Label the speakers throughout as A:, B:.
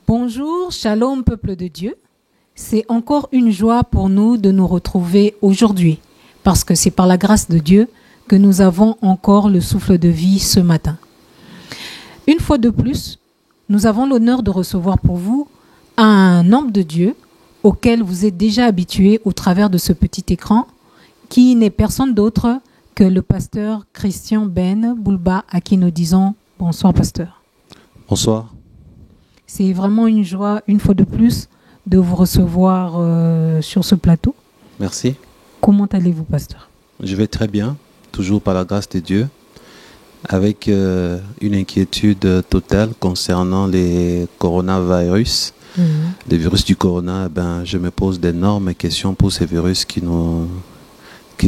A: Bonjour, shalom peuple de Dieu. C'est encore une joie pour nous de nous retrouver aujourd'hui, parce que c'est par la grâce de Dieu que nous avons encore le souffle de vie ce matin. Une fois de plus, nous avons l'honneur de recevoir pour vous un homme de Dieu auquel vous êtes déjà habitués au travers de ce petit écran, qui n'est personne d'autre que le pasteur Christian Ben Boulba, à qui nous disons bonsoir pasteur.
B: Bonsoir.
A: C'est vraiment une joie, une fois de plus, de vous recevoir sur ce plateau.
B: Merci.
A: Comment allez-vous, pasteur?
B: Je vais très bien, toujours par la grâce de Dieu, avec une inquiétude totale concernant les coronavirus. Les virus du corona, je me pose d'énormes questions pour ces virus qui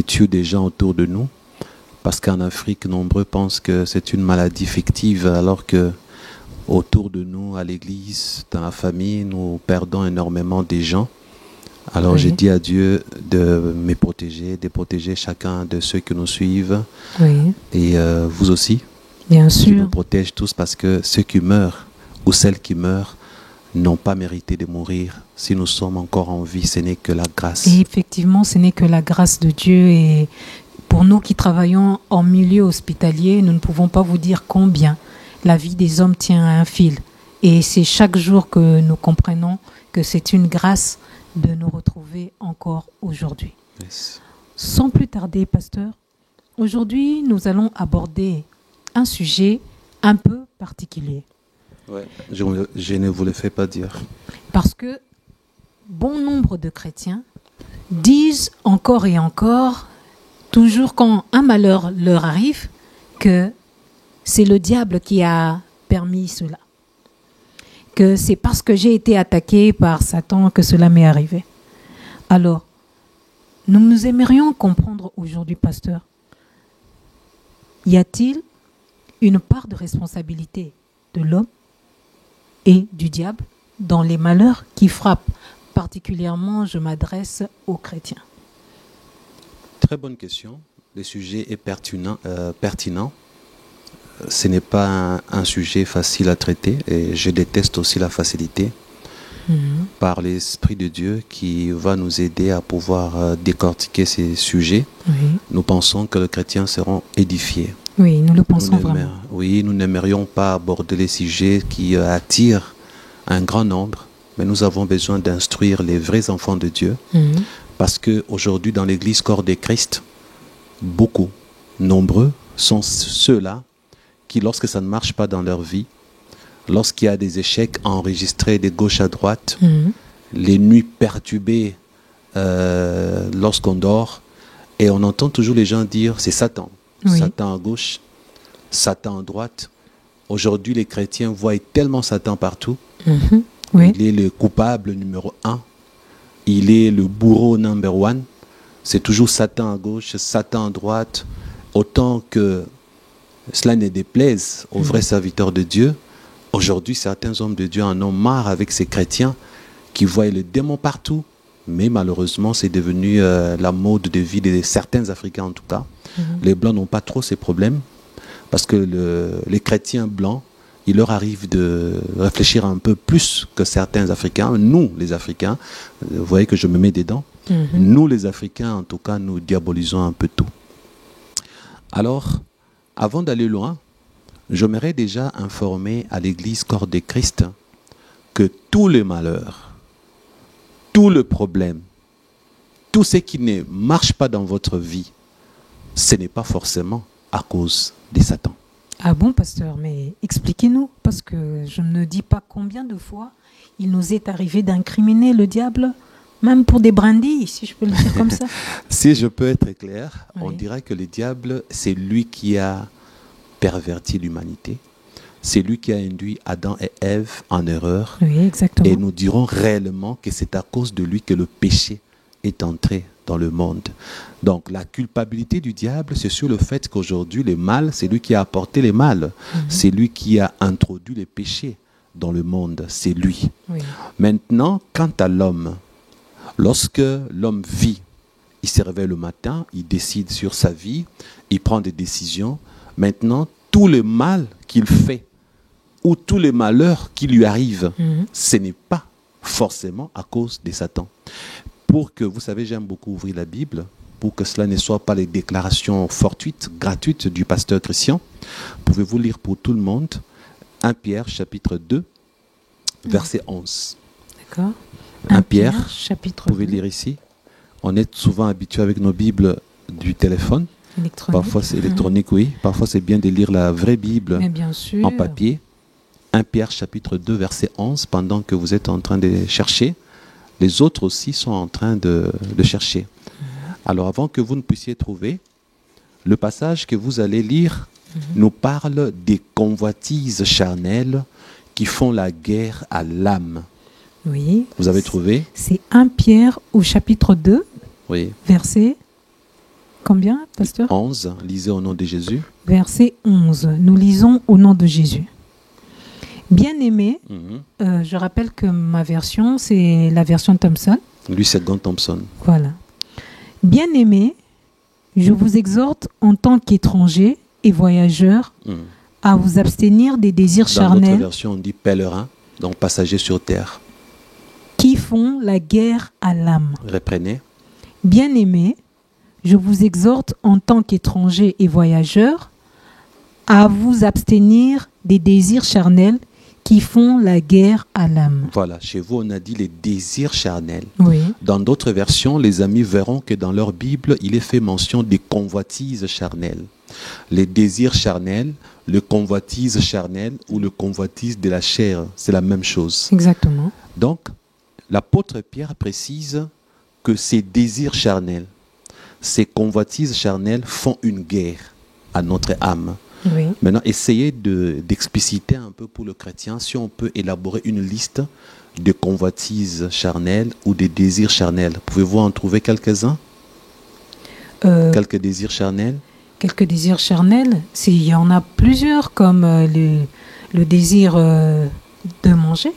B: tuent des gens autour de nous. Parce qu'en Afrique, nombreux pensent que c'est une maladie fictive, alors que autour de nous, à l'église, dans la famille, nous perdons énormément des gens. Alors j'ai dit à Dieu de me protéger, de protéger chacun de ceux qui nous suivent.
A: Oui.
B: Et vous aussi.
A: Bien sûr.
B: Dieu nous protège tous, parce que ceux qui meurent ou celles qui meurent n'ont pas mérité de mourir. Si nous sommes encore en vie, ce n'est que la grâce.
A: Et effectivement, ce n'est que la grâce de Dieu. Et pour nous qui travaillons en milieu hospitalier, nous ne pouvons pas vous dire combien la vie des hommes tient à un fil. Et c'est chaque jour que nous comprenons que c'est une grâce de nous retrouver encore aujourd'hui.
B: Yes.
A: Sans plus tarder, pasteur, aujourd'hui, nous allons aborder un sujet un peu particulier.
B: Ouais. Je ne vous le fais pas dire.
A: Parce que bon nombre de chrétiens disent encore et encore, toujours quand un malheur leur arrive, que c'est le diable qui a permis cela. Que c'est parce que j'ai été attaqué par Satan que cela m'est arrivé. Alors, nous aimerions comprendre aujourd'hui, pasteur, y a-t-il une part de responsabilité de l'homme et du diable dans les malheurs qui frappent? Particulièrement, je m'adresse aux chrétiens.
B: Très bonne question. Le sujet est pertinent. Ce n'est pas un sujet facile à traiter, et je déteste aussi la facilité. Par l'Esprit de Dieu qui va nous aider à pouvoir décortiquer ces sujets.
A: Oui.
B: Nous pensons que les chrétiens seront édifiés.
A: Oui, nous le pensons vraiment.
B: Oui, nous n'aimerions pas aborder les sujets qui attirent un grand nombre, mais nous avons besoin d'instruire les vrais enfants de Dieu, parce qu'aujourd'hui, dans l'Église Corps de Christ, beaucoup, nombreux, sont ceux-là qui, lorsque ça ne marche pas dans leur vie, lorsqu'il y a des échecs enregistrés de gauche à droite, les nuits perturbées lorsqu'on dort, et on entend toujours les gens dire c'est Satan. Oui. Satan à gauche, Satan à droite. Aujourd'hui, les chrétiens voient tellement Satan partout.
A: Oui.
B: Il est le coupable numéro 1. Il est le bourreau number 1. C'est toujours Satan à gauche, Satan à droite. Autant que cela ne déplaise aux vrais serviteurs de Dieu, aujourd'hui, certains hommes de Dieu en ont marre avec ces chrétiens qui voient le démon partout. Mais malheureusement, c'est devenu la mode de vie de certains Africains en tout cas. Les Blancs n'ont pas trop ces problèmes, parce que les chrétiens blancs, il leur arrive de réfléchir un peu plus que certains Africains. Nous, les Africains, vous voyez que je me mets dedans. Nous, les Africains, en tout cas, nous diabolisons un peu tout. Alors, avant d'aller loin, j'aimerais déjà informer à l'Église Corps de Christ que tous les malheurs, tout le problème, tout ce qui ne marche pas dans votre vie, ce n'est pas forcément à cause de Satan.
A: Ah bon, pasteur, mais expliquez-nous, parce que je ne dis pas combien de fois il nous est arrivé d'incriminer le diable, même pour des brindilles, si je peux le dire comme ça.
B: Si je peux être clair,
A: oui.
B: On dirait que le diable, c'est lui qui a perverti l'humanité. C'est lui qui a induit Adam et Ève en erreur.
A: Oui, exactement.
B: Et nous dirons réellement que c'est à cause de lui que le péché est entré dans le monde. Donc la culpabilité du diable, c'est sur le fait qu'aujourd'hui, le mal, c'est lui qui a apporté le mal. C'est lui qui a introduit les péchés dans le monde. C'est lui.
A: Oui.
B: Maintenant, quant à l'homme, lorsque l'homme vit, il se réveille le matin, il décide sur sa vie, il prend des décisions. Maintenant, tout le mal qu'il fait ou tous les malheurs qui lui arrivent, ce n'est pas forcément à cause de Satan. Pour que, vous savez, j'aime beaucoup ouvrir la Bible, pour que cela ne soit pas les déclarations fortuites, gratuites du pasteur Christian, pouvez-vous lire pour tout le monde 1 Pierre chapitre 2, verset 11.
A: D'accord.
B: 1 Pierre,
A: chapitre
B: vous pouvez
A: 2.
B: lire ici. On est souvent habitué avec nos Bibles du téléphone.
A: Électronique.
B: Parfois c'est électronique, oui. Parfois c'est bien de lire la vraie Bible
A: Mais bien sûr.
B: en papier. 1 Pierre chapitre 2, verset 11, pendant que vous êtes en train de chercher, les autres aussi sont en train de chercher. Alors avant que vous ne puissiez trouver, le passage que vous allez lire nous parle des convoitises charnelles qui font la guerre à l'âme.
A: Oui.
B: Vous avez trouvé?
A: C'est 1 Pierre au chapitre 2,
B: Oui.
A: verset combien, pasteur?
B: 11, lisez au nom de Jésus.
A: Verset 11. Nous lisons au nom de Jésus. Bien-aimé, je rappelle que ma version, c'est la version Thompson.
B: Lui, c'est Gant Thompson.
A: Voilà. Bien-aimé, je vous exhorte en tant qu'étranger et voyageur à vous abstenir des désirs
B: Dans notre
A: charnels
B: version, on dit pèlerin, donc passager sur terre.
A: qui font la guerre à l'âme.
B: Reprenez.
A: Bien-aimé, je vous exhorte en tant qu'étranger et voyageur à vous abstenir des désirs charnels qui font la guerre à l'âme.
B: Voilà, chez vous, on a dit les désirs charnels.
A: Oui,
B: Dans d'autres versions, les amis verront que dans leur Bible, il est fait mention des convoitises charnelles. Les désirs charnels, le convoitise charnel ou le convoitise de la chair, c'est la même chose.
A: exactement.
B: Donc, l'apôtre Pierre précise que ces désirs charnels, ces convoitises charnelles font une guerre à notre âme.
A: Oui.
B: Maintenant, essayez d'expliciter un peu pour le chrétien, si on peut élaborer une liste de convoitises charnelles ou des désirs charnels. Pouvez-vous en trouver quelques-uns? Quelques désirs charnels?
A: Quelques désirs charnels, il y en a plusieurs, comme le désir de manger.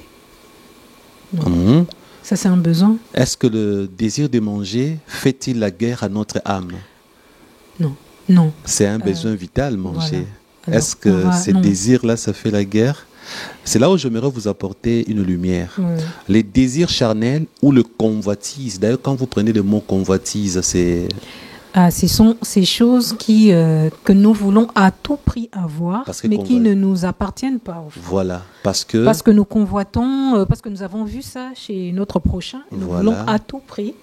B: Mhm.
A: Ça, c'est un besoin.
B: Est-ce que le désir de manger fait-il la guerre à notre âme?
A: Non, non.
B: C'est un besoin vital, manger.
A: Voilà. Alors,
B: Est-ce que ces
A: non.
B: désirs-là, ça fait la guerre? C'est là où j'aimerais vous apporter une lumière.
A: Oui.
B: Les désirs charnels ou le convoitise. D'ailleurs, quand vous prenez le mot convoitise, c'est...
A: Ah, ce sont ces choses que nous voulons à tout prix avoir,
B: Parce que
A: mais qui ne nous appartiennent pas. Au fond.
B: Voilà, parce que
A: nous convoitons, parce que nous avons vu ça chez notre prochain, et nous
B: Voilà.
A: voulons à tout prix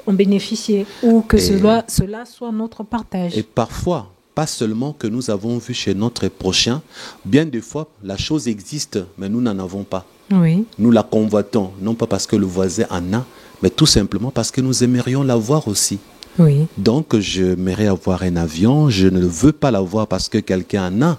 A: en bénéficier, ou que cela soit notre partage.
B: et parfois, pas seulement que nous avons vu chez notre prochain, bien des fois, la chose existe, mais nous n'en avons pas.
A: Oui,
B: Nous la convoitons, non pas parce que le voisin en a, mais tout simplement parce que nous aimerions l'avoir aussi.
A: oui,
B: Donc, j'aimerais avoir un avion, je ne veux pas l'avoir parce que quelqu'un en a.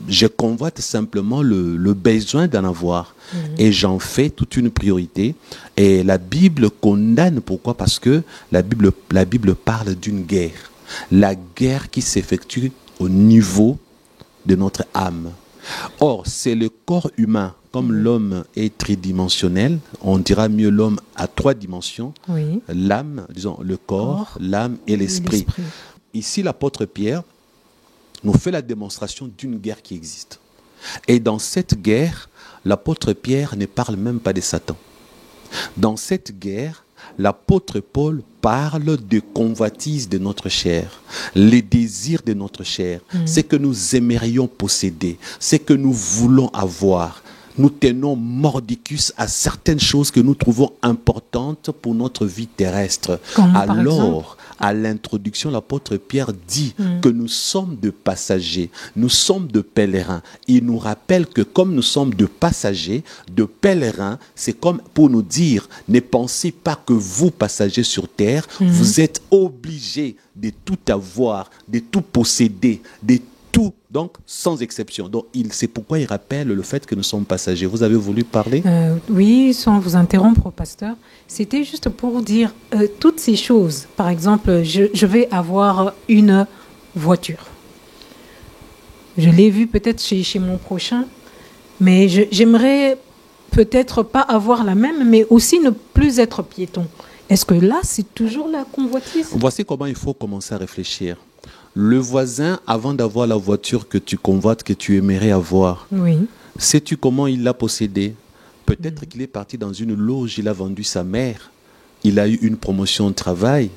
B: Je convoite simplement le besoin d'en avoir. Et j'en fais toute une priorité. Et la Bible condamne. Pourquoi? Parce que la Bible parle d'une guerre. La guerre qui s'effectue au niveau de notre âme. Or, c'est le corps humain. Comme l'homme est tridimensionnel, on dira mieux l'homme à 3 dimensions.
A: oui.
B: L'âme, disons le corps, l'âme et l'esprit.
A: L'esprit.
B: Ici, l'apôtre Pierre nous fait la démonstration d'une guerre qui existe. Et dans cette guerre, l'apôtre Pierre ne parle même pas de Satan. Dans cette guerre, l'apôtre Paul parle de convoitise de notre chair, les désirs de notre chair, ce que nous aimerions posséder, ce que nous voulons avoir. Nous tenons mordicus à certaines choses que nous trouvons importantes pour notre vie terrestre.
A: Comme par exemple
B: Alors, à l'introduction, l'apôtre Pierre dit que nous sommes de passagers, nous sommes de pèlerins. Il nous rappelle que comme nous sommes de passagers, de pèlerins, c'est comme pour nous dire, ne pensez pas que vous, passagers sur terre, vous êtes obligés de tout avoir, de tout posséder, de tout, donc sans exception. Donc c'est pourquoi il rappelle le fait que nous sommes passagers. Vous avez voulu parler?
A: Oui, sans vous interrompre, pasteur. C'était juste pour dire toutes ces choses. Par exemple, je vais avoir une voiture. Je l'ai vu peut-être chez mon prochain, mais j'aimerais peut-être pas avoir la même, mais aussi ne plus être piéton. Est-ce que là, c'est toujours la convoitise?
B: Voici comment il faut commencer à réfléchir. Le voisin, avant d'avoir la voiture que tu convoites, que tu aimerais avoir,
A: Oui.
B: sais-tu comment il l'a possédée? Peut-être qu'il est parti dans une loge, il a vendu sa mère, il a eu une promotion de travail.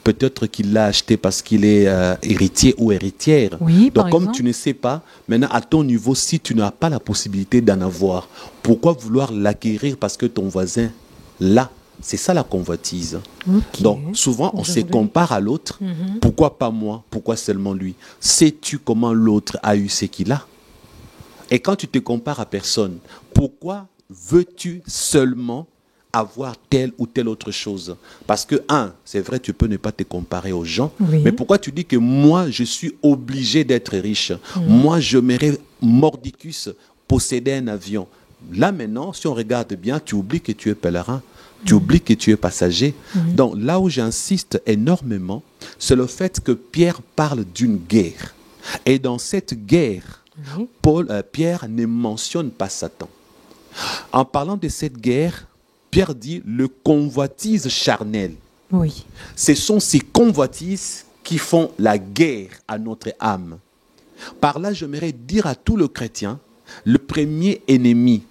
B: Peut-être qu'il l'a acheté parce qu'il est héritier ou héritière.
A: Oui, par
B: Donc, comme
A: exemple.
B: tu ne sais pas, maintenant, à ton niveau, si tu n'as pas la possibilité d'en avoir, pourquoi vouloir l'acquérir parce que ton voisin l'a? C'est ça la convoitise.
A: Ok.
B: Donc, souvent, on se
A: Aujourd'hui.
B: compare à l'autre. Pourquoi pas moi? Pourquoi seulement lui? Sais-tu comment l'autre a eu ce qu'il a? Et quand tu te compares à personne, pourquoi veux-tu seulement avoir telle ou telle autre chose? Parce que, c'est vrai, tu peux ne pas te comparer aux gens,
A: Oui.
B: mais pourquoi tu dis que moi, je suis obligé d'être riche? Moi, j'aimerais, mordicus, posséder un avion. Là, maintenant, si on regarde bien, tu oublies que tu es pèlerin. Tu oublies que tu es passager. Donc, là où j'insiste énormément, c'est le fait que Pierre parle d'une guerre. Et dans cette guerre, Pierre ne mentionne pas Satan. En parlant de cette guerre, Pierre dit le convoitise charnel.
A: Oui.
B: Ce sont ces convoitises qui font la guerre à notre âme. Par là, j'aimerais dire à tout le chrétien, le premier ennemi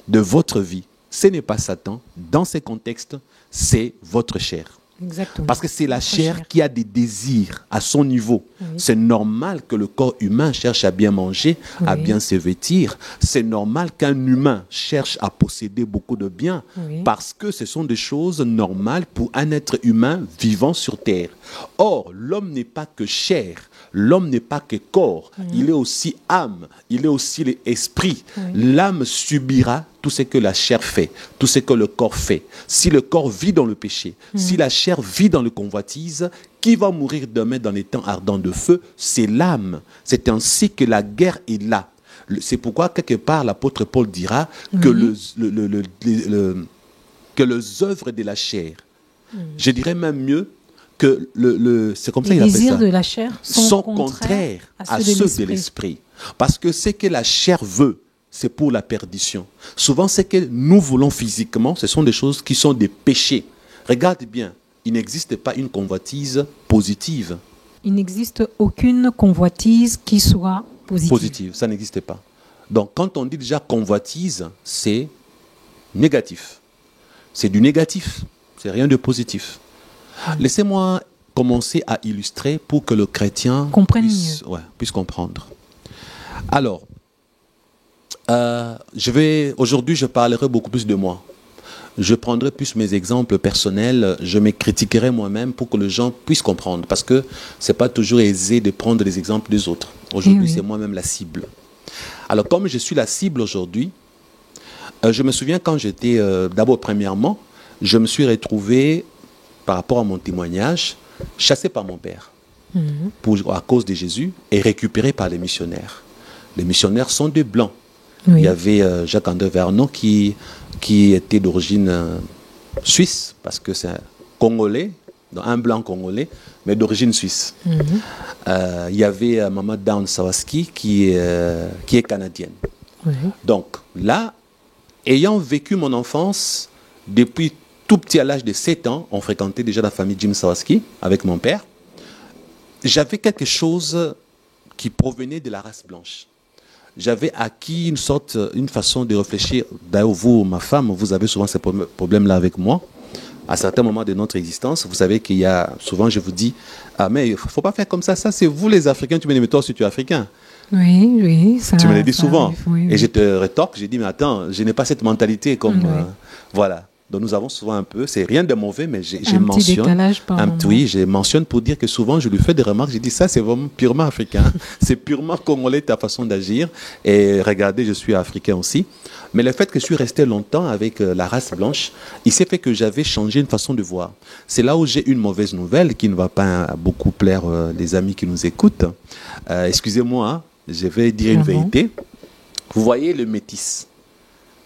B: de votre vie, ce n'est pas Satan. Dans ces contextes, c'est votre chair.
A: Exactement.
B: Parce que c'est la
A: Votre
B: chair qui a des désirs à son niveau.
A: Oui.
B: C'est normal que le corps humain cherche à bien manger, à
A: Oui.
B: bien se vêtir. C'est normal qu'un humain cherche à posséder beaucoup de biens.
A: Oui.
B: Parce que ce sont des choses normales pour un être humain vivant sur terre. Or, l'homme n'est pas que chair. L'homme n'est pas que corps. Il est aussi âme. Il est aussi l'esprit. L'âme subira tout ce que la chair fait, tout ce que le corps fait. Si le corps vit dans le péché, si la chair vit dans le convoitise, qui va mourir demain dans les temps ardents de feu? C'est l'âme. C'est ainsi que la guerre est là. C'est pourquoi, quelque part, l'apôtre Paul dira que, que les œuvres de la chair, je dirais même mieux, que c'est comme ça
A: Les
B: qu'il appelle
A: désirs
B: ça,
A: de la chair
B: sont contraires à ceux de l'esprit. Parce que ce que la chair veut, c'est pour la perdition. Souvent, ce que nous voulons physiquement, ce sont des choses qui sont des péchés. Regarde bien, il n'existe pas une convoitise positive.
A: Il n'existe aucune convoitise qui soit positive.
B: Ça n'existe pas. Donc, quand on dit déjà convoitise, c'est négatif. C'est du négatif. C'est rien de positif. Laissez-moi commencer à illustrer pour que le chrétien puisse comprendre. Alors, aujourd'hui, je parlerai beaucoup plus de moi. Je prendrai plus mes exemples personnels, je me critiquerai moi-même pour que les gens puissent comprendre. Parce que ce n'est pas toujours aisé de prendre les exemples des autres. Aujourd'hui, c'est moi-même la cible. Alors, comme je suis la cible aujourd'hui, je me souviens quand j'étais, d'abord, premièrement, je me suis retrouvé, par rapport à mon témoignage, chassé par mon père à cause de Jésus et récupéré par les missionnaires. Les missionnaires sont des blancs. Il y avait Jacques-André Vernon qui était d'origine suisse, parce que c'est un Congolais, un blanc congolais, mais d'origine suisse. Il y avait Maman Down Sawaski qui est canadienne. Donc là, ayant vécu mon enfance depuis tout petit à l'âge de 7 ans, on fréquentait déjà la famille Jim Sawaski avec mon père. J'avais quelque chose qui provenait de la race blanche. J'avais acquis une façon de réfléchir. D'ailleurs, vous, ma femme, vous avez souvent ces problèmes-là avec moi. À certains moments de notre existence, vous savez qu'il y a, souvent je vous dis, mais il ne faut pas faire comme ça, c'est vous les Africains, tu me dis, mais toi aussi tu es Africain.
A: Oui, ça.
B: Tu me le dis souvent.
A: Oui.
B: Et je te rétorque, je dis, mais attends, je n'ai pas cette mentalité comme... voilà. Donc nous avons souvent un peu, c'est rien de mauvais, mais je mentionne. Je mentionne pour dire que souvent je lui fais des remarques, je dis ça c'est vraiment purement africain, c'est purement congolais ta façon d'agir. Et regardez, je suis africain aussi. Mais le fait que je suis resté longtemps avec la race blanche, il s'est fait que j'avais changé une façon de voir. C'est là où j'ai une mauvaise nouvelle qui ne va pas beaucoup plaire les amis qui nous écoutent. Excusez-moi, hein, je vais dire une vérité. Vous voyez le métis.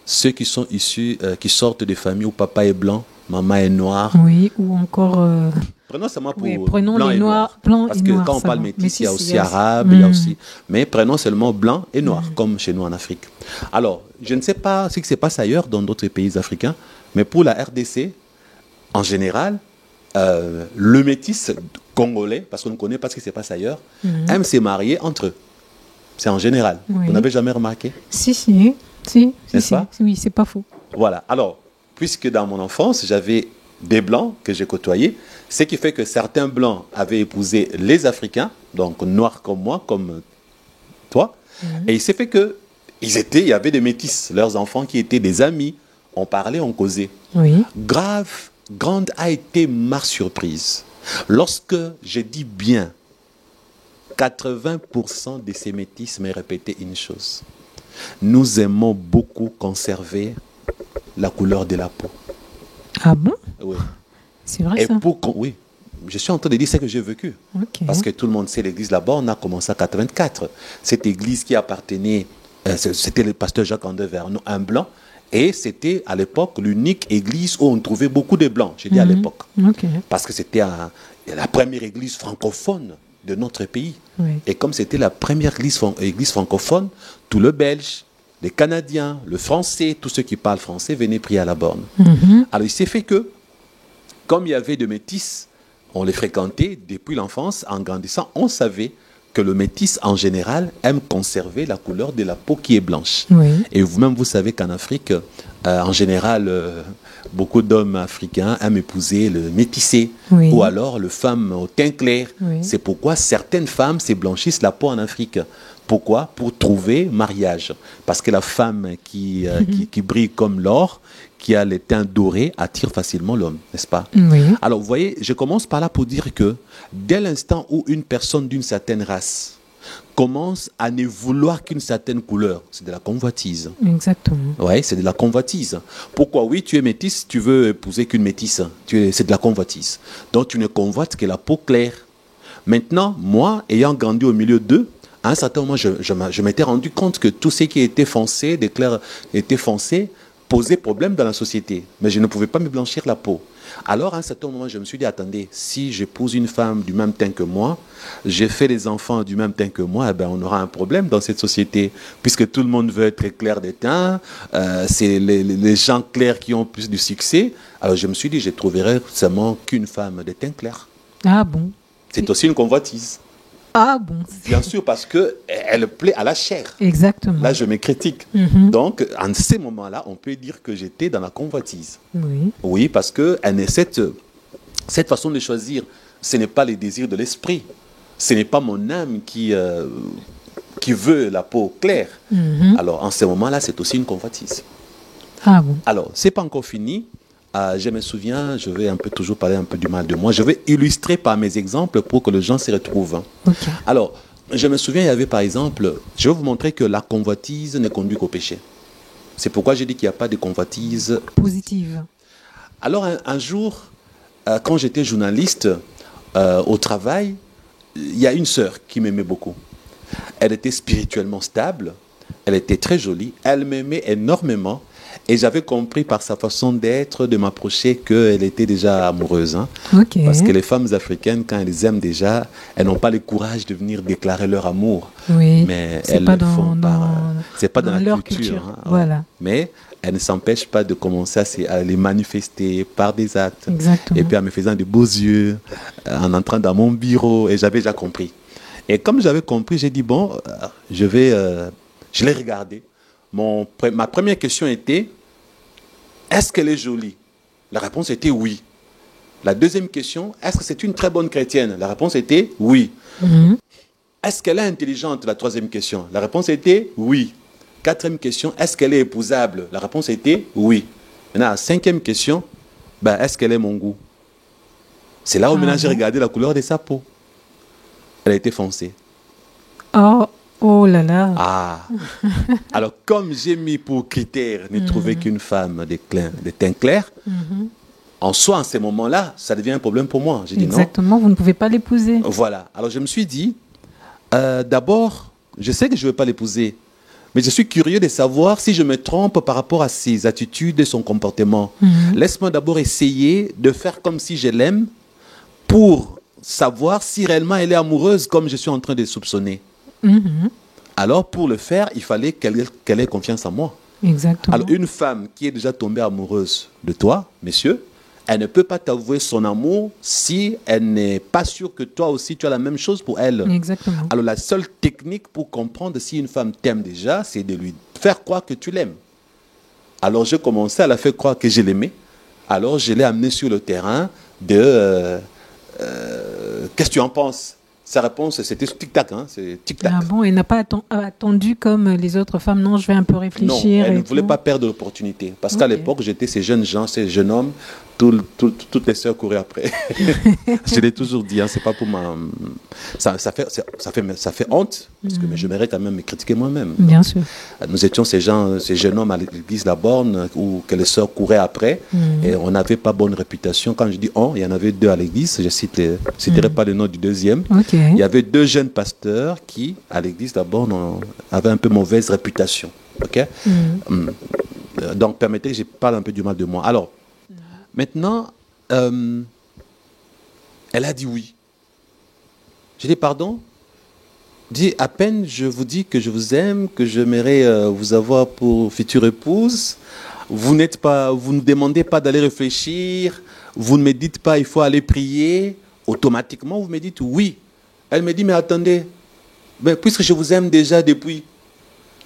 B: Ceux qui sont issus, qui sortent de familles où papa est blanc, maman est noire.
A: Oui, ou encore...
B: Prenons seulement pour
A: prenons
B: blanc
A: les
B: et
A: noirs,
B: noir.
A: blanc
B: Parce
A: et
B: que
A: noir,
B: quand on parle métis, il y a aussi arabe, il y a aussi... Mais prenons seulement blanc et noir, comme chez nous en Afrique. Alors, je ne sais pas ce qui se passe ailleurs dans d'autres pays africains, mais pour la RDC, en général, le métis Congolais, parce qu'on ne connaît pas ce qui se passe ailleurs, aiment se marier entre eux. C'est en général.
A: Oui.
B: Vous n'avez jamais remarqué?
A: Si.
B: N'est-ce pas?
A: Oui, c'est pas faux.
B: Voilà. Alors, puisque dans mon enfance, j'avais des Blancs que j'ai côtoyés, ce qui fait que certains Blancs avaient épousé les Africains, donc noirs comme moi, comme toi, et il s'est fait que il y avait des métis, leurs enfants qui étaient des amis, on parlait, on causait.
A: Oui.
B: Grande a été ma surprise. Lorsque j'ai dit bien, 80% de ces métis m'ont répété une chose. Nous aimons beaucoup conserver la couleur de la peau.
A: Ah bon?
B: Oui.
A: C'est vrai ça?
B: Oui, je suis en train de dire ce que j'ai vécu.
A: Ok.
B: Parce que tout le monde sait l'église là-bas, on a commencé en 84. Cette église qui appartenait, c'était le pasteur Jacques-André Vernon, un blanc, et c'était à l'époque l'unique église où on trouvait beaucoup de blancs, j'ai dit à l'époque.
A: Ok.
B: Parce que c'était la première église francophone de notre pays.
A: Oui.
B: Et comme c'était la première église francophone, tout le Belge, les Canadiens, le Français, tous ceux qui parlent français venaient prier à la borne. Alors il s'est fait que, comme il y avait de métis, on les fréquentait depuis l'enfance. En grandissant, on savait que le métis, en général, aime conserver la couleur de la peau qui est blanche.
A: Oui.
B: Et vous-même, vous savez qu'en Afrique, en général, beaucoup d'hommes africains aiment épouser le métissé,
A: Oui.
B: ou alors le femme au teint clair.
A: Oui.
B: C'est pourquoi certaines femmes se blanchissent la peau en Afrique. Pourquoi? Pour trouver mariage. Parce que la femme qui brille comme l'or, qui a les teints dorés, attire facilement l'homme, n'est-ce pas?
A: Oui.
B: Alors, vous voyez, je commence par là pour dire que dès l'instant où une personne d'une certaine race commence à ne vouloir qu'une certaine couleur, c'est de la convoitise.
A: Exactement.
B: Oui, c'est de la convoitise. Pourquoi? Oui, tu es métisse, tu veux épouser qu'une métisse. C'est de la convoitise. Donc, tu ne convoites que la peau claire. Maintenant, moi, ayant grandi au milieu d'eux, à un certain moment, je m'étais rendu compte que tout ce qui était foncé, était foncé, posait problème dans la société. Mais je ne pouvais pas me blanchir la peau. Alors, à un certain moment, je me suis dit, attendez, si j'épouse une femme du même teint que moi, j'ai fait des enfants du même teint que moi, eh ben, on aura un problème dans cette société, puisque tout le monde veut être clair de teint, c'est les gens clairs qui ont plus de succès. Alors, je me suis dit, je trouverai seulement qu'une femme de teint clair.
A: Ah bon?
B: C'est aussi une convoitise.
A: Ah bon?
B: Bien sûr, parce qu'elle plaît à la chair.
A: Exactement.
B: Là, je me critique. Donc, en ces moments-là, on peut dire que j'étais dans la convoitise.
A: Oui.
B: Oui, parce que cette façon de choisir, ce n'est pas les désirs de l'esprit. Ce n'est pas mon âme qui veut la peau claire. Alors, en ce moment-là, c'est aussi une convoitise.
A: Ah bon?
B: Alors, ce n'est pas encore fini. Je me souviens, je vais toujours parler un peu du mal de moi. Je vais illustrer par mes exemples pour que les gens s'y retrouvent.
A: Ok.
B: Alors, je me souviens, il y avait par exemple, je vais vous montrer que la convoitise ne conduit qu'au péché. C'est pourquoi j'ai dit qu'il n'y a pas de convoitise
A: Positive.
B: Alors, un jour, quand j'étais journaliste au travail, il y a une sœur qui m'aimait beaucoup. Elle était spirituellement stable, elle était très jolie, elle m'aimait énormément. Et j'avais compris par sa façon d'être, de m'approcher, qu'elle était déjà amoureuse. Hein.
A: Ok.
B: Parce que les femmes africaines, quand elles aiment déjà, elles n'ont pas le courage de venir déclarer leur amour.
A: Oui.
B: Mais
A: C'est
B: elles
A: pas
B: le font c'est pas dans la
A: leur
B: culture. Hein.
A: Voilà.
B: Mais elles ne s'empêchent pas de commencer à les manifester par des actes.
A: Exactement.
B: Et puis en me faisant de beaux yeux, en entrant dans mon bureau. Et j'avais déjà compris. Et comme j'avais compris, j'ai dit, bon, je l'ai regardé. Ma première question était, est-ce qu'elle est jolie? La réponse était oui. La deuxième question, est-ce que c'est une très bonne chrétienne? La réponse était oui. Est-ce qu'elle est intelligente? La troisième question. La réponse était oui. Quatrième question, est-ce qu'elle est épousable? La réponse était oui. Maintenant, la cinquième question, est-ce qu'elle est mon goût? C'est là où maintenant j'ai regardé la couleur de sa peau. Elle a été foncée.
A: Oh là là.
B: Ah. Alors, comme j'ai mis pour critère ne trouver qu'une femme de teint clair, en soi, en ces moments-là, ça devient un problème pour moi. J'ai dit non.
A: Exactement, vous ne pouvez pas l'épouser.
B: Voilà. Alors, je me suis dit, d'abord, je sais que je ne veux pas l'épouser, mais je suis curieux de savoir si je me trompe par rapport à ses attitudes et son comportement. Laisse-moi d'abord essayer de faire comme si je l'aime pour savoir si réellement elle est amoureuse comme je suis en train de soupçonner. Alors, pour le faire, il fallait qu'elle ait confiance en moi.
A: Exactement.
B: Alors, une femme qui est déjà tombée amoureuse de toi, messieurs, Elle ne peut pas t'avouer son amour si elle n'est pas sûre que toi aussi tu as la même chose pour elle.
A: Exactement.
B: Alors la seule technique pour comprendre si une femme t'aime déjà, c'est de lui faire croire que tu l'aimes. Alors je commençais à la faire croire que je l'aimais. Alors je l'ai amenée sur le terrain de qu'est-ce que tu en penses? Sa réponse, c'était tic-tac, hein, c'est tic-tac.
A: Ah bon, elle n'a pas attendu comme les autres femmes. Non, je vais un peu
B: Non,
A: réfléchir.
B: elle
A: et
B: ne voulait
A: tout.
B: pas perdre l'opportunité. Parce qu'à
A: Ok.
B: l'époque, j'étais ces jeunes gens, ces jeunes hommes, toutes les sœurs couraient après. Je l'ai toujours dit, hein, c'est pas pour ma... Ça fait honte, parce que mais je mérite quand même me critiquer moi-même.
A: Bien sûr.
B: Nous étions ces jeunes hommes à l'église La Borne, où que les sœurs couraient après, et on n'avait pas bonne réputation. Quand je dis on, il y en avait deux à l'église, je ne citerai pas le nom du deuxième.
A: Ok.
B: Il y avait deux jeunes pasteurs qui, à l'église La Borne, avaient un peu mauvaise réputation. Ok? Donc, permettez que je parle un peu du mal de moi. Alors, maintenant, elle a dit oui. J'ai dit pardon. Dit à peine je vous dis que je vous aime, que j'aimerais vous avoir pour future épouse. Vous ne demandez pas d'aller réfléchir. Vous ne me dites pas il faut aller prier. Automatiquement, vous me dites oui. Elle me dit mais attendez, ben, puisque je vous aime déjà depuis.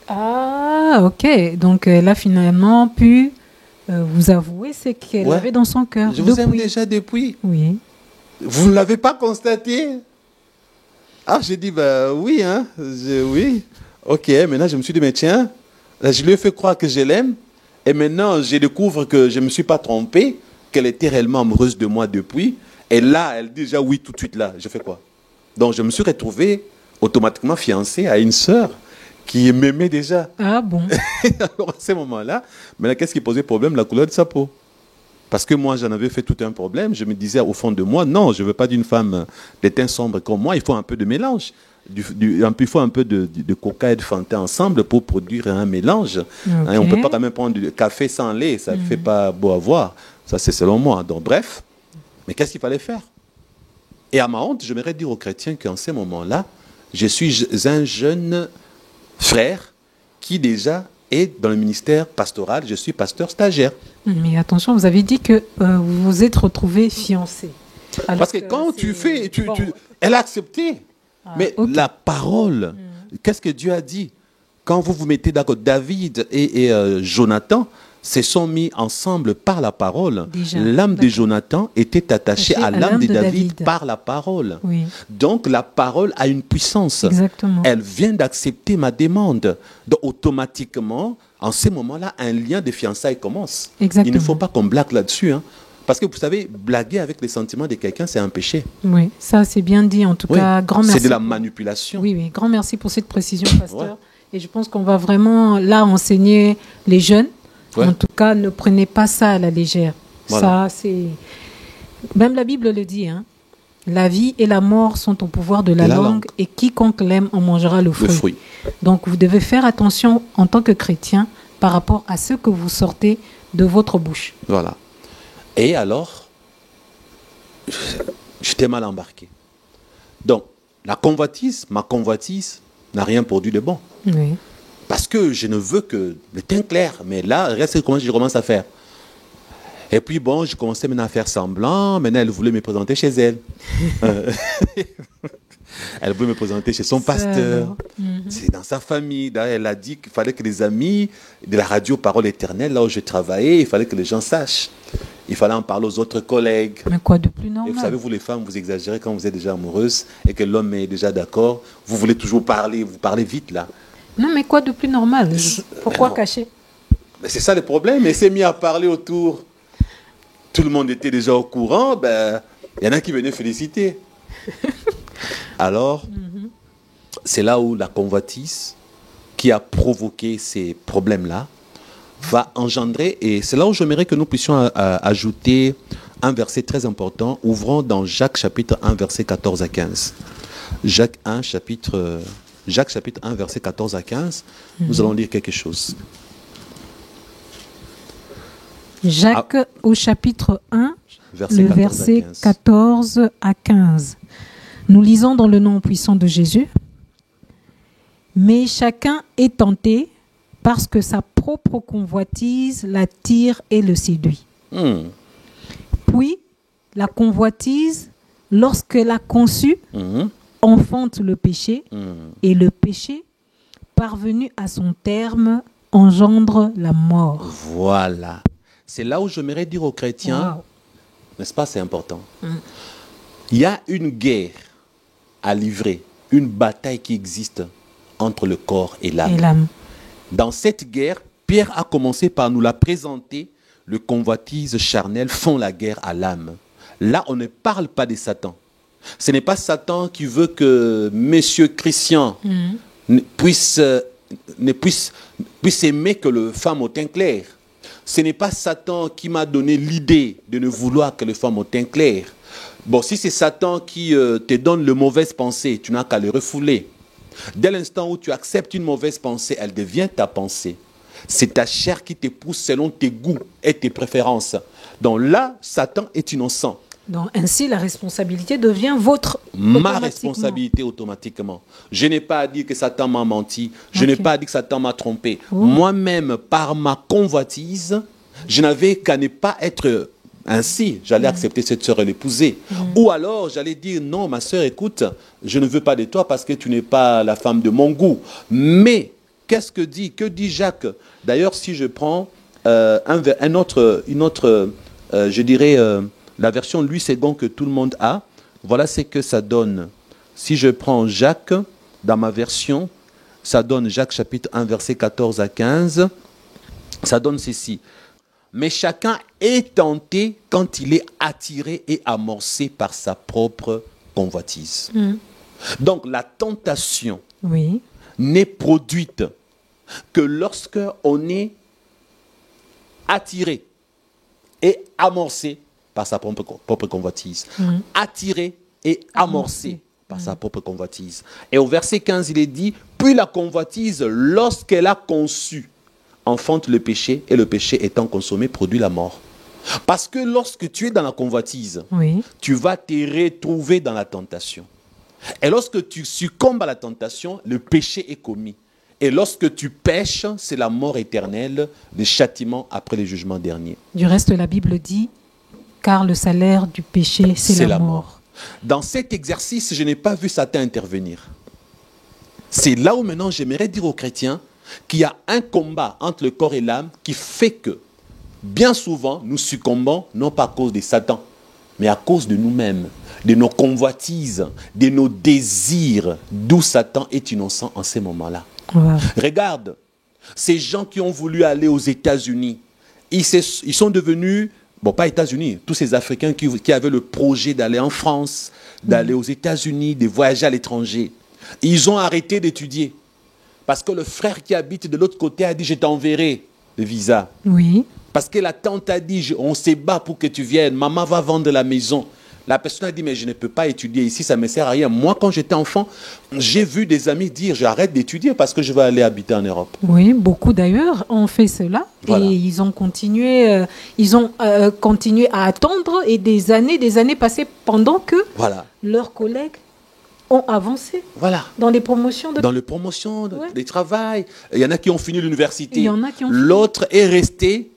A: Ah, ok. Donc, elle a finalement pu vous avouer ce qu'elle
B: Ouais.
A: avait dans son cœur.
B: Je vous aime
A: depuis.
B: déjà depuis.
A: Oui.
B: Vous ne l'avez pas constaté? Ah, j'ai dit, ben oui, hein. Oui. Ok, maintenant je me suis dit, mais tiens, je lui ai fait croire que je l'aime. Et maintenant, je découvre que je ne me suis pas trompé, qu'elle était réellement amoureuse de moi depuis. Et là, elle dit déjà oui tout de suite là. Je fais quoi? Donc, je me suis retrouvé automatiquement fiancé à une sœur qui m'aimait déjà.
A: Ah bon.
B: Alors, à ce moment-là, maintenant, qu'est-ce qui posait problème? La couleur de sa peau. Parce que moi, j'en avais fait tout un problème. Je me disais au fond de moi, non, je ne veux pas d'une femme de teint sombre comme moi. Il faut un peu de mélange. Il faut un peu de coca et de Fanta ensemble pour produire un mélange. Hein, on ne peut pas quand même prendre du café sans lait. Ça ne fait pas beau à voir. Ça, c'est selon moi. Donc, bref. Mais qu'est-ce qu'il fallait faire? Et à ma honte, je m'aimerais dire aux chrétiens qu'en ces moments-là, je suis un jeune frère qui déjà est dans le ministère pastoral. Je suis pasteur stagiaire.
A: Mais attention, vous avez dit que vous vous êtes retrouvé fiancé. Alors
B: Parce que quand tu fais,
A: Bon.
B: elle a accepté. Mais
A: ok.
B: la parole, qu'est-ce que Dieu a dit? Quand vous vous mettez d'accord, David et Jonathan se sont mis ensemble par la parole.
A: Déjà,
B: L'âme de
A: d'accord.
B: Jonathan était attachée à l'âme de David par la parole.
A: Oui,
B: Donc la parole a une puissance.
A: exactement.
B: Elle vient d'accepter ma demande. Donc automatiquement, en ce moment-là, un lien de fiançailles commence.
A: Exactement.
B: Il ne faut pas qu'on blague là-dessus. Hein. Parce que vous savez, blaguer avec les sentiments de quelqu'un, c'est un péché.
A: Oui, ça c'est bien dit. En tout
B: Oui,
A: cas, grand merci.
B: c'est de la manipulation.
A: Oui, oui, grand merci pour cette précision, pasteur.
B: Ouais.
A: Et je pense qu'on va vraiment là enseigner les jeunes.
B: Ouais.
A: En tout cas, ne prenez pas ça à la légère.
B: Voilà.
A: Ça, c'est... Même la Bible le dit, hein. La vie et la mort sont au pouvoir de la langue, et quiconque l'aime en mangera le fruit.
B: Le fruit.
A: Donc, vous devez faire attention en tant que chrétien par rapport à ce que vous sortez de votre bouche.
B: Voilà. Et alors, j'étais mal embarqué. Donc, ma convoitise n'a rien produit de bon.
A: Oui.
B: Parce que je ne veux que le teint clair. Mais là, reste comment je commence à faire. Et puis bon, je commençais maintenant à faire semblant. Maintenant, elle voulait me présenter chez elle. Elle voulait me présenter chez son pasteur. C'est dans sa famille. Là, elle a dit qu'il fallait que les amis de la radio Parole Éternelle, là où je travaillais, il fallait que les gens sachent. Il fallait en parler aux autres collègues.
A: Mais quoi de plus
B: Et
A: normal?
B: vous savez, vous les femmes, vous exagérez quand vous êtes déjà amoureuse et que l'homme est déjà d'accord. Vous voulez toujours parler, vous parlez vite là.
A: Non, mais quoi de plus normal? Pourquoi
B: non.
A: cacher?
B: Mais c'est ça le problème. Et s'est mis à parler autour. Tout le monde était déjà au courant. Ben, il y en a qui venaient féliciter. Alors, c'est là où la convoitise qui a provoqué ces problèmes-là va engendrer, et c'est là où j'aimerais que nous puissions ajouter un verset très important. Ouvrons dans Jacques chapitre 1, verset 14 à 15. Jacques chapitre 1, verset 14 à 15. Nous allons lire quelque chose.
A: Jacques au chapitre 1,
B: Verset
A: le
B: 14 à
A: verset
B: 15.
A: 14 à 15. Nous lisons dans le nom puissant de Jésus. Mais chacun est tenté parce que sa propre convoitise l'attire et le séduit. la convoitise, lorsqu'elle a conçu, enfante le péché, et le péché, parvenu à son terme, engendre la mort.
B: Voilà. C'est là où j'aimerais dire aux chrétiens,
A: Wow.
B: n'est-ce pas, c'est important. Il y a une guerre à livrer, une bataille qui existe entre le corps et l'âme.
A: Et l'âme.
B: Dans cette guerre, Pierre a commencé par nous la présenter. Le convoitise charnel font la guerre à l'âme. Là, on ne parle pas de Satan. Ce n'est pas Satan qui veut que messieurs Christian puissent aimer que les femmes au teint clair. Ce n'est pas Satan qui m'a donné l'idée de ne vouloir que les femmes au teint clair. Bon, si c'est Satan qui te donne le mauvaise pensée, tu n'as qu'à le refouler. Dès l'instant où tu acceptes une mauvaise pensée, elle devient ta pensée. C'est ta chair qui te pousse selon tes goûts et tes préférences. Donc là, Satan est innocent.
A: Donc ainsi, la responsabilité devient votre.
B: Ma responsabilité automatiquement. Je n'ai pas à dire que Satan m'a menti. Je n'ai pas à dire que Satan m'a trompé. Moi-même, par ma convoitise, je n'avais qu'à ne pas être ainsi. J'allais accepter cette sœur et l'épouser. Ou alors, j'allais dire, non, ma sœur, écoute, je ne veux pas de toi parce que tu n'es pas la femme de mon goût. Mais, que dit Jacques? D'ailleurs, si je prends une autre, je dirais, la version Louis II que tout le monde a, voilà ce que ça donne. Si je prends Jacques, dans ma version, ça donne Jacques chapitre 1, verset 14 à 15, ça donne ceci. Mais chacun est tenté quand il est attiré et amorcé par sa propre convoitise. Donc la tentation n'est produite que lorsque on est attiré et amorcé par sa propre convoitise. Attiré et amorcé par sa propre convoitise. Et au verset 15, il est dit, puis la convoitise, lorsqu'elle a conçu, enfante le péché, et le péché étant consommé, produit la mort. Parce que lorsque tu es dans la convoitise, tu vas te retrouver dans la tentation. Et lorsque tu succombes à la tentation, le péché est commis. Et lorsque tu pèches, c'est la mort éternelle, le châtiment après le jugement dernier.
A: Du reste, la Bible dit, car le salaire du péché, c'est la mort.
B: Dans cet exercice, je n'ai pas vu Satan intervenir. C'est là où maintenant j'aimerais dire aux chrétiens qu'il y a un combat entre le corps et l'âme qui fait que, bien souvent, nous succombons, non pas à cause de Satan, mais à cause de nous-mêmes, de nos convoitises, de nos désirs, d'où Satan est innocent en ces moments-là. Regarde, ces gens qui ont voulu aller aux États-Unis, ils sont devenus, bon, pas États-Unis, tous ces Africains qui avaient le projet d'aller en France, d'aller aux États-Unis, de voyager à l'étranger. Ils ont arrêté d'étudier. Parce que le frère qui habite de l'autre côté a dit, je t'enverrai le visa. Parce que la tante a dit, on se bat pour que tu viennes, maman va vendre la maison. La personne a dit, mais je ne peux pas étudier ici, ça ne me sert à rien. Moi, quand j'étais enfant, j'ai vu des amis dire, j'arrête d'étudier parce que je vais aller habiter en Europe.
A: Oui, beaucoup d'ailleurs ont fait cela. Voilà. Et ils ont continué à attendre et des années passées pendant que leurs collègues ont avancé dans les promotions
B: des travail. Il y en a qui ont fini l'université. L'autre est resté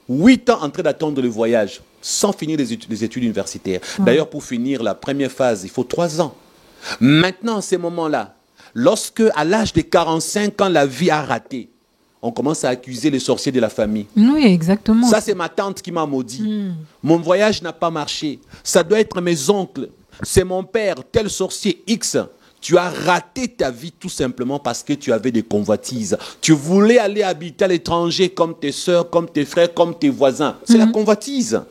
B: 8 ans en train d'attendre le voyage sans finir les études universitaires. D'ailleurs, pour finir la première phase, il faut 3 ans. Maintenant, à ces moments-là, lorsque à l'âge de 45 ans, la vie a raté, on commence à accuser les sorciers de la famille.
A: Oui, exactement.
B: Ça, c'est ma tante qui m'a maudit. Mon voyage n'a pas marché. Ça doit être mes oncles. C'est mon père, tel sorcier X. Tu as raté ta vie tout simplement parce que tu avais des convoitises. Tu voulais aller habiter à l'étranger comme tes soeurs, comme tes frères, comme tes voisins. C'est la convoitise.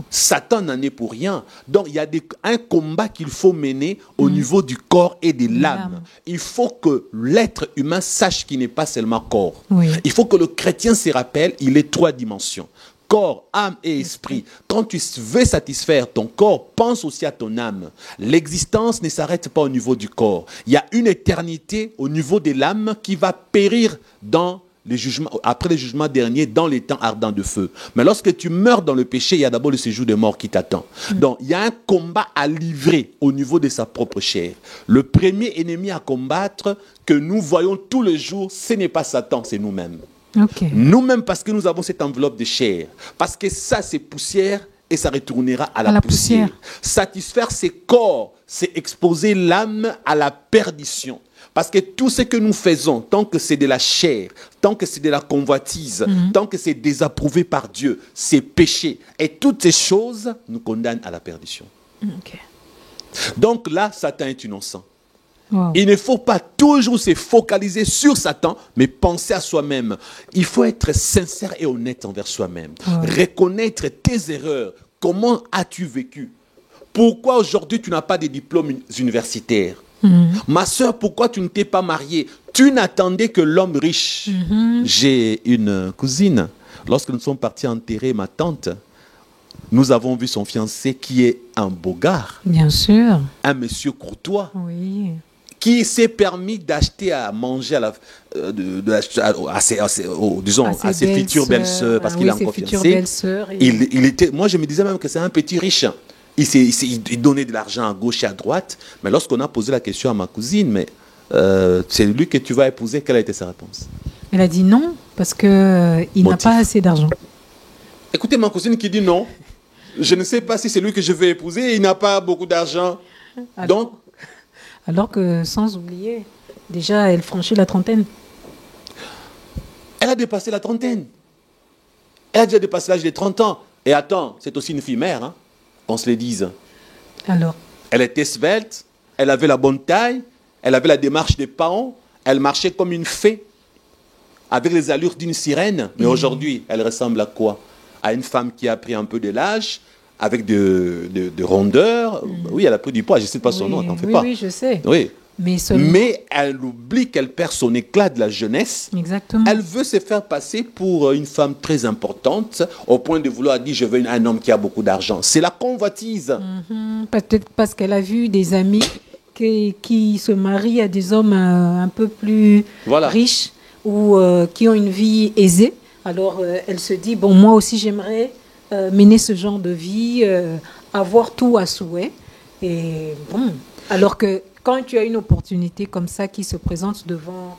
B: Satan n'en est pour rien. Donc, il y a un combat qu'il faut mener au niveau du corps et de l'âme. Il faut que l'être humain sache qu'il n'est pas seulement corps. Il faut que le chrétien se rappelle, il est 3 dimensions. Corps, âme et esprit. Quand tu veux satisfaire ton corps, pense aussi à ton âme. L'existence ne s'arrête pas au niveau du corps. Il y a une éternité au niveau de l'âme qui va périr après le jugement dernier dans les temps ardents de feu. Mais lorsque tu meurs dans le péché, il y a d'abord le séjour de mort qui t'attend. Donc, il y a un combat à livrer au niveau de sa propre chair. Le premier ennemi à combattre que nous voyons tous les jours, ce n'est pas Satan, c'est nous-mêmes. Nous-mêmes, parce que nous avons cette enveloppe de chair, parce que ça c'est poussière et ça retournera à la poussière. Satisfaire ses corps, c'est exposer l'âme à la perdition. Parce que tout ce que nous faisons, tant que c'est de la chair, tant que c'est de la convoitise, tant que c'est désapprouvé par Dieu, c'est péché. Et toutes ces choses nous condamnent à la perdition.
A: Ok.
B: Donc là, Satan est innocent.
A: Wow.
B: Il ne faut pas toujours se focaliser sur Satan, mais penser à soi-même. Il faut être sincère et honnête envers soi-même. Reconnaître tes erreurs. Comment as-tu vécu? Pourquoi aujourd'hui tu n'as pas de diplôme universitaire? Ma soeur, pourquoi tu ne t'es pas mariée? Tu n'attendais que l'homme riche. J'ai une cousine. Lorsque nous sommes partis enterrer ma tante, nous avons vu son fiancé qui est un beau gars.
A: Bien sûr.
B: Un monsieur courtois.
A: Oui.
B: Qui s'est permis d'acheter à manger à, à ses futures belles-sœurs, parce qu'il a encore fiancé. Moi, je me disais même que c'est un petit riche. Il donnait de l'argent à gauche et à droite. Mais lorsqu'on a posé la question à ma cousine, mais c'est lui que tu vas épouser, quelle a été sa réponse?
A: Elle a dit non, parce qu'il n'a pas assez d'argent.
B: Écoutez, ma cousine qui dit non, je ne sais pas si c'est lui que je vais épouser, il n'a pas beaucoup d'argent.
A: Alors que, sans oublier, déjà, elle franchit la trentaine.
B: Elle a dépassé la trentaine. Elle a déjà dépassé l'âge des 30 ans. Et attends, c'est aussi une fille mère, hein, qu'on se le dise.
A: Alors?
B: Elle était svelte, elle avait la bonne taille, elle avait la démarche des parents, elle marchait comme une fée, avec les allures d'une sirène. Mais aujourd'hui, elle ressemble à quoi? À une femme qui a pris un peu de l'âge, avec de rondeur. Oui, elle a pris du poids, je ne sais pas son nom, t'en fais pas.
A: Oui, je sais.
B: Oui.
A: Mais
B: elle oublie qu'elle perd son éclat de la jeunesse.
A: Exactement.
B: Elle veut se faire passer pour une femme très importante, au point de vouloir dire, je veux un homme qui a beaucoup d'argent. C'est la convoitise.
A: Peut-être parce qu'elle a vu des amis qui se marient à des hommes un peu plus riches ou qui ont une vie aisée. Alors, elle se dit, bon, moi aussi, j'aimerais mener ce genre de vie, avoir tout à souhait. Et bon, alors que quand tu as une opportunité comme ça qui se présente devant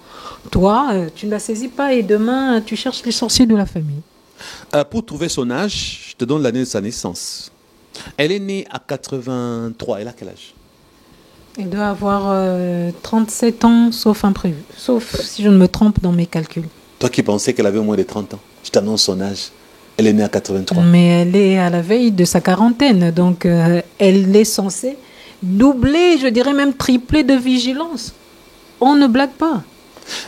A: toi, tu ne la saisis pas et demain, tu cherches les sorciers de la famille.
B: Pour trouver son âge, je te donne l'année de sa naissance. Elle est née à 83. Elle a quel âge?
A: Elle doit avoir 37 ans, sauf imprévu. Sauf si je ne me trompe dans mes calculs.
B: Toi qui pensais qu'elle avait moins de 30 ans, je t'annonce son âge. Elle est née à 83.
A: Mais elle est à la veille de sa quarantaine, donc elle est censée doubler, je dirais même tripler de vigilance. On ne blague pas.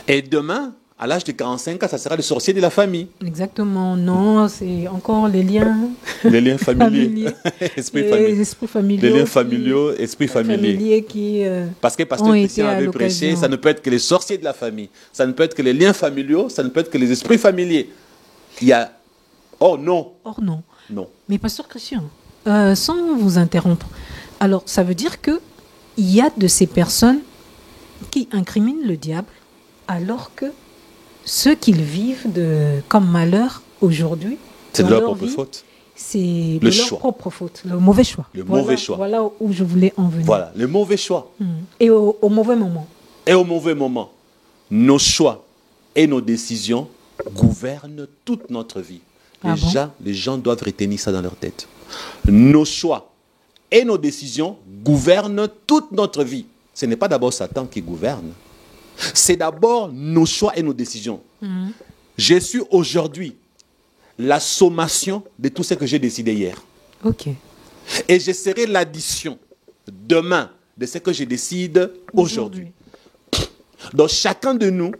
B: Et demain, à l'âge de 45 ans, ça sera le sorcier de la famille.
A: Exactement. Non, c'est encore les liens.
B: Les liens familiers.
A: Esprits familiaux.
B: Les liens familiaux, esprits familiers. Parce que Pasteur Christian avait prêché, ça ne peut être que les sorciers de la famille. Ça ne peut être que les liens familiaux, ça ne peut être que les esprits familiers. Il y a... Oh non.
A: Or non.
B: Non.
A: Mais Pasteur Christian, sans vous interrompre, alors ça veut dire qu'il y a de ces personnes qui incriminent le diable alors que ce qu'ils vivent comme malheur aujourd'hui,
B: c'est de leur propre faute.
A: C'est de leur propre faute, le mauvais choix.
B: Mauvais choix.
A: Voilà où je voulais en venir.
B: Voilà, le mauvais choix.
A: Et au mauvais moment.
B: Et au mauvais moment. Nos choix et nos décisions gouvernent toute notre vie. Les gens doivent retenir ça dans leur tête. Nos choix et nos décisions gouvernent toute notre vie. Ce n'est pas d'abord Satan qui gouverne. C'est d'abord nos choix et nos décisions. Je suis aujourd'hui la sommation de tout ce que j'ai décidé hier.
A: Ok.
B: Et je serai l'addition demain de ce que je décide aujourd'hui. Donc chacun de nous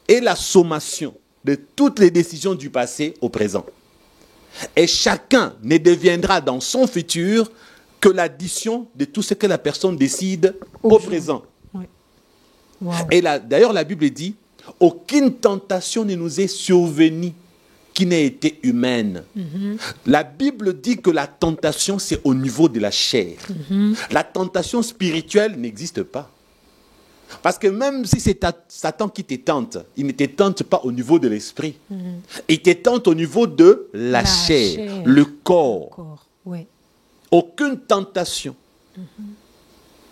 B: est la sommation de toutes les décisions du passé au présent. Et chacun ne deviendra dans son futur que l'addition de tout ce que la personne décide au présent.
A: Oui. Wow.
B: Et d'ailleurs, la Bible dit, aucune tentation ne nous est survenue qui n'ait été humaine. La Bible dit que la tentation, c'est au niveau de la chair. La tentation spirituelle n'existe pas. Parce que même si c'est Satan qui te tente, il ne te tente pas au niveau de l'esprit. Il te tente au niveau de la chair, le corps.
A: Ouais.
B: Aucune tentation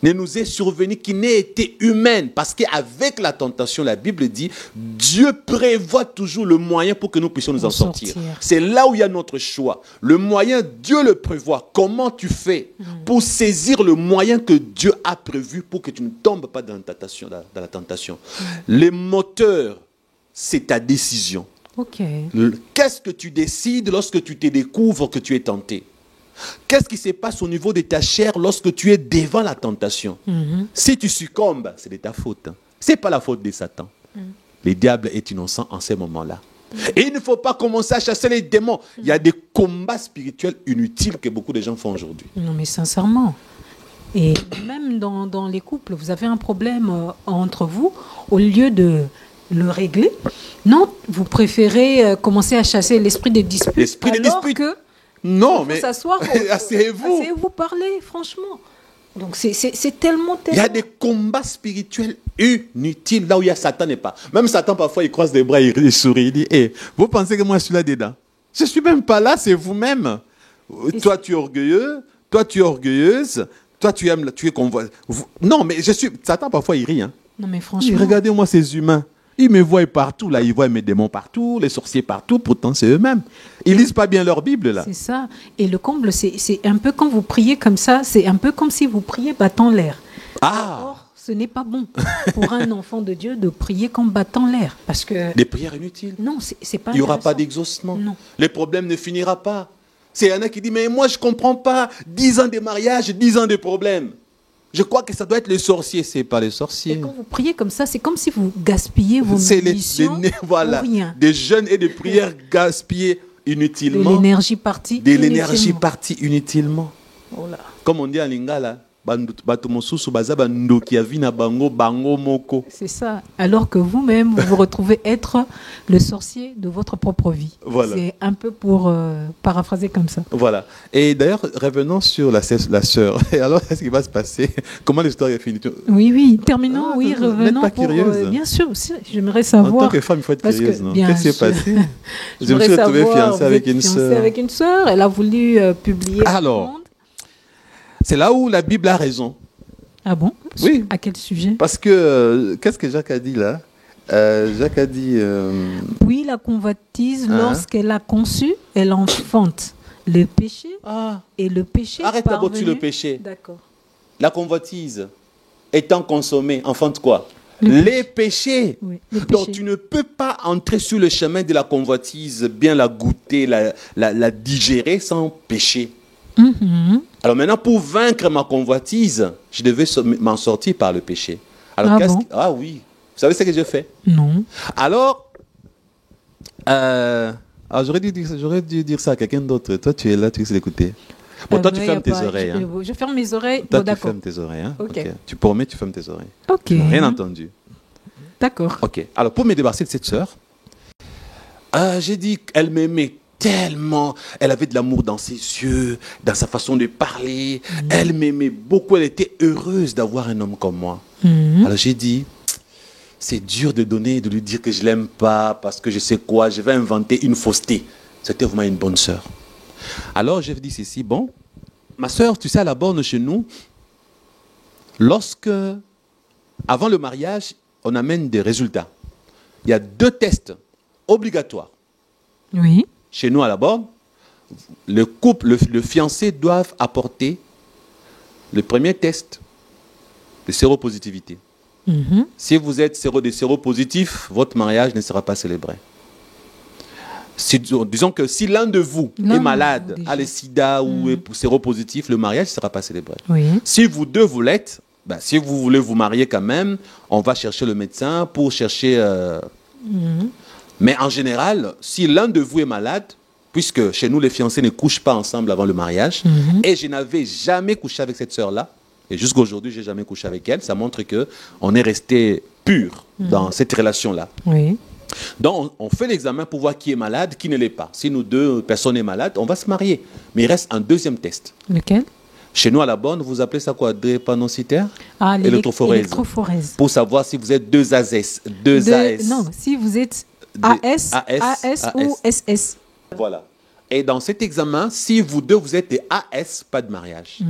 B: ne nous est survenue qui n'ait été humaine. Parce qu'avec la tentation, la Bible dit, Dieu prévoit toujours le moyen pour que nous puissions nous en sortir. C'est là où il y a notre choix. Le moyen, Dieu le prévoit. Comment tu fais pour saisir le moyen que Dieu a prévu pour que tu ne tombes pas dans la tentation. Les moteurs, c'est ta décision.
A: Okay.
B: Qu'est-ce que tu décides lorsque tu te découvres que tu es tenté? Qu'est-ce qui se passe au niveau de ta chair lorsque tu es devant la tentation? Si tu succombes, c'est de ta faute. Ce n'est pas la faute de Satan. Le diable est innocent en ces moments-là. Et il ne faut pas commencer à chasser les démons. Il y a des combats spirituels inutiles que beaucoup de gens font aujourd'hui.
A: Non, mais sincèrement. Et même dans les couples, vous avez un problème entre vous, au lieu de le régler, non, vous préférez commencer à chasser l'esprit des disputes.
B: L'esprit des disputes.
A: Que
B: non, mais
A: s'asseoir,
B: asseyez-vous.
A: Asseyez-vous, parlez, franchement. Donc c'est tellement.
B: Il y a des combats spirituels inutiles là où il y a Satan n'est pas. Même Satan parfois il croise les bras, il sourit, il dit vous pensez que moi je suis là dedans? Je suis même pas là, c'est vous-même. Toi tu es orgueilleux, toi tu es orgueilleuse, toi tu aimes, tu es convoité. Non mais Satan parfois il rit. Hein.
A: Non mais franchement.
B: Regardez-moi ces humains. Ils me voient partout, là, ils voient mes démons partout, les sorciers partout, pourtant c'est eux-mêmes. Ils lisent pas bien leur Bible, là.
A: C'est ça. Et le comble, c'est un peu quand vous priez comme ça, c'est un peu comme si vous priez battant l'air. Or, ce n'est pas bon pour un enfant de Dieu de prier comme battant l'air. Parce que...
B: Des prières inutiles.
A: Non, c'est pas.
B: Il n'y aura pas d'exaucement.
A: Non.
B: Le problème ne finira pas. C'est un qui dit, mais moi je ne comprends pas, 10 ans de mariage, 10 ans de problèmes. Je crois que ça doit être les sorciers, c'est pas les sorciers.
A: Et quand vous priez comme ça, c'est comme si vous gaspillez vos munitions
B: voilà,
A: pour rien.
B: Des jeûnes et des prières gaspillées inutilement.
A: De l'énergie partie
B: inutilement. De l'énergie partie inutilement.
A: Oh là.
B: Comme on dit en lingala,
A: c'est ça. Alors que vous-même, vous vous retrouvez être le sorcier de votre propre vie.
B: Voilà.
A: C'est un peu pour paraphraser comme ça.
B: Voilà. Et d'ailleurs, revenons sur la sœur. Et alors, qu'est-ce qui va se passer? Comment l'histoire est finie?
A: Oui. Terminons, revenons.
B: Pas curieuse.
A: Bien sûr, j'aimerais savoir.
B: En tant que femme, il faut être curieuse, non? Qu'est-ce qui s'est passé? Je me
A: suis
B: retrouvé fiancée avec une sœur.
A: Avec une sœur, elle a voulu publier.
B: Alors, c'est là où la Bible a raison.
A: Ah bon?
B: Oui.
A: À quel sujet?
B: Parce que, qu'est-ce que Jacques a dit là? Jacques a dit...
A: Oui, la convoitise, lorsqu'elle a conçu, elle enfante le péché. Et le péché
B: arrête d'abord le péché.
A: D'accord.
B: La convoitise, étant consommée, enfante quoi? Les péchés.
A: Oui, les péchés.
B: Donc tu ne peux pas entrer sur le chemin de la convoitise, bien la goûter, la digérer sans péché. Alors maintenant, pour vaincre ma convoitise, je devais m'en sortir par le péché. Alors, oui. Vous savez ce que je fais?
A: Non.
B: Alors j'aurais dû dire ça à quelqu'un d'autre. Toi, tu es là, tu essaies d'écouter. Bon, toi, tu fermes tes oreilles.
A: Je ferme mes oreilles.
B: Toi, tu fermes tes oreilles. Hein?
A: Okay.
B: Tu promets, tu fermes tes oreilles.
A: Ok.
B: Rien entendu.
A: D'accord.
B: Ok. Alors, pour me débarrasser de cette sœur, j'ai dit qu'elle m'aimait tellement, elle avait de l'amour dans ses yeux, dans sa façon de parler, elle m'aimait beaucoup, elle était heureuse d'avoir un homme comme moi. Alors j'ai dit, c'est dur de lui dire que je l'aime pas, parce que je sais quoi, je vais inventer une fausseté. C'était vraiment une bonne sœur. Alors j'ai dit ceci, bon, ma sœur, tu sais, à la borne chez nous, avant le mariage, on amène des résultats. Il y a 2 tests obligatoires.
A: Oui.
B: Chez nous, à la borne, le couple, le fiancé doivent apporter le premier test de séropositivité. Si vous êtes séropositif, votre mariage ne sera pas célébré. Disons que si l'un de vous est malade, a le sida ou est séropositif, le mariage ne sera pas célébré.
A: Oui.
B: Si vous deux vous l'êtes, si vous voulez vous marier quand même, on va chercher le médecin pour chercher... Mais en général, si l'un de vous est malade, puisque chez nous, les fiancés ne couchent pas ensemble avant le mariage, et je n'avais jamais couché avec cette sœur-là, et jusqu'à aujourd'hui, je n'ai jamais couché avec elle, ça montre qu'on est resté pur dans cette relation-là.
A: Oui.
B: Donc, on fait l'examen pour voir qui est malade, qui ne l'est pas. Si nous 2 personnes sont malades, on va se marier. Mais il reste un deuxième test.
A: Lequel?
B: Chez nous, à la borne, vous appelez ça quoi? Drépanocytaire?
A: Électrophorèse.
B: Pour savoir si vous êtes 2 AS.
A: Non, si vous êtes AS ou SS.
B: Voilà. Et dans cet examen, si vous deux, vous êtes des AS, pas de mariage.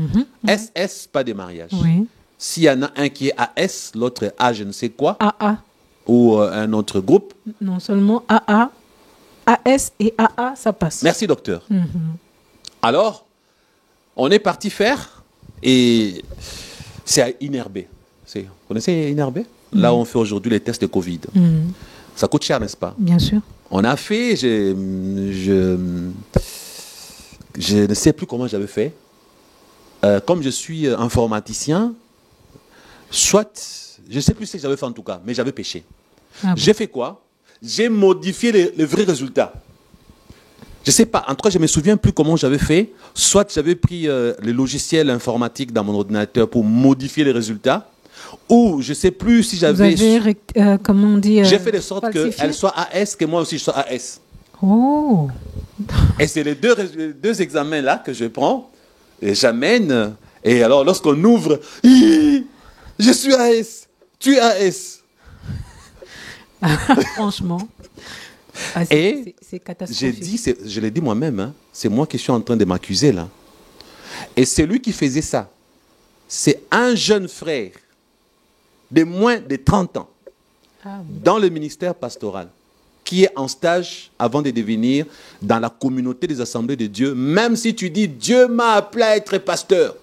B: SS, pas de mariage.
A: Oui.
B: S'il y en a un qui est AS, l'autre est A je ne sais quoi,
A: AA.
B: ou un autre groupe.
A: Non seulement AA, AS et AA, ça passe.
B: Merci, docteur. Alors, on est parti faire, et c'est à Inerbé. Vous connaissez Inerbé? Là où on fait aujourd'hui les tests de Covid. Ça coûte cher, n'est-ce pas?
A: Bien sûr.
B: On a fait, je ne sais plus comment j'avais fait. Comme je suis informaticien, soit, je ne sais plus ce que j'avais fait en tout cas, mais j'avais péché.
A: Ah bon.
B: J'ai fait quoi? J'ai modifié les vrais résultats. Je ne sais pas, en tout cas, je ne me souviens plus comment j'avais fait. Soit j'avais pris les logiciels informatiques dans mon ordinateur pour modifier les résultats, ou je ne sais plus si j'avais...
A: Vous avez, comment on dit...
B: j'ai fait de sorte
A: falsifié?
B: qu'elle soit AS, que moi aussi je sois AS.
A: Oh.
B: Et c'est les deux examens-là que je prends, et j'amène. Et alors, lorsqu'on ouvre, je suis AS, tu es AS.
A: Franchement.
B: Et
A: c'est catastrophique.
B: je l'ai dit moi-même, hein, c'est moi qui suis en train de m'accuser là. Et c'est lui qui faisait ça. C'est un jeune frère de moins de 30 ans dans le ministère pastoral qui est en stage avant de devenir dans la communauté des assemblées de Dieu, même si tu dis Dieu m'a appelé à être pasteur.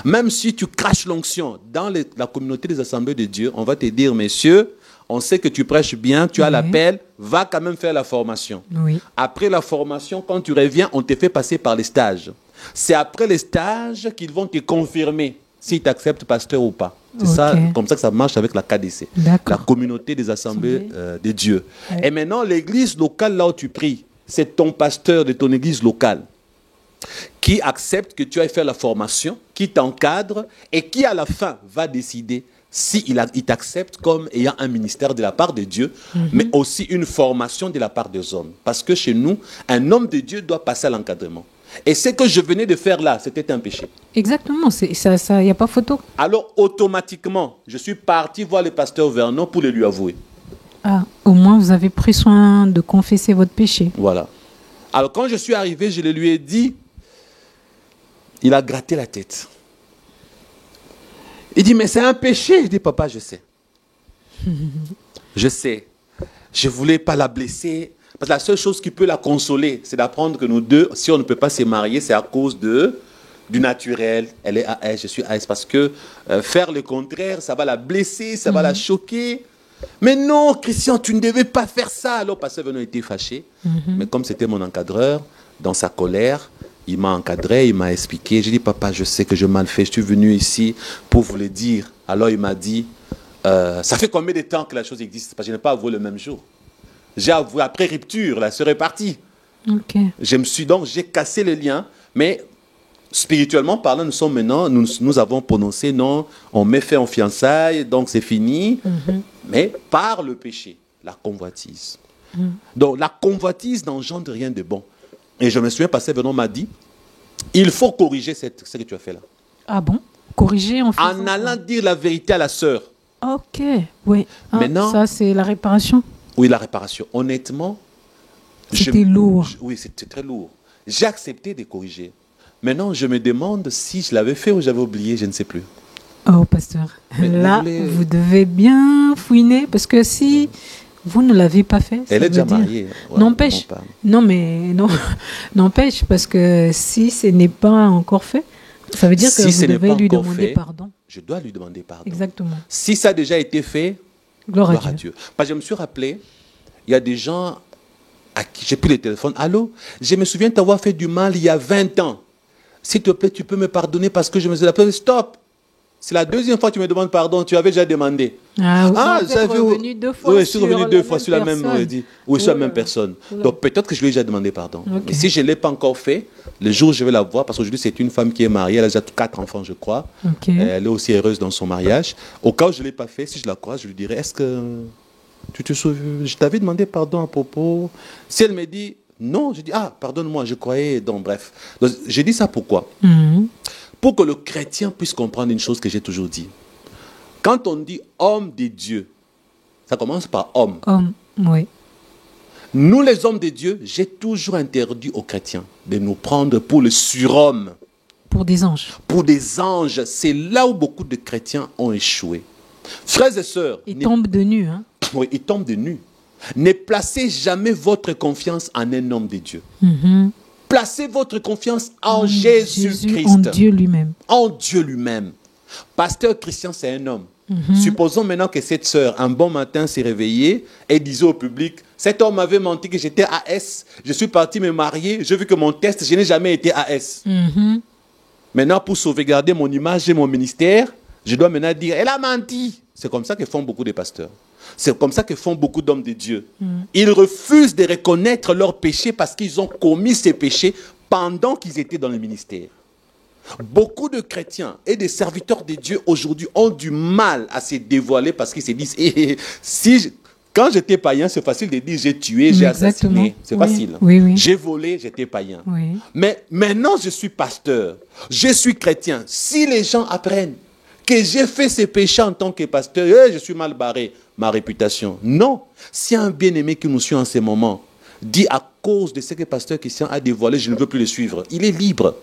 B: Même si tu craches l'onction dans la communauté des assemblées de Dieu, on va te dire, messieurs, on sait que tu prêches bien, tu as l'appel, va quand même faire la formation.
A: Oui.
B: Après la formation, quand tu reviens, on te fait passer par les stages. C'est après les stages qu'ils vont te confirmer si tu acceptes pasteur ou pas. C'est ça, comme ça que ça marche avec la KDC, la communauté des assemblées de Dieu. Et maintenant, l'église locale, là où tu pries, c'est ton pasteur de ton église locale qui accepte que tu ailles faire la formation, qui t'encadre et qui, à la fin, va décider s'il t'accepte comme ayant un ministère de la part de Dieu, mais aussi une formation de la part des hommes. Parce que chez nous, un homme de Dieu doit passer à l'encadrement. Et ce que je venais de faire là, c'était un péché.
A: Exactement, il n'y a pas photo.
B: Alors, automatiquement, je suis parti voir le pasteur Vernon pour le lui avouer.
A: Ah, au moins, vous avez pris soin de confesser votre péché.
B: Voilà. Alors, quand je suis arrivé, je le lui ai dit, il a gratté la tête. Il dit, mais c'est un péché. Je dis, papa, je sais. Je sais. Je ne voulais pas la blesser. Parce que la seule chose qui peut la consoler, c'est d'apprendre que nous deux, si on ne peut pas se marier, c'est à cause du naturel. Elle est AS, je suis AS. Parce que faire le contraire, ça va la blesser, ça va la choquer. Mais non, Christian, tu ne devais pas faire ça. Alors, pasteur Vernon était fâché. Mais comme c'était mon encadreur, dans sa colère, il m'a encadré, il m'a expliqué. J'ai dit, papa, je sais que je mal fait. Je suis venu ici pour vous le dire. Alors, il m'a dit, ça fait combien de temps que la chose existe? Parce que je n'ai pas avoué le même jour. J'ai avoué après rupture, là, c'est reparti. J'ai cassé le lien, mais spirituellement parlant, nous sommes maintenant, nous avons prononcé non, on met fin en fiançailles, donc c'est fini. Mais par le péché, la convoitise. Donc la convoitise n'engendre rien de bon. Et je me souviens, pasteur Vernon m'a dit, il faut corriger ce que tu as fait là.
A: Ah bon? Corriger en faisant
B: en allant dire la vérité à la sœur.
A: Ok, oui. Ah,
B: maintenant,
A: ça, c'est la réparation?
B: Oui, la réparation. Honnêtement,
A: c'était lourd.
B: Oui, c'était très lourd. J'ai accepté de corriger. Maintenant, je me demande si je l'avais fait ou j'avais oublié, je ne sais plus.
A: Oh, pasteur, là, vous devez bien fouiner, parce que si vous ne l'avez pas fait,
B: elle est déjà mariée.
A: Ouais, n'empêche. Non, mais non, n'empêche, parce que si ce n'est pas encore fait, ça veut dire que vous devez lui demander pardon.
B: Je dois lui demander pardon.
A: Exactement.
B: Si ça a déjà été fait, gloire à Dieu. Parce que je me suis rappelé, il y a des gens à qui j'ai pris le téléphone. Allô, je me souviens t'avoir fait du mal il y a 20 ans. S'il te plaît, tu peux me pardonner parce que je me suis appelé. Stop. C'est la deuxième fois que tu me demandes pardon. Tu avais déjà demandé.
A: Vous êtes revenu 2 fois.
B: Oui, je suis revenu 2 fois sur la même sur la même personne. Donc peut-être que je lui ai déjà demandé pardon. Mais si je ne l'ai pas encore fait, le jour où je vais la voir, parce qu'aujourd'hui c'est une femme qui est mariée, elle a déjà 4 enfants, je crois. Elle est aussi heureuse dans son mariage. Au cas où je ne l'ai pas fait, si je la croise, je lui dirai, est-ce que tu te souviens, je t'avais demandé pardon à propos. Si elle me dit non, je dis, pardonne-moi, je croyais. Donc bref. Donc, j'ai dit ça pourquoi? Pour que le chrétien puisse comprendre une chose que j'ai toujours dit. Quand on dit homme de Dieu, ça commence par homme.
A: Homme, oui.
B: Nous, les hommes de Dieu, j'ai toujours interdit aux chrétiens de nous prendre pour le surhomme.
A: Pour des anges.
B: Pour des anges, c'est là où beaucoup de chrétiens ont échoué. Frères et sœurs,
A: Ils tombent de nu. Hein.
B: oui, ils tombent de nu. Ne placez jamais votre confiance en un homme de Dieu. Placez votre confiance en Jésus-Christ.
A: En Dieu lui-même.
B: En Dieu lui-même. Pasteur Christian, c'est un homme. Supposons maintenant que cette sœur, un bon matin, s'est réveillée et disait au public, cet homme m'avait menti que j'étais AS, je suis parti me marier, j'ai vu que mon test, je n'ai jamais été AS. Maintenant, pour sauvegarder mon image et mon ministère, je dois maintenant dire, elle a menti. C'est comme ça que font beaucoup de pasteurs. C'est comme ça que font beaucoup d'hommes de Dieu. Ils refusent de reconnaître leurs péchés parce qu'ils ont commis ces péchés pendant qu'ils étaient dans le ministère. Beaucoup de chrétiens et des serviteurs de Dieu aujourd'hui ont du mal à se dévoiler parce qu'ils se disent quand j'étais païen, c'est facile de dire j'ai tué, j'ai assassiné. C'est facile.
A: Oui.
B: J'ai volé, j'étais païen.
A: Oui.
B: Mais maintenant, je suis pasteur, je suis chrétien. Si les gens apprennent que j'ai fait ces péchés en tant que pasteur, je suis mal barré, ma réputation. Non. Si un bien-aimé qui nous suit en ce moment dit à cause de ce que pasteur Christian a dévoilé, je ne veux plus le suivre, il est libre.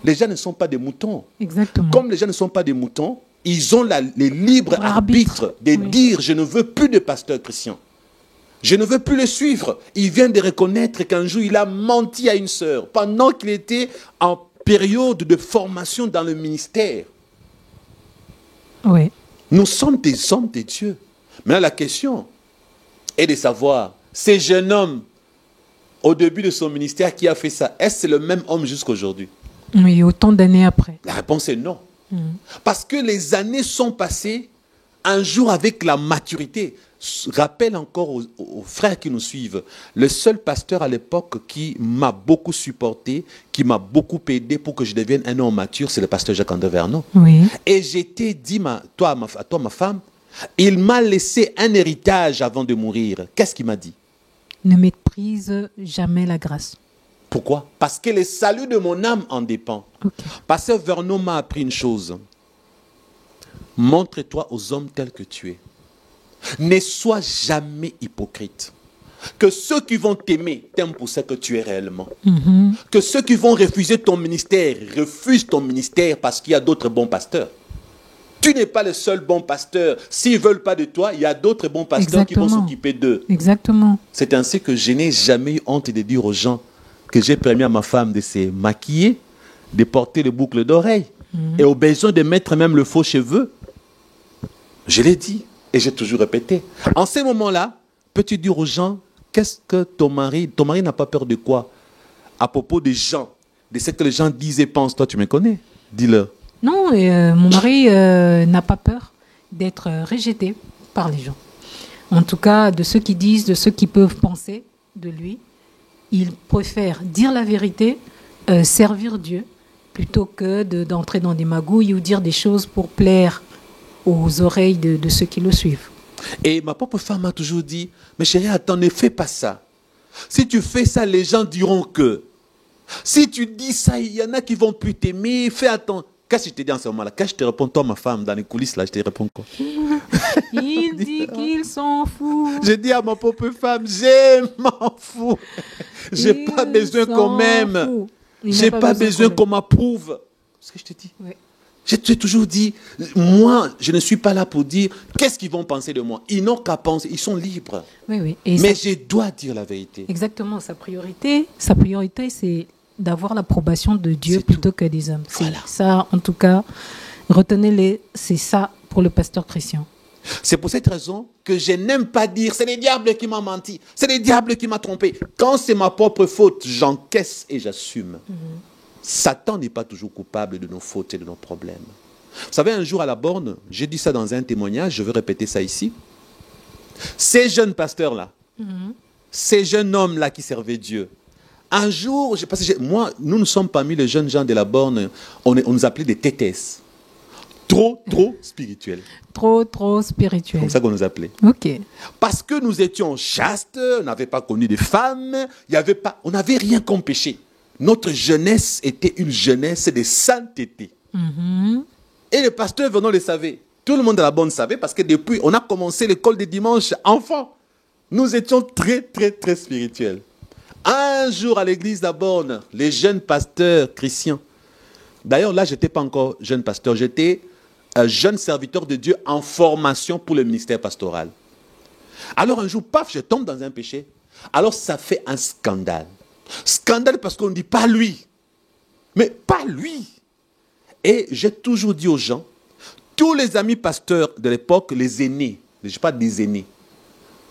B: Les gens ne sont pas des moutons.
A: Exactement.
B: Comme les gens ne sont pas des moutons, ils ont le libre arbitre de dire je ne veux plus de pasteur Christian. Je ne veux plus le suivre. Il vient de reconnaître qu'un jour il a menti à une sœur pendant qu'il était en période de formation dans le ministère.
A: Oui.
B: Nous sommes des hommes de Dieu. Maintenant, la question est de savoir, ce jeune homme, au début de son ministère, qui a fait ça, est-ce que c'est le même homme jusqu'à aujourd'hui?
A: Oui, autant d'années après.
B: La réponse est non. Parce que les années sont passées, un jour avec la maturité. Rappelle encore aux frères qui nous suivent, le seul pasteur à l'époque qui m'a beaucoup supporté, qui m'a beaucoup aidé pour que je devienne un homme mature, c'est le pasteur Jacques-André Vernon.
A: Oui.
B: Et j'étais dit, à toi, ma femme, il m'a laissé un héritage avant de mourir. Qu'est-ce qu'il m'a dit?
A: Ne méprise jamais la grâce.
B: Pourquoi? Parce que le salut de mon âme en dépend.
A: Okay.
B: Pasteur Vernon m'a appris une chose. Montre-toi aux hommes tels que tu es. Ne sois jamais hypocrite. Que ceux qui vont t'aimer t'aiment pour ce que tu es réellement. Que ceux qui vont refuser ton ministère refusent ton ministère parce qu'il y a d'autres bons pasteurs. Tu n'es pas le seul bon pasteur. S'ils ne veulent pas de toi, il y a d'autres bons pasteurs qui vont s'occuper d'eux.
A: Exactement.
B: C'est ainsi que je n'ai jamais eu honte de dire aux gens que j'ai permis à ma femme de se maquiller, de porter les boucles d'oreilles et au besoin de mettre même le faux cheveux. Je l'ai dit et j'ai toujours répété. En ces moments-là, peux-tu dire aux gens, qu'est-ce que ton mari n'a pas peur de quoi? À propos des gens, de ce que les gens disent et pensent. Toi, tu me connais. Dis-leur.
A: Non, mon mari n'a pas peur d'être rejeté par les gens. En tout cas, de ceux qui disent, de ceux qui peuvent penser de lui. Il préfère dire la vérité, servir Dieu, plutôt que d'entrer dans des magouilles ou dire des choses pour plaire aux oreilles de ceux qui le suivent.
B: Et ma propre femme m'a toujours dit, mais chérie, attends, ne fais pas ça. Si tu fais ça, les gens diront que. Si tu dis ça, il y en a qui vont plus t'aimer, fais attention. Qu'est-ce que je te dis en ce moment-là? Quand je te réponds, toi, ma femme, dans les coulisses, là, je te réponds quoi?
A: Il dit qu'il s'en fout.
B: Je dis à ma propre femme, je m'en fous. J'ai pas besoin qu'on m'aime. J'ai pas besoin qu'on m'approuve. C'est ce que je te dis.
A: Oui.
B: Je t'ai toujours dit, moi, je ne suis pas là pour dire qu'est-ce qu'ils vont penser de moi. Ils n'ont qu'à penser, ils sont libres.
A: Oui, oui.
B: Mais je dois dire la vérité.
A: Exactement. Sa priorité, c'est d'avoir l'approbation de Dieu plutôt que des hommes.
B: Voilà.
A: Ça, en tout cas, retenez-les, c'est ça pour le pasteur Christian.
B: C'est pour cette raison que je n'aime pas dire c'est le diable qui m'a menti, c'est le diable qui m'a trompé. Quand c'est ma propre faute, j'encaisse et j'assume. Satan n'est pas toujours coupable de nos fautes et de nos problèmes. Vous savez, un jour à la borne, j'ai dit ça dans un témoignage, je veux répéter ça ici. Ces jeunes pasteurs-là, ces jeunes hommes-là qui servaient Dieu, un jour, nous ne sommes parmi les jeunes gens de la borne, on nous appelait des tétès. Trop spirituels.
A: Trop spirituel.
B: C'est comme ça qu'on nous appelait.
A: Ok.
B: Parce que nous étions chastes, on n'avait pas connu de femmes, on n'avait rien comme péché. Notre jeunesse était une jeunesse de sainteté. Et le pasteur Vernon le savait. Tout le monde à la borne savait parce que depuis, on a commencé l'école des dimanches enfants. Nous étions très spirituels. Un jour à l'église de la borne, les jeunes pasteurs chrétiens D'ailleurs, là, je n'étais pas encore jeune pasteur. J'étais un jeune serviteur de Dieu en formation pour le ministère pastoral. Alors un jour, paf, je tombe dans un péché. Alors ça fait un scandale. Scandale parce qu'on ne dit pas lui. Mais pas lui. Et j'ai toujours dit aux gens, tous les amis pasteurs de l'époque, les aînés, je ne dis pas des aînés,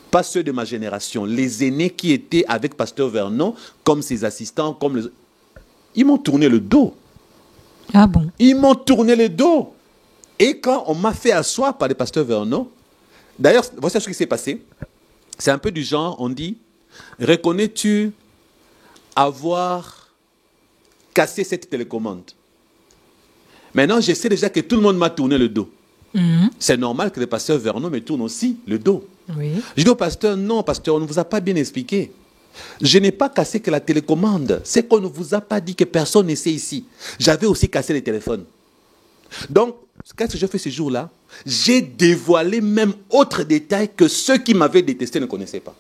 B: pas ceux de ma génération, les aînés qui étaient avec Pasteur Vernon, comme ses assistants, ils m'ont tourné le dos.
A: Ah bon?
B: Ils m'ont tourné le dos. Et quand on m'a fait asseoir par le Pasteur Vernon, d'ailleurs, voici ce qui s'est passé. C'est un peu du genre, on dit, reconnais-tu avoir cassé cette télécommande? Maintenant, je sais déjà que tout le monde m'a tourné le dos. C'est normal que le pasteur Vernon me tourne aussi le dos.
A: Oui.
B: Je dis au pasteur, non, pasteur, on ne vous a pas bien expliqué. Je n'ai pas cassé que la télécommande. C'est qu'on ne vous a pas dit que personne ne sait ici. J'avais aussi cassé les téléphones. Donc, qu'est-ce que je fais ce jour-là? J'ai dévoilé même autre détail que ceux qui m'avaient détesté ne connaissaient pas.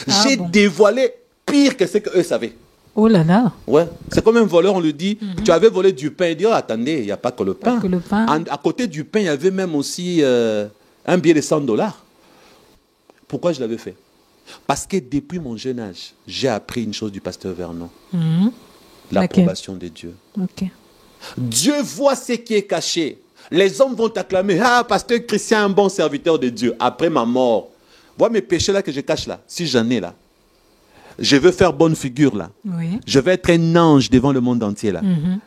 B: J'ai dévoilé pire que ce qu'eux savaient.
A: Oh là là.
B: Ouais. C'est comme un voleur, on lui dit, tu avais volé du pain. Il dit, oh, attendez, il n'y a pas que le pain.
A: Pas que le pain.
B: À côté du pain, il y avait même aussi un billet de $100. Pourquoi je l'avais fait? Parce que depuis mon jeune âge, j'ai appris une chose du pasteur Vernon. L'approbation de Dieu.
A: Ok.
B: Dieu voit ce qui est caché. Les hommes vont t'acclamer. Ah, pasteur Christian, un bon serviteur de Dieu. Après ma mort, vois mes péchés là que je cache là. Si j'en ai là. Je veux faire bonne figure là.
A: Oui.
B: Je vais être un ange devant le monde entier là.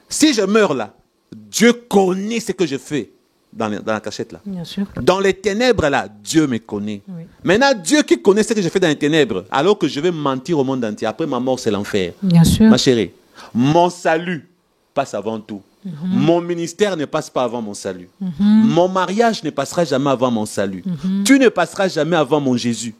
B: Si je meurs là, Dieu connaît ce que je fais dans la cachette là.
A: Bien sûr.
B: Dans les ténèbres là, Dieu me connaît.
A: Oui.
B: Maintenant, Dieu qui connaît ce que je fais dans les ténèbres, alors que je vais mentir au monde entier. Après ma mort, c'est l'enfer.
A: Bien sûr.
B: Ma chérie, mon salut passe avant tout. Mon ministère ne passe pas avant mon salut. Mon mariage ne passera jamais avant mon salut. Tu ne passeras jamais avant mon Jésus.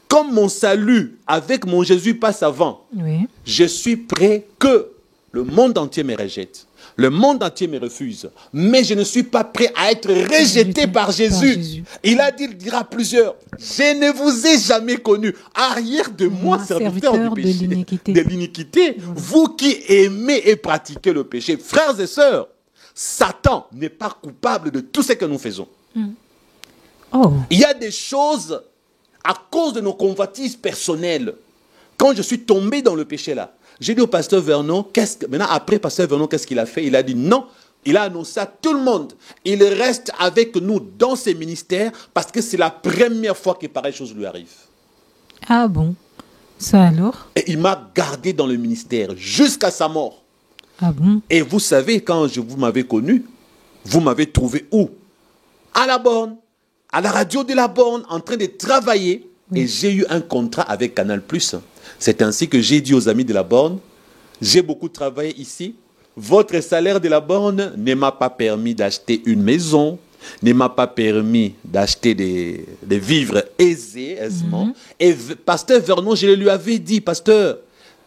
B: Comme mon salut avec mon Jésus passe avant,
A: Oui.
B: je suis prêt que le monde entier me rejette. Le monde entier me refuse. Mais je ne suis pas prêt à être rejeté par Jésus. Il a dit, il dira à plusieurs, je ne vous ai jamais connu. Arrière de moi, serviteur du péché, de l'iniquité, vous qui aimez et pratiquez le péché. Frères et sœurs, Satan n'est pas coupable de tout ce que nous faisons.
A: Oh.
B: Il y a des choses à cause de nos convoitises personnelles. Quand je suis tombé dans le péché là, j'ai dit au pasteur Vernon, maintenant après pasteur Vernon, qu'est-ce qu'il a fait? Il a dit non, il a annoncé à tout le monde, il reste avec nous dans ses ministères parce que c'est la première fois que pareille chose lui arrive.
A: Ah bon? Ça alors?
B: Et il m'a gardé dans le ministère jusqu'à sa mort.
A: Ah bon?
B: Et vous savez, quand vous m'avez connu, vous m'avez trouvé où? À la borne, à la radio de la borne, en train de travailler. Oui. Et j'ai eu un contrat avec Canal+. C'est ainsi que j'ai dit aux amis de la borne, j'ai beaucoup travaillé ici. Votre salaire de la borne ne m'a pas permis d'acheter une maison, ne m'a pas permis d'acheter des vivres aisément. Et pasteur Vernon, je lui avais dit, pasteur,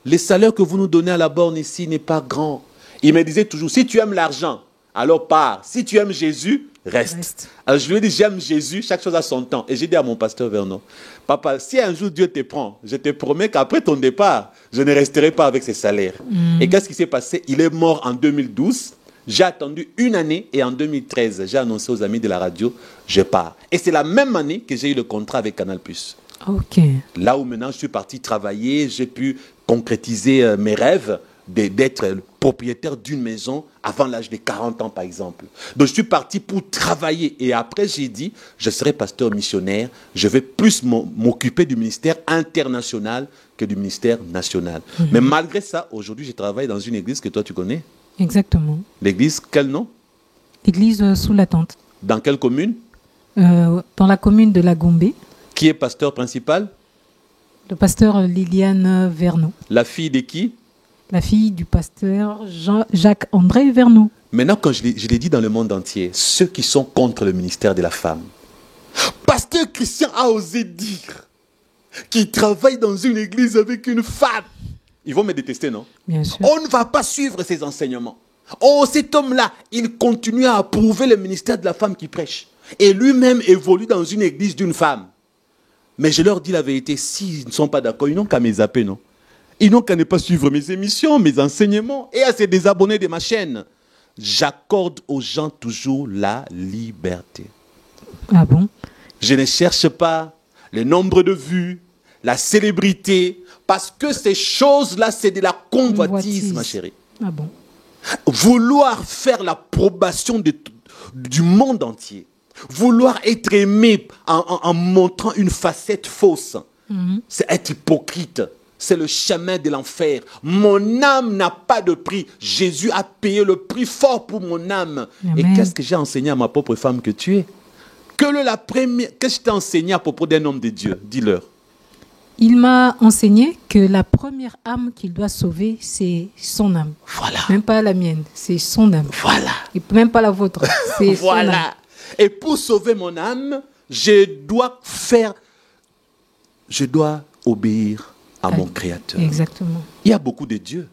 B: le salaire que vous nous donnez à la borne ici n'est pas grand. Il me disait toujours, si tu aimes l'argent, alors pars. Si tu aimes Jésus, reste. Alors je lui ai dit, j'aime Jésus, chaque chose a son temps. Et j'ai dit à mon pasteur Vernon, papa, si un jour Dieu te prend, je te promets qu'après ton départ, je ne resterai pas avec ces salaires. Et qu'est-ce qui s'est passé? Il est mort en 2012. J'ai attendu une année et en 2013, j'ai annoncé aux amis de la radio, je pars. Et c'est la même année que j'ai eu le contrat avec Canal+.
A: Ok.
B: Là où maintenant je suis parti travailler, j'ai pu concrétiser mes rêves d'être propriétaire d'une maison avant l'âge de 40 ans, par exemple. Donc, je suis parti pour travailler. Et après, j'ai dit, je serai pasteur missionnaire. Je vais plus m'occuper du ministère international que du ministère national. Mais malgré ça, aujourd'hui, je travaille dans une église que toi, tu connais.
A: Exactement.
B: L'église, quel nom?
A: L'église sous la tente.
B: Dans quelle commune?
A: Dans la commune de la Gombe.
B: Qui est pasteur principal?
A: Le pasteur Liliane Vernon.
B: La fille de qui?
A: La fille du pasteur Jacques-André Vernon.
B: Maintenant, quand je l'ai dit dans le monde entier, ceux qui sont contre le ministère de la femme, pasteur Christian a osé dire qu'il travaille dans une église avec une femme. Ils vont me détester, non?
A: Bien sûr.
B: On ne va pas suivre ses enseignements. Oh, cet homme-là, il continue à approuver le ministère de la femme qui prêche. Et lui-même évolue dans une église d'une femme. Mais je leur dis la vérité, s'ils ne sont pas d'accord, ils n'ont qu'à me zapper, non? Ils n'ont qu'à ne pas suivre mes émissions, mes enseignements et à se désabonner de ma chaîne. j'accorde aux gens toujours la liberté.
A: Ah bon?
B: Je ne cherche pas le nombre de vues, la célébrité, parce que ces choses-là, c'est de la convoitise, ma chérie.
A: Ah bon?
B: Vouloir faire l'approbation du monde entier, vouloir être aimé en montrant une facette fausse, c'est être hypocrite. C'est le chemin de l'enfer. Mon âme n'a pas de prix. Jésus a payé le prix fort pour mon âme.
A: Amen.
B: Et qu'est-ce que j'ai enseigné à ma propre femme que tu es? Qu'est-ce que je t'ai enseigné à propos d'un homme de Dieu? Dis-leur.
A: Il m'a enseigné que la première âme qu'il doit sauver, c'est son âme.
B: Voilà.
A: Même pas la mienne, c'est son âme.
B: Voilà.
A: Et même pas la vôtre, c'est son âme.
B: Voilà. Et pour sauver mon âme, je dois obéir à mon Créateur.
A: Exactement.
B: Il y a beaucoup de dieux.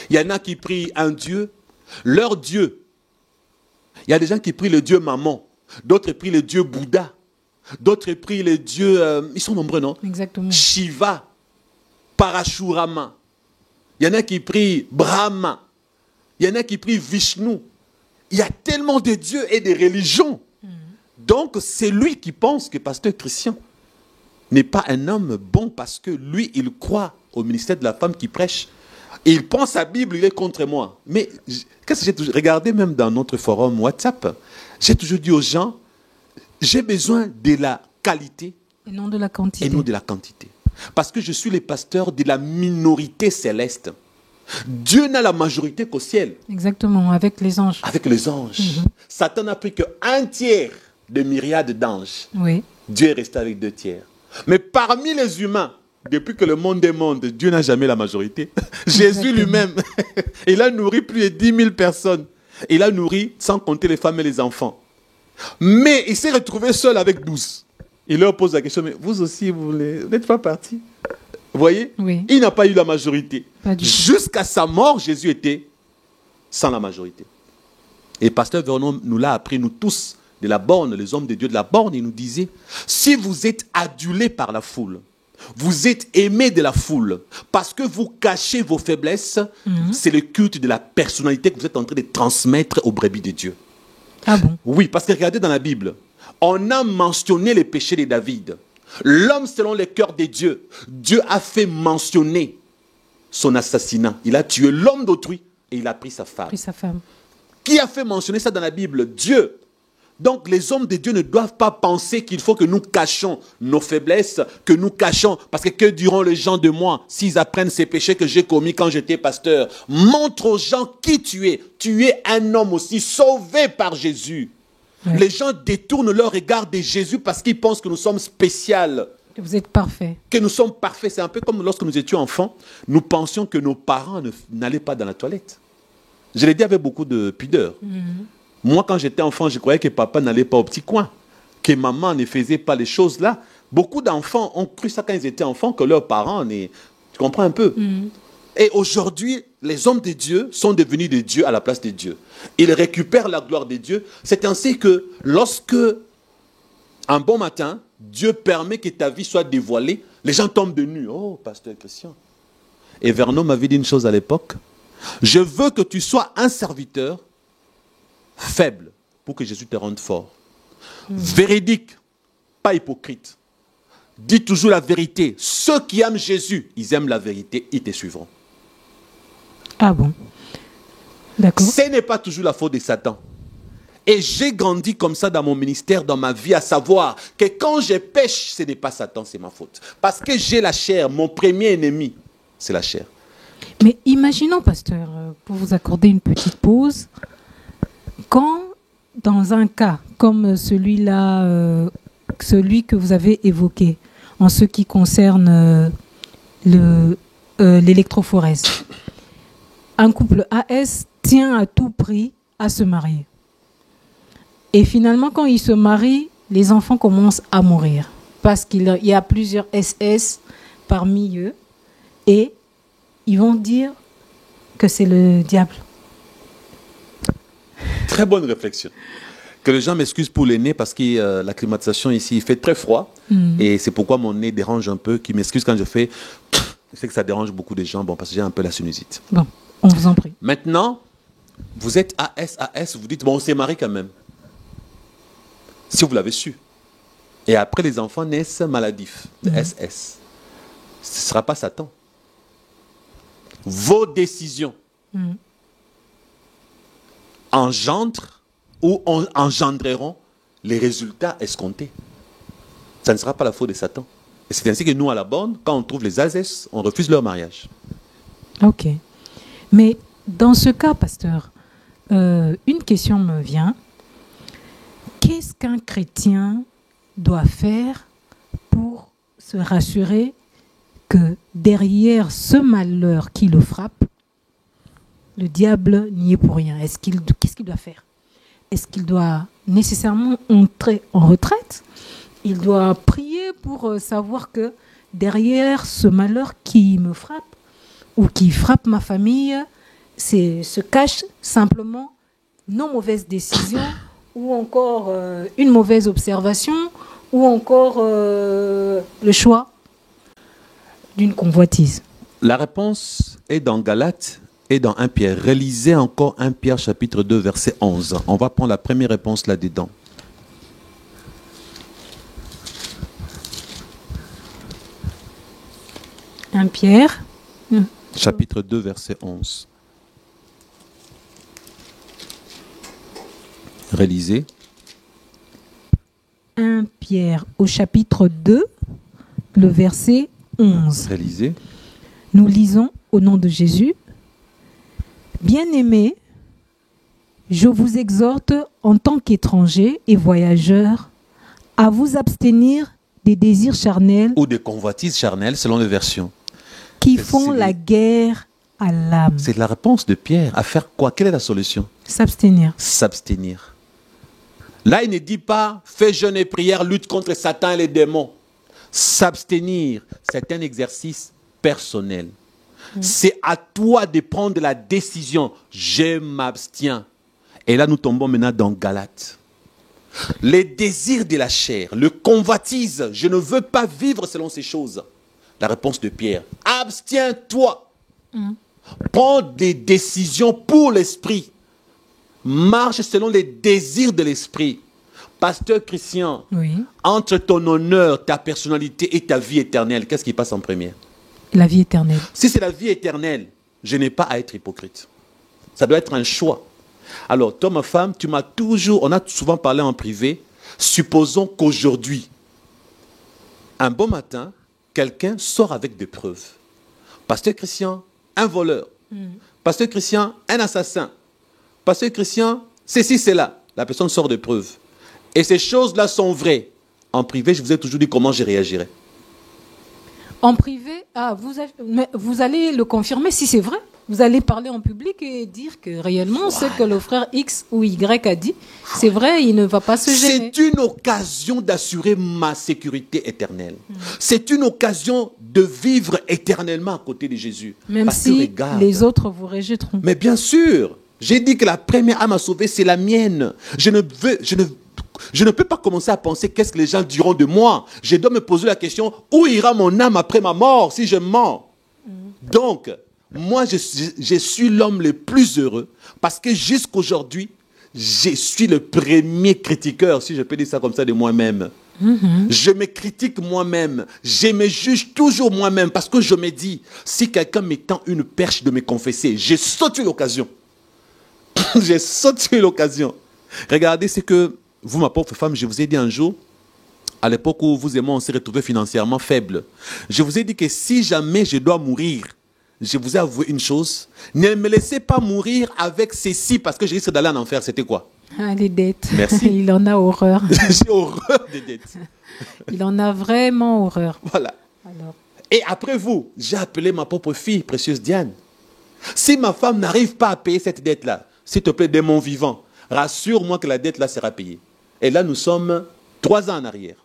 B: Il y en a qui prient un Dieu, leur Dieu. Il y a des gens qui prient le Dieu Maman. D'autres prient le Dieu Bouddha. D'autres prient le Dieu... ils sont nombreux, non?
A: Exactement.
B: Shiva, Parashurama. Il y en a qui prient Brahma. Il y en a qui prient Vishnu. Il y a tellement de dieux et de religions. Donc, c'est lui qui pense que pasteur Christian n'est pas un homme bon parce que lui, il croit au ministère de la femme qui prêche. Et il pense à la Bible, il est contre moi. Mais qu'est-ce que j'ai toujours... Regardez même dans notre forum WhatsApp, j'ai toujours dit aux gens, j'ai besoin de la qualité
A: et non de la quantité.
B: Et non de la quantité. Parce que je suis le pasteur de la minorité céleste. Dieu n'a la majorité qu'au ciel.
A: Exactement, avec les anges.
B: Avec les anges. Satan n'a pris qu'un tiers de myriades d'anges.
A: Oui.
B: Dieu est resté avec 2 tiers. Mais parmi les humains, depuis que le monde est monde, Dieu n'a jamais la majorité. Jésus lui-même, il a nourri plus de 10 000 personnes. Il a nourri sans compter les femmes et les enfants. Mais il s'est retrouvé seul avec 12. Il leur pose la question, mais vous aussi, vous n'êtes pas partis? Vous voyez?
A: Oui.
B: Il n'a pas eu la majorité.
A: Jusqu'à
B: sa mort, Jésus était sans la majorité. Et pasteur Vernon nous l'a appris, nous tous, de la borne, les hommes de Dieu de la borne, il nous disait, si vous êtes adulés par la foule, vous êtes aimés de la foule, parce que vous cachez vos faiblesses, c'est le culte de la personnalité que vous êtes en train de transmettre aux brebis de Dieu.
A: Ah bon?
B: Oui, parce que regardez dans la Bible, on a mentionné les péchés de David. L'homme selon le cœur de Dieu, Dieu a fait mentionner son assassinat. Il a tué l'homme d'autrui et il a pris sa femme. Qui a fait mentionner ça dans la Bible? Dieu. Donc les hommes de Dieu ne doivent pas penser qu'il faut que nous cachions nos faiblesses, que nous cachions, parce que diront les gens de moi s'ils apprennent ces péchés que j'ai commis quand j'étais pasteur? Montre aux gens qui tu es. Tu es un homme aussi sauvé par Jésus. Oui. Les gens détournent leur regard de Jésus parce qu'ils pensent que nous sommes spéciaux.
A: Que vous êtes parfaits.
B: Que nous sommes parfaits. C'est un peu comme lorsque nous étions enfants, nous pensions que nos parents n'allaient pas dans la toilette. Je l'ai dit avec beaucoup de pudeur. Moi, quand j'étais enfant, je croyais que papa n'allait pas au petit coin, que maman ne faisait pas les choses là. Beaucoup d'enfants ont cru ça quand ils étaient enfants, que leurs parents... Tu comprends un peu? Et aujourd'hui, les hommes de Dieu sont devenus des dieux à la place de Dieu. Ils récupèrent la gloire de Dieu. C'est ainsi que lorsque, un bon matin, Dieu permet que ta vie soit dévoilée, les gens tombent de nu. Oh, pasteur Christian. Et Vernon m'avait dit une chose à l'époque. Je veux que tu sois un serviteur faible pour que Jésus te rende fort. Véridique, pas hypocrite. Dis toujours la vérité. Ceux qui aiment Jésus, ils aiment la vérité, ils te suivront.
A: Ah bon? D'accord.
B: Ce n'est pas toujours la faute de Satan. Et j'ai grandi comme ça dans mon ministère, dans ma vie, à savoir que quand je pêche, ce n'est pas Satan, c'est ma faute. Parce que j'ai la chair, mon premier ennemi, c'est la chair.
A: Mais imaginons, pasteur, pour vous accorder une petite pause, quand, dans un cas comme celui-là, celui que vous avez évoqué, en ce qui concerne l'électrophorèse, un couple AS tient à tout prix à se marier. Et finalement, quand ils se marient, les enfants commencent à mourir. Parce qu'il y a plusieurs SS parmi eux. Et ils vont dire que c'est le diable.
B: Très bonne réflexion. Que les gens m'excusent pour le nez parce que la climatisation ici, il fait très froid. Et c'est pourquoi mon nez dérange un peu. Qui m'excuse quand je fais... Je sais que ça dérange beaucoup de gens, parce que j'ai un peu la sinusite.
A: Bon, on vous en prie.
B: Maintenant, Vous êtes AS, vous dites, bon, on s'est marié quand même. Si vous l'avez su. Et après, les enfants naissent maladifs, de SS. Ce ne sera pas Satan. Vos décisions engendrent ou engendreront les résultats escomptés. Ça ne sera pas la faute de Satan. Et c'est ainsi que nous, à la borne, quand on trouve les AS, on refuse leur mariage.
A: Ok. Mais dans ce cas, pasteur, une question me vient. Qu'est-ce qu'un chrétien doit faire pour se rassurer que derrière ce malheur qui le frappe, le diable n'y est pour rien? Qu'est-ce qu'il doit faire? Est-ce qu'il doit nécessairement entrer en retraite? Il doit prier pour savoir que derrière ce malheur qui me frappe ou qui frappe ma famille, se cache simplement nos mauvaises décisions ou encore une mauvaise observation ou encore le choix d'une convoitise?
B: La réponse est dans Galates et dans 1 Pierre. Relisez encore 1 Pierre chapitre 2 verset 11. On va prendre la première réponse là-dedans.
A: Pierre.
B: Chapitre 2 verset 11. Relisez.
A: 1 Pierre au chapitre 2, le verset 11.
B: Relisez.
A: Nous lisons au nom de Jésus. Bien-aimés, je vous exhorte en tant qu'étrangers et voyageurs à vous abstenir des désirs charnels
B: Ou des convoitises charnelles selon les versions.
A: qui font la guerre à l'âme.
B: C'est la réponse de Pierre. À faire quoi? Quelle est la solution?
A: S'abstenir.
B: S'abstenir. Là, il ne dit pas fais jeûne et prière, lutte contre Satan et les démons. S'abstenir, c'est un exercice personnel. C'est à toi de prendre la décision. Je m'abstiens. Et là, nous tombons maintenant dans Galates. Les désirs de la chair, le convoitise. Je ne veux pas vivre selon ces choses. La réponse de Pierre. Abstiens-toi. Prends des décisions pour l'esprit. Marche selon les désirs de l'esprit. Pasteur Christian,
A: Oui.
B: entre ton honneur, ta personnalité et ta vie éternelle, qu'est-ce qui passe en premier?
A: La vie éternelle.
B: Si c'est la vie éternelle, je n'ai pas à être hypocrite. Ça doit être un choix. Alors, toi, ma femme, on a souvent parlé en privé. Supposons qu'aujourd'hui, un bon matin, quelqu'un sort avec des preuves. Pasteur Christian, un voleur. Pasteur Christian, un assassin. Pasteur Christian, ceci, cela. La personne sort des preuves. Et ces choses-là sont vraies. En privé, je vous ai toujours dit comment je réagirais.
A: En privé, mais vous allez le confirmer si c'est vrai. Vous allez parler en public et dire que réellement, ce que le frère X ou Y a dit, c'est vrai, il ne va pas se gêner.
B: C'est une occasion d'assurer ma sécurité éternelle. C'est une occasion de vivre éternellement à côté de Jésus.
A: Même
B: Parce que
A: si
B: regarde,
A: les autres vous rejetteront.
B: mais bien sûr, j'ai dit que la première âme à sauver, c'est la mienne. Je ne peux pas commencer à penser qu'est-ce que les gens diront de moi. Je dois me poser la question, où ira mon âme après ma mort si je mens? Donc, moi, je suis l'homme le plus heureux parce que jusqu'aujourd'hui, je suis le premier critiqueur, si je peux dire ça comme ça, de moi-même. Je me critique moi-même. Je me juge toujours moi-même parce que je me dis, si quelqu'un me tend une perche de me confesser, j'ai sauté l'occasion. J'ai sauté l'occasion. Regardez ce que vous, ma pauvre femme, je vous ai dit un jour, à l'époque où vous et moi, on s'est retrouvés financièrement faibles. Je vous ai dit que si jamais je dois mourir, je vous ai avoué une chose, ne me laissez pas mourir avec ceci parce que je risque d'aller en enfer. C'était quoi?
A: Les dettes.
B: Merci.
A: Il en a horreur.
B: J'ai horreur des dettes.
A: Il en a vraiment horreur.
B: Voilà.
A: Alors.
B: Et après vous, j'ai appelé ma propre fille, précieuse Diane. Si ma femme n'arrive pas à payer cette dette-là, s'il te plaît, démon vivant, rassure-moi que la dette-là sera payée. Et là, nous sommes 3 ans en arrière.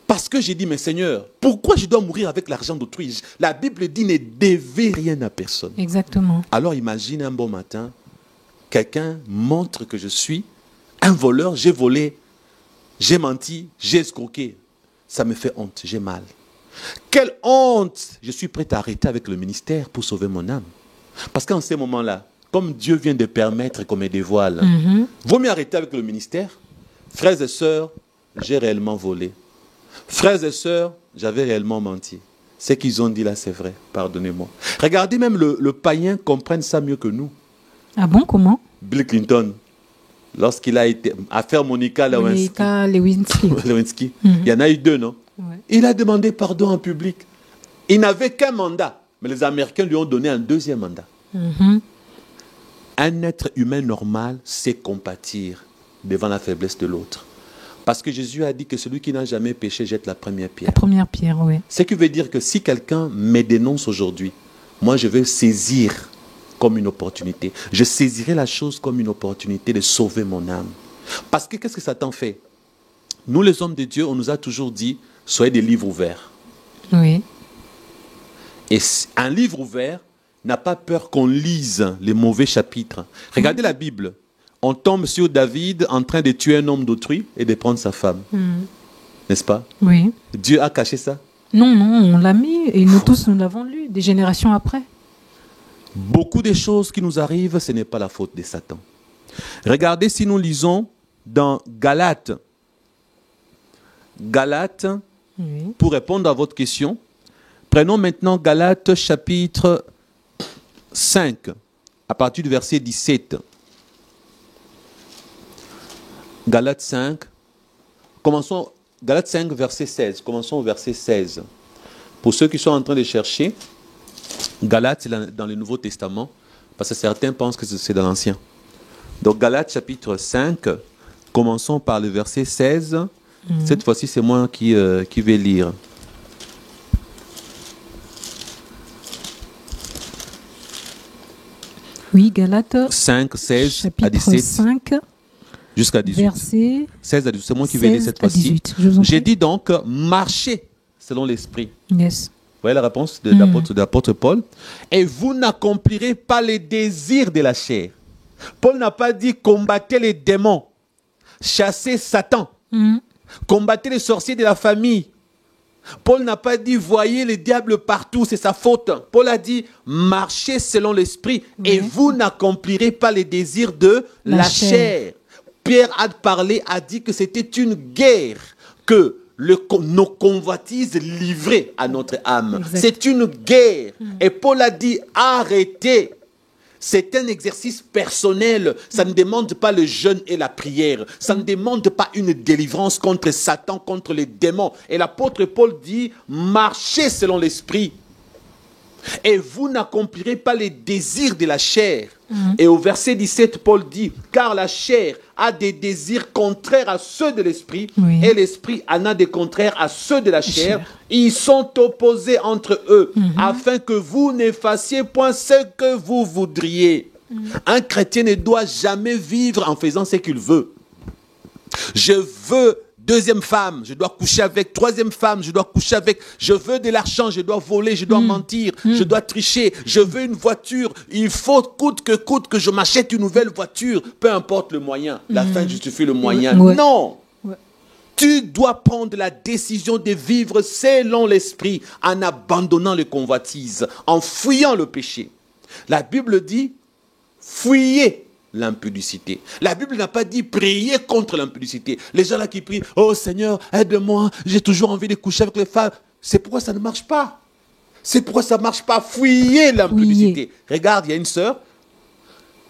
B: Parce que j'ai dit, mais Seigneur, pourquoi je dois mourir avec l'argent d'autrui? La Bible dit, ne devez rien à personne.
A: Exactement.
B: Alors imagine un bon matin, quelqu'un montre que je suis un voleur, j'ai volé, j'ai menti, j'ai escroqué. Ça me fait honte, j'ai mal. Quelle honte! Je suis prêt à arrêter avec le ministère pour sauver mon âme. Parce qu'en ces moments-là, comme Dieu vient de permettre qu'on me dévoile, vaut mieux arrêter avec le ministère. Frères et sœurs, j'ai réellement volé. Frères et sœurs, j'avais réellement menti. Ce qu'ils ont dit là, c'est vrai. Pardonnez-moi. Regardez, même le païen comprenne ça mieux que nous.
A: Ah bon, comment?
B: Bill Clinton, lorsqu'il a été... Affaire Monica Lewinsky.
A: Monica Lewinsky.
B: Lewinsky. Il y en a eu 2, non?
A: Ouais.
B: Il a demandé pardon en public. Il n'avait qu'un mandat. Mais les Américains lui ont donné un 2e mandat. Un être humain normal sait compatir devant la faiblesse de l'autre. Parce que Jésus a dit que celui qui n'a jamais péché jette la première pierre.
A: La première pierre, oui.
B: Ce qui veut dire que si quelqu'un me dénonce aujourd'hui, moi je vais saisir comme une opportunité. Je saisirai la chose comme une opportunité de sauver mon âme. Parce que qu'est-ce que Satan fait? Nous les hommes de Dieu, on nous a toujours dit, soyez des livres ouverts.
A: Oui.
B: Et un livre ouvert n'a pas peur qu'on lise les mauvais chapitres. Regardez la Bible. On tombe sur David en train de tuer un homme d'autrui et de prendre sa femme. N'est-ce pas?
A: Oui.
B: Dieu a caché ça?
A: Non, on l'a mis et nous tous, nous l'avons lu, des générations après.
B: Beaucoup de choses qui nous arrivent, ce n'est pas la faute de Satan. Regardez si nous lisons dans Galates. Galates,
A: Oui.
B: pour répondre à votre question, prenons maintenant Galates chapitre 5, à partir du verset 17. Galates 5, commençons, Galates 5, verset 16. Commençons au verset 16. Pour ceux qui sont en train de chercher, Galates, c'est dans le Nouveau Testament, parce que certains pensent que c'est dans l'Ancien. Donc Galates chapitre 5, commençons par le verset 16. Cette fois-ci, c'est moi qui vais lire.
A: Oui, Galates
B: 5, 16 à
A: chapitre
B: 17.
A: 5,
B: Jusqu'à 18.
A: verset
B: 16 à 18. C'est moi qui vais lire
A: 16
B: cette
A: à
B: fois-ci.
A: 18. Je vous en
B: J'ai
A: prie.
B: dit donc, marchez selon l'esprit.
A: Yes.
B: Vous voyez la réponse de l'apôtre Paul? Et vous n'accomplirez pas les désirs de la chair. Paul n'a pas dit combattez les démons, chassez Satan, combattez les sorciers de la famille. Paul n'a pas dit voyez les diables partout, c'est sa faute. Paul a dit marchez selon l'esprit et vous n'accomplirez pas les désirs de la chair. Pierre a parlé, a dit que c'était une guerre que nos convoitises livrées à notre âme.
A: Exact.
B: C'est une guerre. Et Paul a dit arrêtez. C'est un exercice personnel. Ça ne demande pas le jeûne et la prière. Ça ne demande pas une délivrance contre Satan, contre les démons. Et l'apôtre Paul dit, marchez selon l'esprit. Et vous n'accomplirez pas les désirs de la chair. Et au verset 17, Paul dit, car la chair a des désirs contraires à ceux de l'esprit,
A: Oui.
B: et l'esprit en a des contraires à ceux de la chair. Ils sont opposés entre eux, afin que vous n'effaciez point ce que vous voudriez. Un chrétien ne doit jamais vivre en faisant ce qu'il veut. Je veux deuxième femme, je dois coucher avec. Troisième femme, je dois coucher avec. Je veux de l'argent, je dois voler, je dois mentir, je dois tricher. Je veux une voiture. Il faut coûte que je m'achète une nouvelle voiture. Peu importe le moyen. La fin justifie le moyen.
A: Ouais.
B: Non.
A: Ouais.
B: Tu dois prendre la décision de vivre selon l'esprit, en abandonnant les convoitises, en fuyant le péché. La Bible dit, fuyez l'impudicité. La Bible n'a pas dit prier contre l'impudicité. Les gens là qui prient, oh Seigneur, aide-moi, j'ai toujours envie de coucher avec les femmes. C'est pourquoi ça ne marche pas. C'est pourquoi ça ne marche pas. Fuyez l'impudicité. Regarde, il y a une sœur.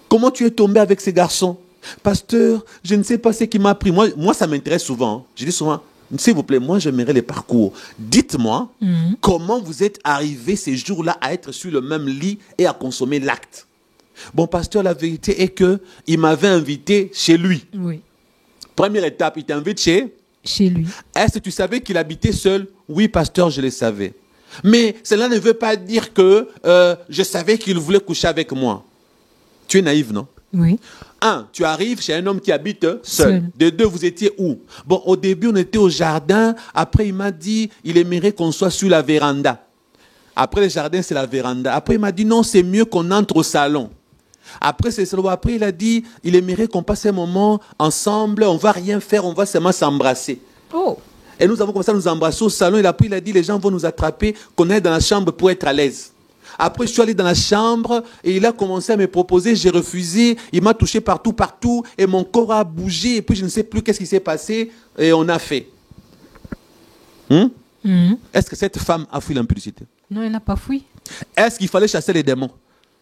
B: Comment tu es tombé avec ces garçons? Pasteur, je ne sais pas ce qui m'a pris. Moi, ça m'intéresse souvent. Je dis souvent, s'il vous plaît, moi, j'aimerais les parcours. Dites-moi comment vous êtes arrivé ces jours-là à être sur le même lit et à consommer l'acte. Bon, pasteur, la vérité est qu'il m'avait invité chez lui.
A: Oui.
B: Première étape, il t'invite
A: chez lui.
B: Est-ce que tu savais qu'il habitait seul? Oui, pasteur, je le savais. Mais cela ne veut pas dire que je savais qu'il voulait coucher avec moi. Tu es naïf, non?
A: Oui.
B: 1, tu arrives chez un homme qui habite seul.
A: Seul.
B: De 2, vous étiez où? Bon, au début, on était au jardin. Après, il m'a dit, il aimerait qu'on soit sur la véranda. Après, le jardin, c'est la véranda. Après, il m'a dit, non, c'est mieux qu'on entre au salon. Après, après, il a dit, il aimerait qu'on passe un moment ensemble. On ne va rien faire, on va seulement s'embrasser.
A: Oh.
B: Et nous avons commencé à nous embrasser au salon. Et après, il a dit, les gens vont nous attraper, qu'on est dans la chambre pour être à l'aise. Après, je suis allé dans la chambre et il a commencé à me proposer, j'ai refusé. Il m'a touché partout, partout et mon corps a bougé et puis je ne sais plus qu'est-ce qui s'est passé et on a fait. Est-ce que cette femme a fui l'impudicité?
A: Non, elle n'a pas fui.
B: Est-ce qu'il fallait chasser les démons?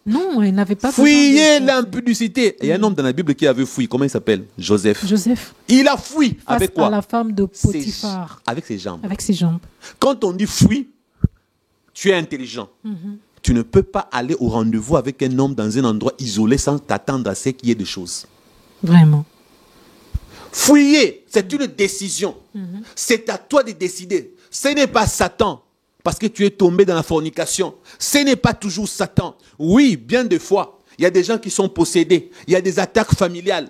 A: Non, elle n'avait pas
B: Fuyez l'impudicité. Il y a un homme dans la Bible qui avait fui. Comment il s'appelle? Joseph.
A: Joseph.
B: Il a fui.
A: Face
B: avec quoi?
A: à la femme de Potiphar.
B: Avec ses jambes.
A: Avec ses jambes.
B: Quand on dit fuis, tu es intelligent. Tu ne peux pas aller au rendez-vous avec un homme dans un endroit isolé sans t'attendre à ce qu'il y ait des choses.
A: Vraiment.
B: Fuyez, c'est une décision. C'est à toi de décider. Ce n'est pas Satan. Parce que tu es tombé dans la fornication. Ce n'est pas toujours Satan. Oui, bien des fois, il y a des gens qui sont possédés. Il y a des attaques familiales.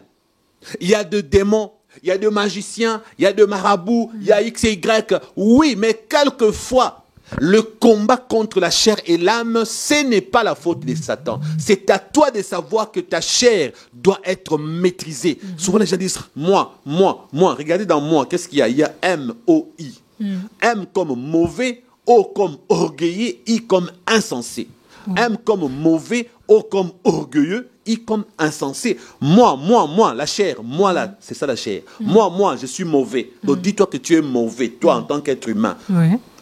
B: Il y a des démons. Il y a des magiciens. Il y a des marabouts. Il y a X et Y. Oui, mais quelquefois, le combat contre la chair et l'âme, ce n'est pas la faute de Satan. C'est à toi de savoir que ta chair doit être maîtrisée. Souvent, les gens disent, moi. Regardez dans moi, qu'est-ce qu'il y a? Il y a M-O-I. M comme mauvais. O comme orgueilleux, I comme insensé. M comme mauvais, O comme orgueilleux, I comme insensé. Moi, la chair, moi là, c'est ça la chair. Moi, je suis mauvais. Donc dis-toi que tu es mauvais, toi en tant qu'être humain.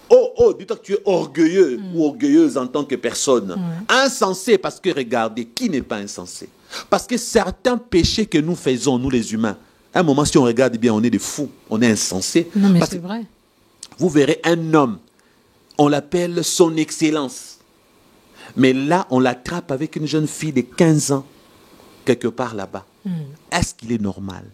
B: Oh, dis-toi que tu es orgueilleux ou orgueilleuse en tant que personne. Insensé, parce que regardez, qui n'est pas insensé? Parce que certains péchés que nous faisons, nous les humains, à un moment, si on regarde bien, on est des fous, on est insensés.
A: Non, mais c'est vrai.
B: Vous verrez un homme, on l'appelle son excellence. Mais là, on l'attrape avec une jeune fille de 15 ans, quelque part là-bas. Est-ce qu'il est normal?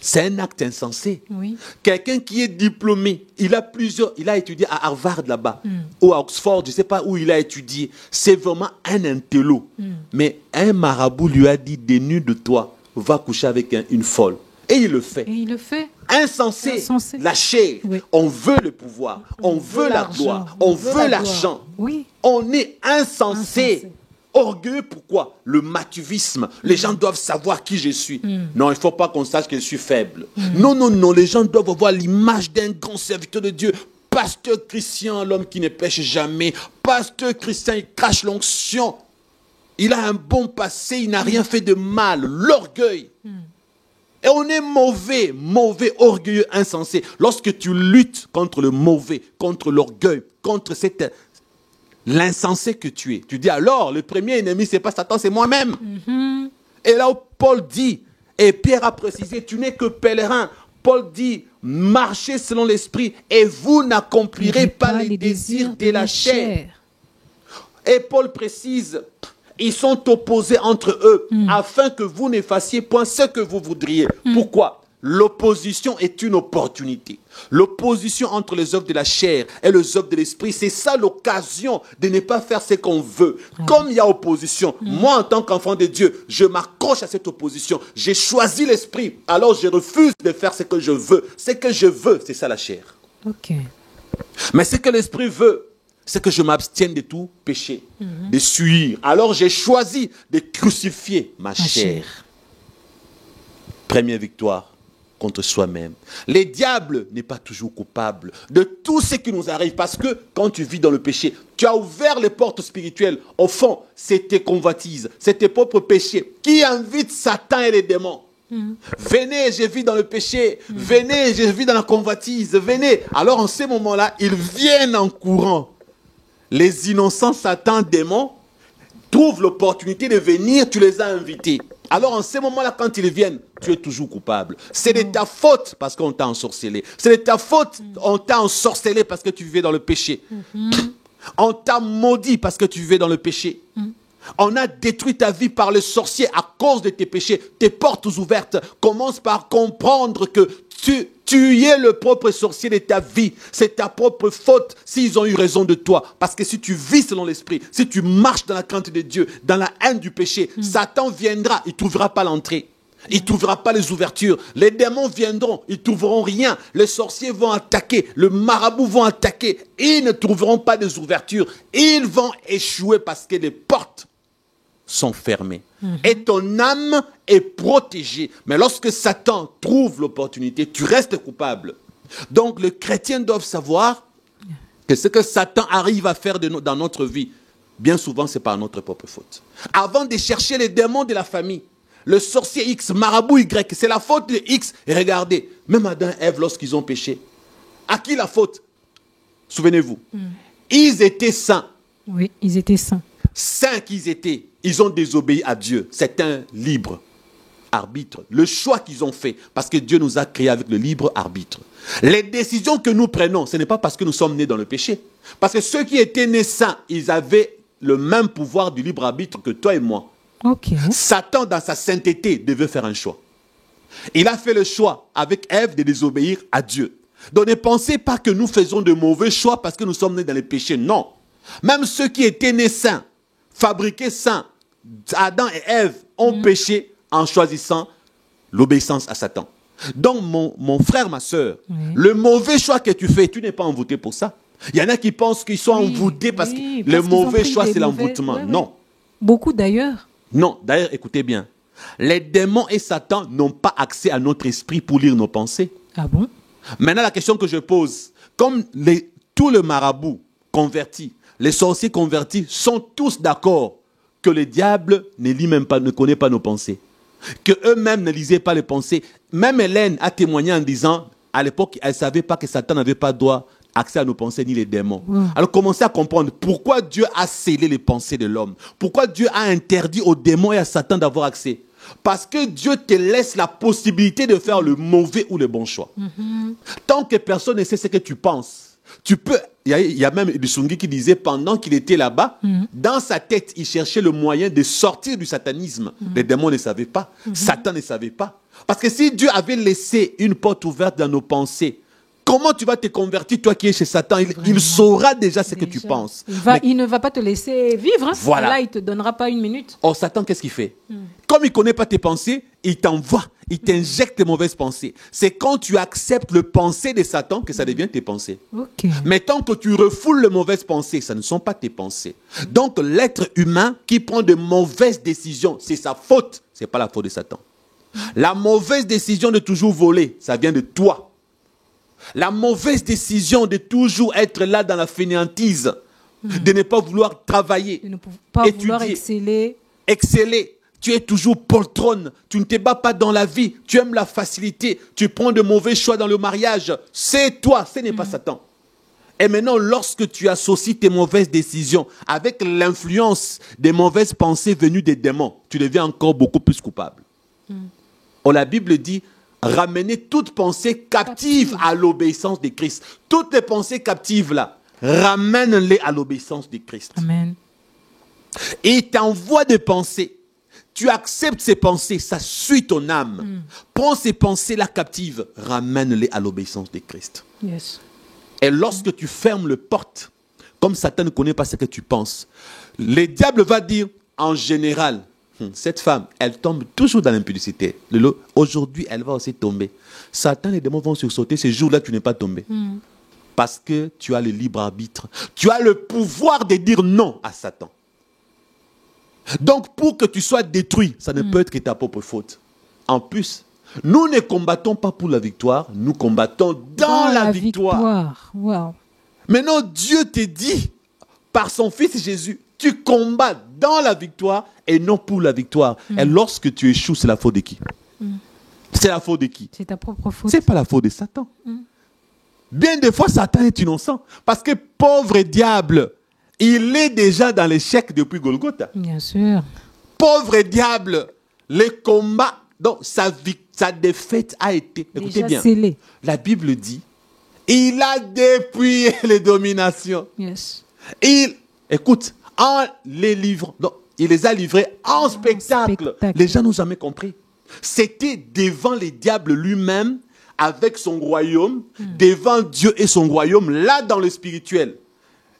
B: C'est un acte insensé.
A: Oui.
B: Quelqu'un qui est diplômé, il a étudié à Harvard là-bas, ou à Oxford, je ne sais pas où il a étudié. C'est vraiment un intello. Mais un marabout lui a dit, dénude-toi, va coucher avec une folle. Et il le fait.
A: Et il le fait.
B: Insensé. La chair. Oui. On veut le pouvoir. On veut la gloire. On veut l'argent.
A: Oui.
B: On est insensé. Orgueilleux, pourquoi? Le matuvisme. Les gens doivent savoir qui je suis. Non, il ne faut pas qu'on sache que je suis faible. Non. Les gens doivent avoir l'image d'un grand serviteur de Dieu. Pasteur Christian, l'homme qui ne pêche jamais. Pasteur Christian, il cache l'onction. Il a un bon passé, il n'a rien fait de mal. L'orgueil. Et on est mauvais, orgueilleux, insensé. Lorsque tu luttes contre le mauvais, contre l'orgueil, contre l'insensé que tu es, tu dis alors, le premier ennemi, c'est pas Satan, c'est moi-même. Et là où Paul dit, et Pierre a précisé, tu n'es que pèlerin. Paul dit, marchez selon l'esprit et vous n'accomplirez pas les désirs de la chair. Et Paul précise, ils sont opposés entre eux afin que vous ne fassiez point ce que vous voudriez. Pourquoi? L'opposition est une opportunité. L'opposition entre les œuvres de la chair et les œuvres de l'esprit, c'est ça l'occasion de ne pas faire ce qu'on veut. Comme il y a opposition, moi en tant qu'enfant de Dieu, je m'accroche à cette opposition. J'ai choisi l'esprit, alors je refuse de faire ce que je veux. Ce que je veux, c'est ça la chair.
A: Ok.
B: Mais ce que l'esprit veut, c'est que je m'abstienne de tout péché, de suivre. Alors j'ai choisi de crucifier ma chair. Première victoire contre soi-même. Le diable n'est pas toujours coupable de tout ce qui nous arrive, parce que quand tu vis dans le péché, tu as ouvert les portes spirituelles. Au fond, c'est tes convoitises, c'est tes propres péchés qui invitent Satan et les démons. Venez, je vis dans le péché. Venez, je vis dans la convoitise. Venez. Alors en ces moments-là, ils viennent en courant. Les innocents Satan, démons, trouvent l'opportunité de venir, tu les as invités. Alors en ces moments-là, quand ils viennent, tu es toujours coupable. C'est de ta faute parce qu'on t'a ensorcelé. C'est de ta faute, on t'a ensorcelé parce que tu vivais dans le péché. On t'a maudit parce que tu vivais dans le péché. On a détruit ta vie par le sorcier à cause de tes péchés. Tes portes ouvertes. Commence par comprendre que tu es le propre sorcier de ta vie. C'est ta propre faute s'ils ont eu raison de toi. Parce que si tu vis selon l'esprit, si tu marches dans la crainte de Dieu, dans la haine du péché, Satan viendra, il ne trouvera pas l'entrée. Il ne trouvera pas les ouvertures. Les démons viendront, ils ne trouveront rien. Les sorciers vont attaquer, le marabout vont attaquer. Ils ne trouveront pas des ouvertures. Ils vont échouer parce que les portes sont fermées. Et ton âme est protégée. Mais lorsque Satan trouve l'opportunité, tu restes coupable. Donc les chrétiens doivent savoir que ce que Satan arrive à faire dans notre vie, bien souvent, c'est par notre propre faute. Avant de chercher les démons de la famille, le sorcier X, marabout Y, c'est la faute de X. Et regardez, même Adam et Ève, lorsqu'ils ont péché, à qui la faute? Souvenez-vous, ils étaient saints.
A: Oui, ils étaient saints.
B: Saints qu'ils étaient, ils ont désobéi à Dieu. C'est un libre arbitre. Le choix qu'ils ont fait, parce que Dieu nous a créés avec le libre arbitre. Les décisions que nous prenons, ce n'est pas parce que nous sommes nés dans le péché. Parce que ceux qui étaient nés saints, ils avaient le même pouvoir du libre arbitre que toi et moi.
A: Ok.
B: Satan, dans sa sainteté, devait faire un choix. Il a fait le choix avec Ève de désobéir à Dieu. Donc ne pensez pas que nous faisons de mauvais choix parce que nous sommes nés dans les péchés. Non. Même ceux qui étaient nés saints, fabriqués saints, Adam et Ève ont péché en choisissant l'obéissance à Satan. Donc mon frère, ma soeur, le mauvais choix que tu fais, tu n'es pas envoûté pour ça. Il y en a qui pensent qu'ils sont envoûtés parce que le mauvais choix, c'est l'envoûtement. Non.
A: Beaucoup d'ailleurs.
B: Non, d'ailleurs, écoutez bien. Les démons et Satan n'ont pas accès à notre esprit pour lire nos pensées.
A: Ah bon?
B: Maintenant, la question que je pose, comme tous les marabouts convertis, les sorciers convertis sont tous d'accord que le diable ne lit même pas, ne connaît pas nos pensées. Que eux-mêmes ne lisaient pas les pensées. Même Hélène a témoigné en disant, à l'époque, elle ne savait pas que Satan n'avait pas droit accès à nos pensées ni les démons. Alors commencez à comprendre pourquoi Dieu a scellé les pensées de l'homme. Pourquoi Dieu a interdit aux démons et à Satan d'avoir accès. Parce que Dieu te laisse la possibilité de faire le mauvais ou le bon choix. Tant que personne ne sait ce que tu penses, tu peux... Il y a même Lusungi qui disait, pendant qu'il était là-bas, dans sa tête, il cherchait le moyen de sortir du satanisme. Les démons ne savaient pas. Satan ne savait pas. Parce que si Dieu avait laissé une porte ouverte dans nos pensées, comment tu vas te convertir, toi qui es chez Satan? Il saura déjà ce que tu penses.
A: Il ne va pas te laisser vivre. Hein.
B: Voilà.
A: Là, il ne te donnera pas une minute.
B: Or, Satan, qu'est-ce qu'il fait? Comme il ne connaît pas tes pensées, il t'envoie, il t'injecte tes mauvaises pensées. C'est quand tu acceptes le pensée de Satan que ça devient tes pensées.
A: Okay.
B: Mais tant que tu refoules les mauvaises pensées, ça ne sont pas tes pensées. Donc, l'être humain qui prend de mauvaises décisions, c'est sa faute. Ce n'est pas la faute de Satan. La mauvaise décision de toujours voler, ça vient de toi. La mauvaise décision de toujours être là dans la fainéantise, de ne pas vouloir travailler,
A: de ne pas
B: étudier,
A: vouloir exceller.
B: Exceller. Tu es toujours poltronne, tu ne te bats pas dans la vie, tu aimes la facilité, tu prends de mauvais choix dans le mariage. C'est toi, ce n'est pas Satan. Et maintenant, lorsque tu associes tes mauvaises décisions avec l'influence des mauvaises pensées venues des démons, tu deviens encore beaucoup plus coupable. Or, la Bible dit, ramenez toute pensée captive à l'obéissance de Christ. Toutes les pensées captives là, ramène-les à l'obéissance de Christ.
A: Amen.
B: Et il t'envoie des pensées. Tu acceptes ces pensées, ça suit ton âme. Prends ces pensées-là captives, ramène-les à l'obéissance de Christ.
A: Yes.
B: Et lorsque tu fermes le porte, comme Satan ne connaît pas ce que tu penses, le diable va dire, en général, cette femme, elle tombe toujours dans l'impudicité. Aujourd'hui, elle va aussi tomber. Satan et les démons vont sursauter. Ce jour-là, tu n'es pas tombé. Parce que tu as le libre arbitre. Tu as le pouvoir de dire non à Satan. Donc, pour que tu sois détruit, ça ne peut être que ta propre faute. En plus, nous ne combattons pas pour la victoire, nous combattons dans la victoire.
A: Wow.
B: Maintenant, Dieu te dit, par son Fils Jésus, tu combats dans la victoire et non pour la victoire. Et lorsque tu échoues, c'est la faute de qui? C'est la faute de qui?
A: C'est ta propre faute.
B: Ce n'est pas la faute de Satan. Bien des fois, Satan est innocent. Parce que pauvre diable, il est déjà dans l'échec depuis Golgotha.
A: Bien sûr.
B: Pauvre diable, le combat, donc sa défaite a été, écoutez
A: déjà
B: bien,
A: scellé.
B: La Bible dit, il a dépouillé les dominations.
A: Yes.
B: Écoute, il les a livrés en spectacle. Les gens n'ont jamais compris. C'était devant le diable lui-même, avec son royaume, devant Dieu et son royaume, là dans le spirituel.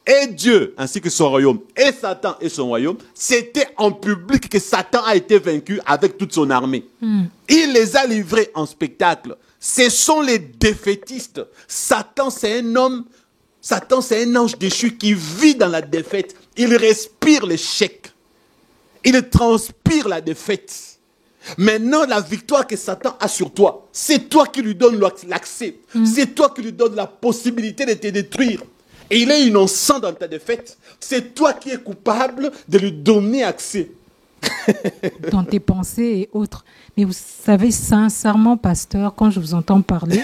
B: Et Dieu, ainsi que son royaume, et Satan et son royaume, c'était en public que Satan a été vaincu avec toute son armée. Il les a livrés en spectacle. Ce sont les défaitistes. Satan, c'est un ange déchu qui vit dans la défaite. Il respire l'échec. Il transpire la défaite. Maintenant, la victoire que Satan a sur toi, c'est toi qui lui donnes l'accès. C'est toi qui lui donnes la possibilité de te détruire. Et il est innocent dans ta défaite. C'est toi qui es coupable de lui donner accès.
A: Dans tes pensées et autres. Mais vous savez, sincèrement, pasteur, quand je vous entends parler,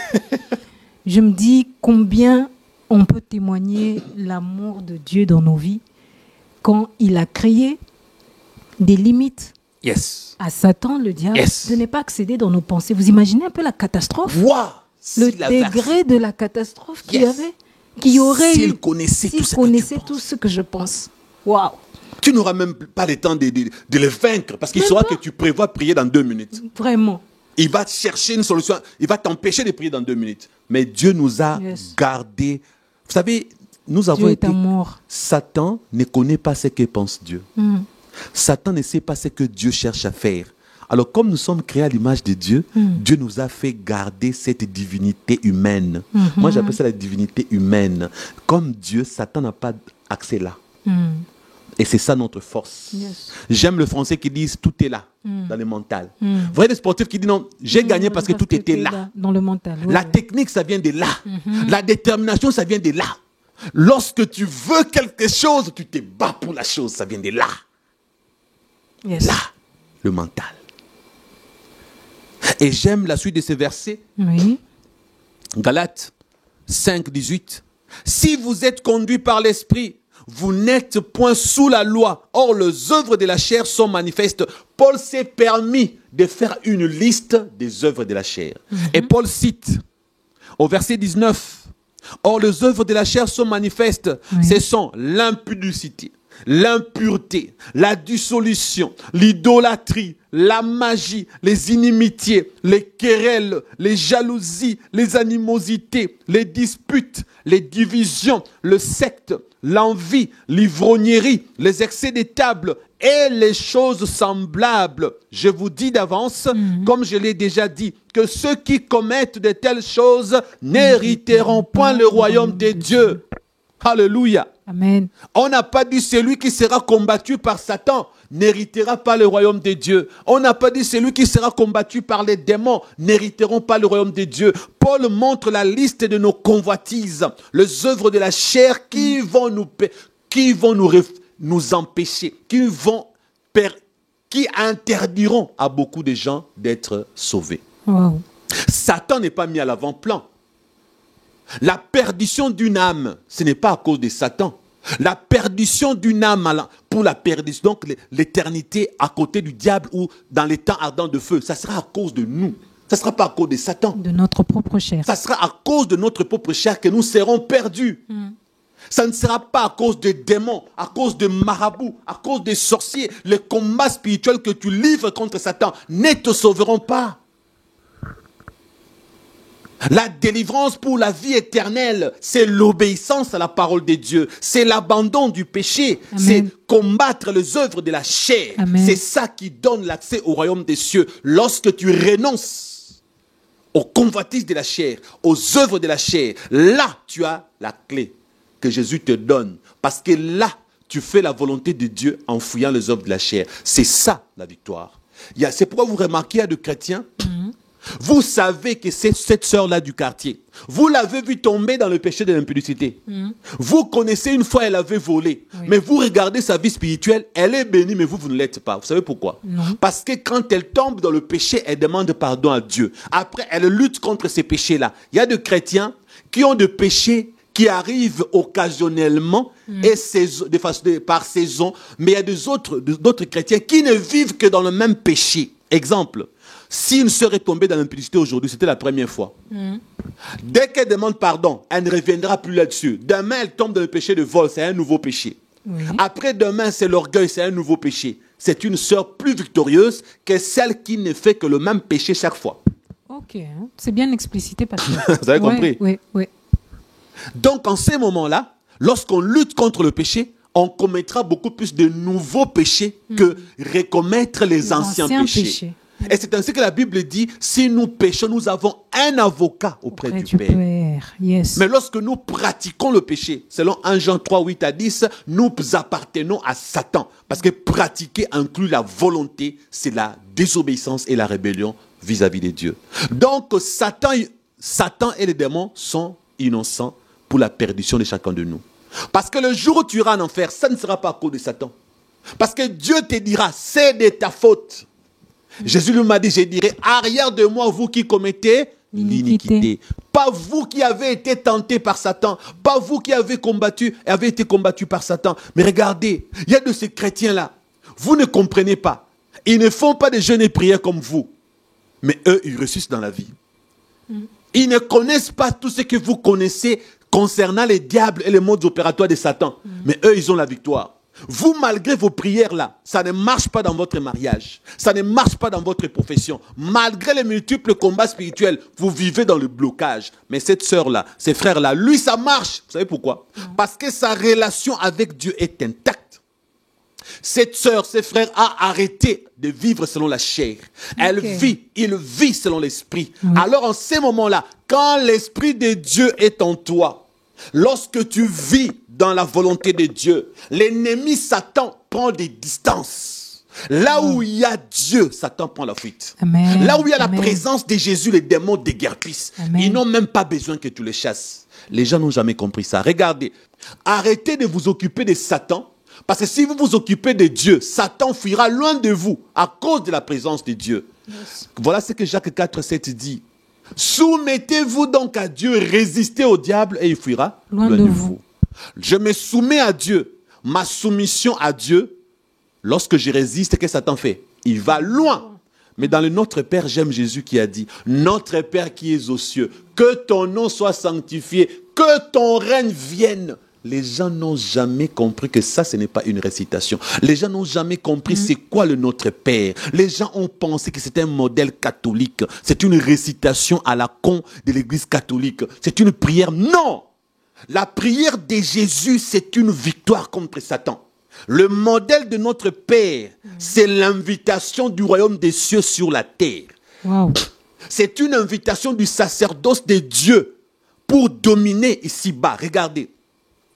A: je me dis combien on peut témoigner l'amour de Dieu dans nos vies quand il a créé des limites
B: Yes.
A: à Satan, le diable,
B: Yes.
A: de ne pas accéder dans nos pensées. Vous imaginez un peu la catastrophe?
B: Wow.
A: Le degré de la catastrophe qu'il y
B: Yes.
A: avait, qu'il y aurait
B: S'il
A: eu,
B: connaissait tout
A: s'il
B: ce que tu
A: connaissait
B: penses.
A: tout ce que je pense. Waouh!
B: Tu n'auras même pas le temps de le vaincre parce qu'il
A: Même
B: saura
A: pas.
B: que tu prévois prier dans 2 minutes.
A: Vraiment.
B: Il va chercher une solution. Il va t'empêcher de prier dans 2 minutes. Mais Dieu nous a
A: Yes.
B: gardés. Vous savez, nous avons
A: Dieu est
B: été...
A: amour.
B: Satan ne connaît pas ce que pense Dieu.
A: Mm.
B: Satan ne sait pas ce que Dieu cherche à faire. Alors, comme nous sommes créés à l'image de Dieu, Dieu nous a fait garder cette divinité humaine. Moi, j'appelle ça la divinité humaine. Comme Dieu, Satan n'a pas accès là.
A: Mm.
B: Et c'est ça notre force.
A: Yes.
B: J'aime le français qui dit tout est là, dans le mental. Vous voyez les sportifs qui disent non, j'ai gagné parce que tout était là.
A: Dans le mental. Oui,
B: La
A: oui.
B: technique, ça vient de là. La détermination, ça vient de là. Lorsque tu veux quelque chose, tu te bats pour la chose, ça vient de là.
A: Yes.
B: Là, le mental. Et j'aime la suite de ces versets.
A: Oui.
B: Galates 5, 18. Si vous êtes conduits par l'Esprit, vous n'êtes point sous la loi. Or, les œuvres de la chair sont manifestes. Paul s'est permis de faire une liste des œuvres de la chair. Et Paul cite au verset 19. Or, les œuvres de la chair sont manifestes. Ce sont l'impudicité, l'impureté, la dissolution, l'idolâtrie, la magie, les inimitiés, les querelles, les jalousies, les animosités, les disputes, les divisions, le secte, l'envie, l'ivrognerie, les excès des tables et les choses semblables. Je vous dis d'avance, comme je l'ai déjà dit, que ceux qui commettent de telles choses n'hériteront point le royaume de Dieu. Alléluia.
A: Amen.
B: On n'a pas dit celui qui sera combattu par Satan n'héritera pas le royaume de Dieu. On n'a pas dit celui qui sera combattu par les démons n'hériteront pas le royaume de Dieu. Paul montre la liste de nos convoitises, les œuvres de la chair qui vont nous empêcher, qui interdiront à beaucoup de gens d'être sauvés.
A: Wow.
B: Satan n'est pas mis à l'avant-plan. La perdition d'une âme, ce n'est pas à cause de Satan. La perdition d'une âme pour la perdition, donc l'éternité à côté du diable ou dans les temps ardents de feu, ça sera à cause de nous. Ça ne sera pas à cause de Satan.
A: De notre propre chair.
B: Ça sera à cause de notre propre chair que nous serons perdus. Ça ne sera pas à cause des démons, à cause de marabouts, à cause des sorciers. Les combats spirituels que tu livres contre Satan ne te sauveront pas. La délivrance pour la vie éternelle, c'est l'obéissance à la parole de Dieu. C'est l'abandon du péché.
A: Amen.
B: C'est combattre les œuvres de la chair.
A: Amen.
B: C'est ça qui donne l'accès au royaume des cieux. Lorsque tu renonces aux convoitises de la chair, aux œuvres de la chair, là, tu as la clé que Jésus te donne. Parce que là, tu fais la volonté de Dieu en fouillant les œuvres de la chair. C'est ça, la victoire. C'est pourquoi vous remarquez, il y a des chrétiens... Vous savez que c'est cette sœur-là du quartier. Vous l'avez vue tomber dans le péché de l'impudicité. Vous connaissez une fois, elle avait volé.
A: Oui.
B: Mais vous regardez sa vie spirituelle, elle est bénie, mais vous ne l'êtes pas. Vous savez pourquoi?
A: Non.
B: Parce que quand elle tombe dans le péché, elle demande pardon à Dieu. Après, elle lutte contre ces péchés-là. Il y a des chrétiens qui ont des péchés qui arrivent occasionnellement et par saison. Mais il y a d'autres chrétiens qui ne vivent que dans le même péché. Exemple. Si une sœur est tombée dans l'impudicité aujourd'hui, c'était la première fois. Dès qu'elle demande pardon, elle ne reviendra plus là-dessus. Demain, elle tombe dans le péché de vol, c'est un nouveau péché.
A: Oui.
B: Après demain, c'est l'orgueil, c'est un nouveau péché. C'est une sœur plus victorieuse que celle qui ne fait que le même péché chaque fois.
A: Ok, hein. C'est bien explicité parce que...
B: Vous avez compris?
A: Oui, oui.
B: Donc, en ces moments-là, lorsqu'on lutte contre le péché, on commettra beaucoup plus de nouveaux péchés que recommettre les anciens péchés. Et c'est ainsi que la Bible dit, si nous péchons, nous avons un avocat auprès du Père.
A: Yes.
B: Mais lorsque nous pratiquons le péché, selon 1 Jean 3, 8 à 10, nous appartenons à Satan. Parce que pratiquer inclut la volonté, c'est la désobéissance et la rébellion vis-à-vis de Dieu. Donc Satan et les démons sont innocents pour la perdition de chacun de nous. Parce que le jour où tu iras en enfer, ça ne sera pas à cause de Satan. Parce que Dieu te dira, c'est de ta faute. Jésus lui m'a dit, je dirai, arrière de moi, vous qui commettez l'iniquité. Pas vous qui avez été tentés par Satan. Pas vous qui avez été combattus par Satan. Mais regardez, il y a de ces chrétiens-là. Vous ne comprenez pas. Ils ne font pas de jeûnes et prières comme vous. Mais eux, ils réussissent dans la vie. Ils ne connaissent pas tout ce que vous connaissez concernant les diables et les modes opératoires de Satan. Mais eux, ils ont la victoire. Vous, malgré vos prières-là, ça ne marche pas dans votre mariage. Ça ne marche pas dans votre profession. Malgré les multiples combats spirituels, vous vivez dans le blocage. Mais cette sœur-là, ces frères-là, lui, ça marche. Vous savez pourquoi? Parce que sa relation avec Dieu est intacte. Cette sœur, ses frères, a arrêté de vivre selon la chair. Il vit selon l'esprit. Alors en ces moments-là, quand l'esprit de Dieu est en toi, lorsque tu vis dans la volonté de Dieu, l'ennemi Satan prend des distances. Là où il y a Dieu, Satan prend la fuite.
A: Amen.
B: Là où il y a la présence de Jésus, les démons déguerpissent. Ils n'ont même pas besoin que tu les chasses. Les gens n'ont jamais compris ça. Regardez, arrêtez de vous occuper de Satan. Parce que si vous vous occupez de Dieu, Satan fuira loin de vous à cause de la présence de Dieu. Voilà ce que Jacques 4,7 dit. Soumettez-vous donc à Dieu, résistez au diable et il fuira loin de vous. Je me soumets à Dieu. Ma soumission à Dieu, lorsque je résiste, qu'est-ce que Satan fait? Il va loin. Mais dans le Notre Père, j'aime Jésus qui a dit, Notre Père qui es aux cieux, que ton nom soit sanctifié, que ton règne vienne. Les gens n'ont jamais compris que ça, ce n'est pas une récitation. Les gens n'ont jamais compris c'est quoi le Notre Père. Les gens ont pensé que c'était un modèle catholique. C'est une récitation à la con de l'Église catholique. C'est une prière. Non! La prière de Jésus, c'est une victoire contre Satan. Le modèle de notre Père, c'est l'invitation du royaume des cieux sur la terre.
A: Wow.
B: C'est une invitation du sacerdoce de Dieu pour dominer ici-bas. Regardez.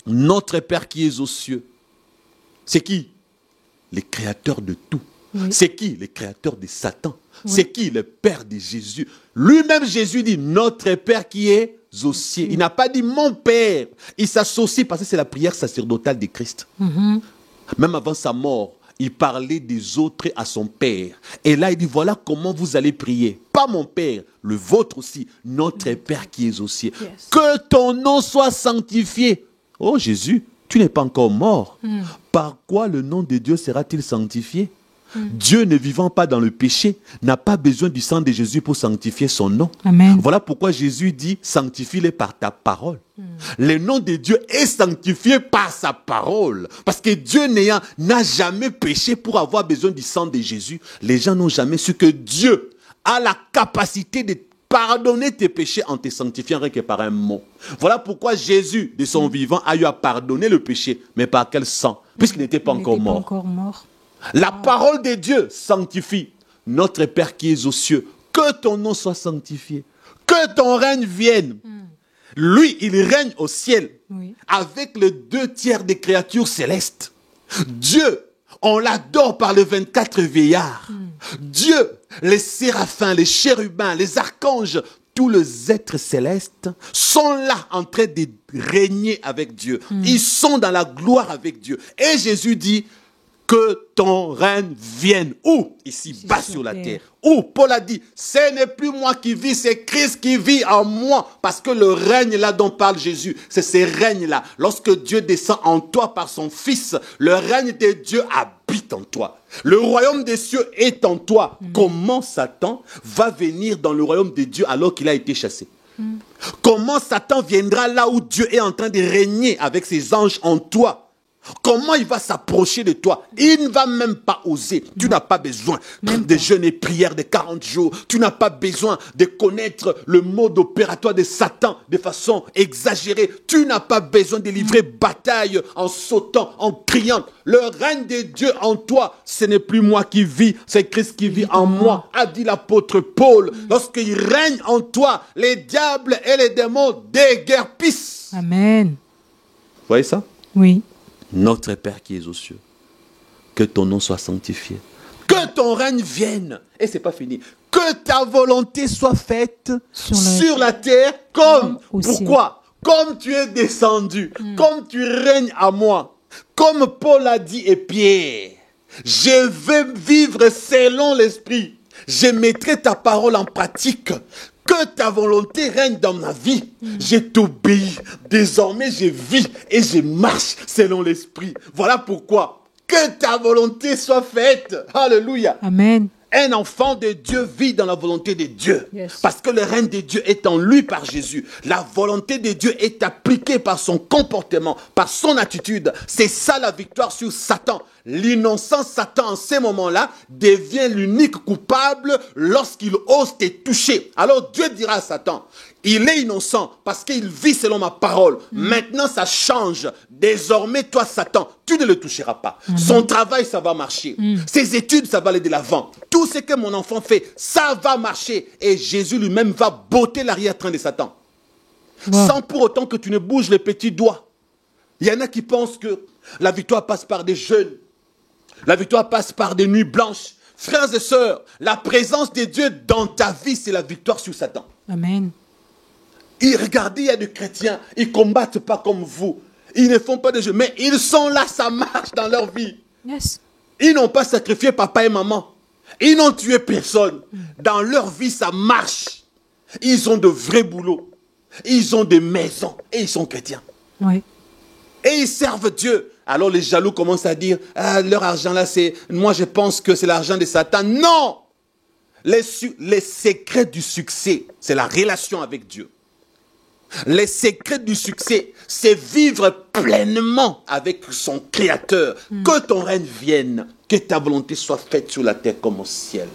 B: Notre Père qui est aux cieux, c'est qui? Le créateur de tout. Oui. C'est qui? Le créateur de Satan. Oui. C'est qui? Le Père de Jésus. Lui-même, Jésus dit, notre Père qui est aux cieux. Il n'a pas dit mon Père. Il s'associe parce que c'est la prière sacerdotale de Christ. Même avant sa mort, il parlait des autres à son Père. Et là, il dit, voilà comment vous allez prier. Pas mon Père, le vôtre aussi. Notre Père qui est aux cieux. Yes. Que ton nom soit sanctifié. Oh Jésus, tu n'es pas encore mort. Par quoi le nom de Dieu sera-t-il sanctifié? Dieu, ne vivant pas dans le péché, n'a pas besoin du sang de Jésus pour sanctifier son nom. Amen. Voilà pourquoi Jésus dit, sanctifie-les par ta parole. Le nom de Dieu est sanctifié par sa parole. Parce que Dieu n'a jamais péché pour avoir besoin du sang de Jésus. Les gens n'ont jamais su que Dieu a la capacité de pardonner tes péchés en te sanctifiant rien que par un mot. Voilà pourquoi Jésus, de son vivant, a eu à pardonner le péché. Mais par quel sang? Puisqu'il n'était pas encore mort. La parole de Dieu sanctifie. Notre Père qui es aux cieux, que ton nom soit sanctifié. Que ton règne vienne. Lui, il règne au ciel. Oui. Avec les 2/3 des créatures célestes. Dieu, on l'adore par les 24 vieillards. Dieu, les séraphins, les chérubins, les archanges, tous les êtres célestes sont là en train de régner avec Dieu. Ils sont dans la gloire avec Dieu. Et Jésus dit que ton règne vienne. Où? Ici, bas sur la terre. Où? Paul a dit, ce n'est plus moi qui vis, c'est Christ qui vit en moi. Parce que le règne là dont parle Jésus, c'est ce règne-là. Lorsque Dieu descend en toi par son Fils, le règne de Dieu habite en toi. Le royaume des cieux est en toi. Comment Satan va venir dans le royaume de Dieu alors qu'il a été chassé? Comment Satan viendra là où Dieu est en train de régner avec ses anges en toi? Comment il va s'approcher de toi? Il ne va même pas oser. Tu n'as pas besoin de jeûnes et prières de 40 jours. Tu n'as pas besoin de connaître le mode opératoire de Satan de façon exagérée. Tu n'as pas besoin de livrer bataille en sautant, en criant. Le règne de Dieu en toi, ce n'est plus moi qui vis, c'est Christ qui vit en moi, a dit l'apôtre Paul. Lorsqu'il règne en toi, les diables et les démons déguerpissent.
A: Amen.
B: Vous voyez ça?
A: Oui.
B: Notre Père qui es aux cieux, que ton nom soit sanctifié, que ton règne vienne, et c'est pas fini, que ta volonté soit faite sur la terre comme, pourquoi? comme tu es descendu, comme tu règnes à moi, comme Paul a dit et Pierre, je vais vivre selon l'esprit. Je mettrai ta parole en pratique. Que ta volonté règne dans ma vie. Je t'obéis. Désormais, je vis et je marche selon l'esprit. Voilà pourquoi. Que ta volonté soit faite. Alléluia.
A: Amen.
B: Un enfant de Dieu vit dans la volonté de Dieu.
A: Yes.
B: Parce que le règne de Dieu est en lui par Jésus. La volonté de Dieu est appliquée par son comportement, par son attitude. C'est ça la victoire sur Satan. L'innocent Satan en ces moments-là devient l'unique coupable lorsqu'il ose te toucher. Alors Dieu dira à Satan, il est innocent parce qu'il vit selon ma parole. Maintenant ça change. Désormais toi Satan, tu ne le toucheras pas. Son travail ça va marcher. Ses études ça va aller de l'avant. Tout ce que mon enfant fait, ça va marcher. Et Jésus lui-même va botter l'arrière-train de Satan.
A: Wow.
B: Sans pour autant que tu ne bouges les petits doigts. Il y en a qui pensent que la victoire passe par des jeûnes. La victoire passe par des nuits blanches. Frères et sœurs, la présence de Dieu dans ta vie, c'est la victoire sur Satan.
A: Amen.
B: Et regardez, il y a des chrétiens, ils ne combattent pas comme vous. Ils ne font pas de jeu, mais ils sont là, ça marche dans leur vie.
A: Yes.
B: Ils n'ont pas sacrifié papa et maman. Ils n'ont tué personne. Dans leur vie, ça marche. Ils ont de vrais boulots. Ils ont des maisons et ils sont chrétiens.
A: Oui.
B: Et ils servent Dieu. Alors les jaloux commencent à dire, ah, leur argent là, c'est, moi je pense que c'est l'argent de Satan. Non! Les secrets du succès, c'est la relation avec Dieu. Les secrets du succès, c'est vivre pleinement avec son Créateur. Que ton règne vienne, que ta volonté soit faite sur la terre comme au ciel.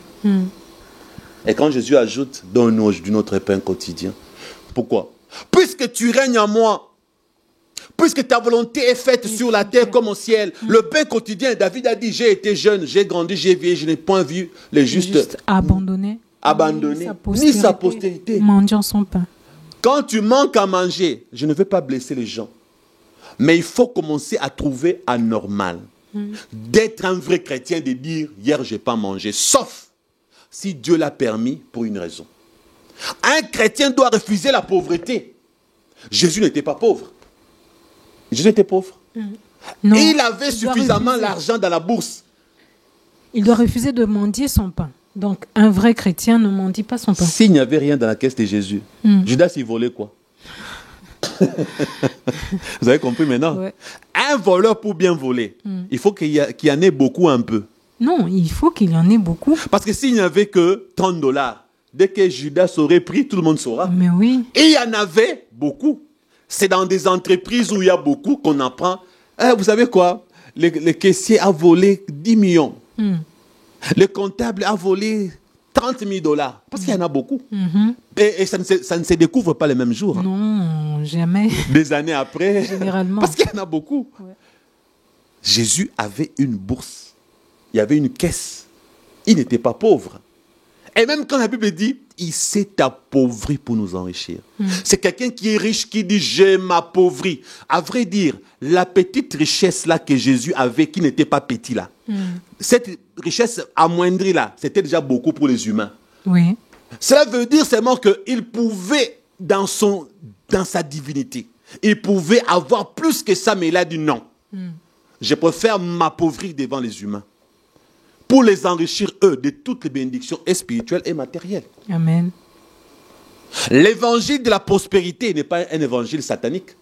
B: Et quand Jésus ajoute, donne-nous aujourd'hui notre pain quotidien. Pourquoi? Puisque tu règnes en moi, puisque ta volonté est faite sur la terre comme au ciel, le pain quotidien, David a dit, j'ai été jeune, j'ai grandi, j'ai vieilli, je n'ai point vu les justes
A: abandonnés,
B: ni sa postérité.
A: Mendiant son pain.
B: Quand tu manques à manger, je ne veux pas blesser les gens, mais il faut commencer à trouver anormal d'être un vrai chrétien, de dire, hier, je n'ai pas mangé, sauf si Dieu l'a permis pour une raison. Un chrétien doit refuser la pauvreté. Jésus n'était pas pauvre. Jésus était pauvre.
A: Non,
B: il avait suffisamment l'argent dans la bourse.
A: Il doit refuser de mendier son pain. Donc, un vrai chrétien ne mendie pas son pain.
B: S'il n'y avait rien dans la caisse de Jésus, Judas, il volait quoi? Vous avez compris maintenant?
A: Ouais.
B: Un voleur, pour bien voler, il faut qu'il y en ait beaucoup un peu.
A: Non, il faut qu'il y en ait beaucoup.
B: Parce que s'il n'y avait que $30, dès que Judas aurait pris, tout le monde saura.
A: Mais oui.
B: Et il y en avait beaucoup. C'est dans des entreprises où il y a beaucoup qu'on apprend. Vous savez quoi? Le caissier a volé 10 millions. Le comptable a volé $30 000. Parce qu'il y en a beaucoup. Et ça ne se découvre pas le même jour.
A: Non, jamais.
B: Des années après.
A: Généralement.
B: Parce qu'il y en a beaucoup. Ouais. Jésus avait une bourse. Il y avait une caisse. Il n'était pas pauvre. Et même quand la Bible dit, il s'est appauvri pour nous enrichir. C'est quelqu'un qui est riche qui dit, je m'appauvris. À vrai dire, la petite richesse là que Jésus avait, qui n'était pas petit là, cette richesse amoindrie là, c'était déjà beaucoup pour les humains.
A: Oui.
B: Cela veut dire seulement qu'il pouvait, dans sa divinité, il pouvait avoir plus que ça, mais il a dit non. Je préfère m'appauvrir devant les humains, pour les enrichir, eux, de toutes les bénédictions spirituelles et matérielles.
A: Amen.
B: L'évangile de la prospérité n'est pas un évangile satanique.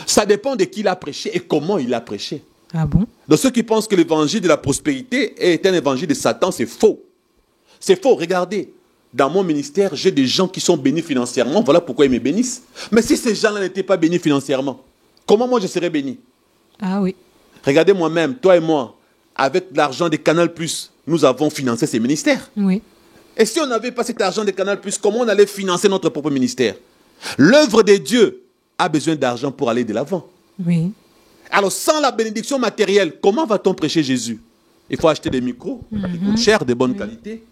B: Ça dépend de qui l'a prêché et comment il l'a prêché.
A: Ah bon?
B: Donc ceux qui pensent que l'évangile de la prospérité est un évangile de Satan, c'est faux. C'est faux, regardez. Dans mon ministère, j'ai des gens qui sont bénis financièrement, voilà pourquoi ils me bénissent. Mais si ces gens-là n'étaient pas bénis financièrement, comment moi je serais béni?
A: Ah oui.
B: Regardez moi-même, toi et moi, avec l'argent de Canal+, nous avons financé ces ministères.
A: Oui.
B: Et si on n'avait pas cet argent de Canal+, comment on allait financer notre propre ministère? L'œuvre de Dieu a besoin d'argent pour aller de l'avant.
A: Oui.
B: Alors, sans la bénédiction matérielle, comment va-t-on prêcher Jésus? Il faut acheter des micros, qui coûtent cher, de bonne qualité.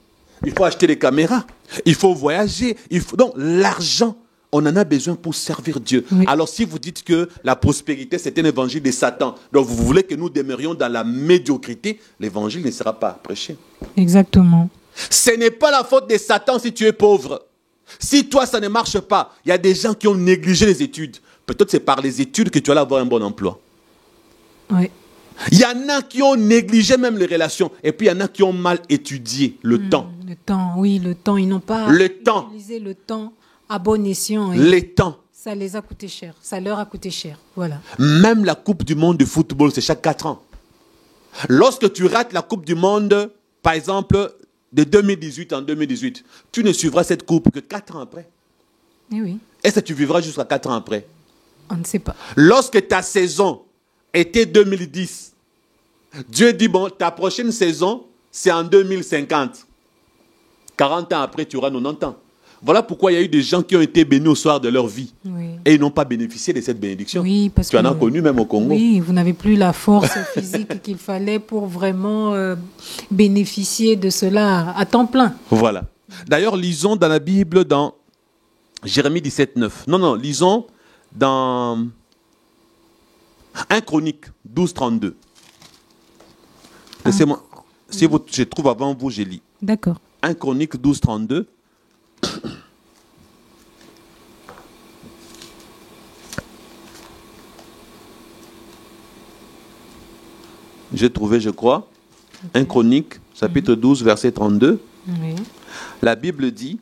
B: Il faut acheter des caméras. Il faut voyager. Donc, l'argent, on en a besoin pour servir Dieu. Oui. Alors, si vous dites que la prospérité, c'est un évangile de Satan, donc vous voulez que nous demeurions dans la médiocrité, l'évangile ne sera pas prêché.
A: Exactement.
B: Ce n'est pas la faute de Satan si tu es pauvre. Si toi, ça ne marche pas, il y a des gens qui ont négligé les études. Peut-être c'est par les études que tu vas avoir un bon emploi.
A: Oui.
B: Il y en a qui ont négligé même les relations. Et puis il y en a qui ont mal étudié le temps.
A: Le temps, oui, le temps. Ils n'ont pas utilisé le temps à bon escient.
B: Les temps.
A: Ça les a coûté cher. Ça leur a coûté cher. Voilà.
B: Même la Coupe du Monde de football, c'est chaque 4 ans. Lorsque tu rates la Coupe du Monde, par exemple, de 2018 en 2018, tu ne suivras cette coupe que 4 ans après.
A: Eh oui.
B: Est-ce que tu vivras jusqu'à 4 ans après?
A: On ne sait pas.
B: Lorsque ta saison était 2010, Dieu dit, bon, ta prochaine saison, c'est en 2050. 40 ans après, tu auras 90 ans. Voilà pourquoi il y a eu des gens qui ont été bénis au soir de leur vie.
A: Oui.
B: Et ils n'ont pas bénéficié de cette bénédiction.
A: Oui, parce
B: tu en as connu même au Congo.
A: Oui, vous n'avez plus la force physique qu'il fallait pour vraiment bénéficier de cela à temps plein.
B: Voilà. D'ailleurs, lisons dans la Bible, dans Jérémie 17, 9. Non, lisons dans 1 Chronique 12, 32. Laissez-moi, si je trouve avant vous, je lis.
A: D'accord.
B: 1 Chronique 12, 32. J'ai trouvé, je crois, 1 Chronique, chapitre 12, verset 32.
A: Oui.
B: La Bible dit,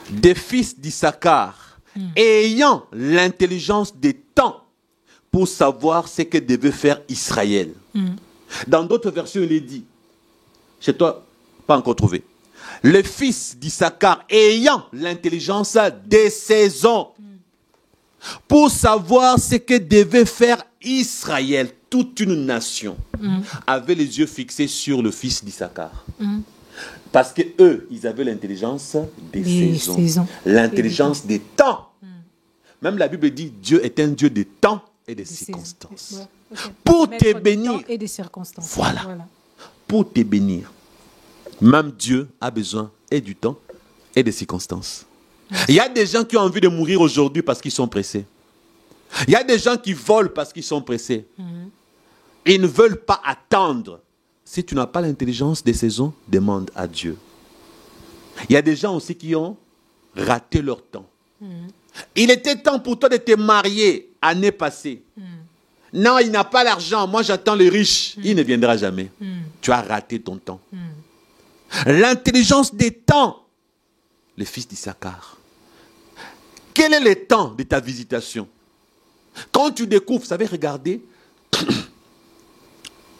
B: des fils d'Issachar, ayant l'intelligence des temps pour savoir ce que devait faire Israël. Dans d'autres versions, il est dit, chez toi, pas encore trouvé, les fils d'Issachar ayant l'intelligence des saisons pour savoir ce que devait faire Israël. Toute une nation avait les yeux fixés sur le fils d'Issachar. Parce que eux, ils avaient l'intelligence des saisons. L'intelligence des temps. Même la Bible dit, Dieu est un Dieu des temps et des circonstances.
A: Ouais. Okay.
B: Pour te bénir.
A: Et des circonstances.
B: Voilà. Pour te bénir. Même Dieu a besoin et du temps et des circonstances. Il y a des gens qui ont envie de mourir aujourd'hui parce qu'ils sont pressés. Il y a des gens qui volent parce qu'ils sont pressés. Ils ne veulent pas attendre. Si tu n'as pas l'intelligence des saisons, demande à Dieu. Il y a des gens aussi qui ont raté leur temps. Il était temps pour toi de te marier l'année passée. Non, il n'a pas l'argent. Moi, j'attends les riches. Il ne viendra jamais. Tu as raté ton temps. L'intelligence des temps. Les fils d'Issachar. Quel est le temps de ta visitation? Quand tu découvres, vous savez, regardez.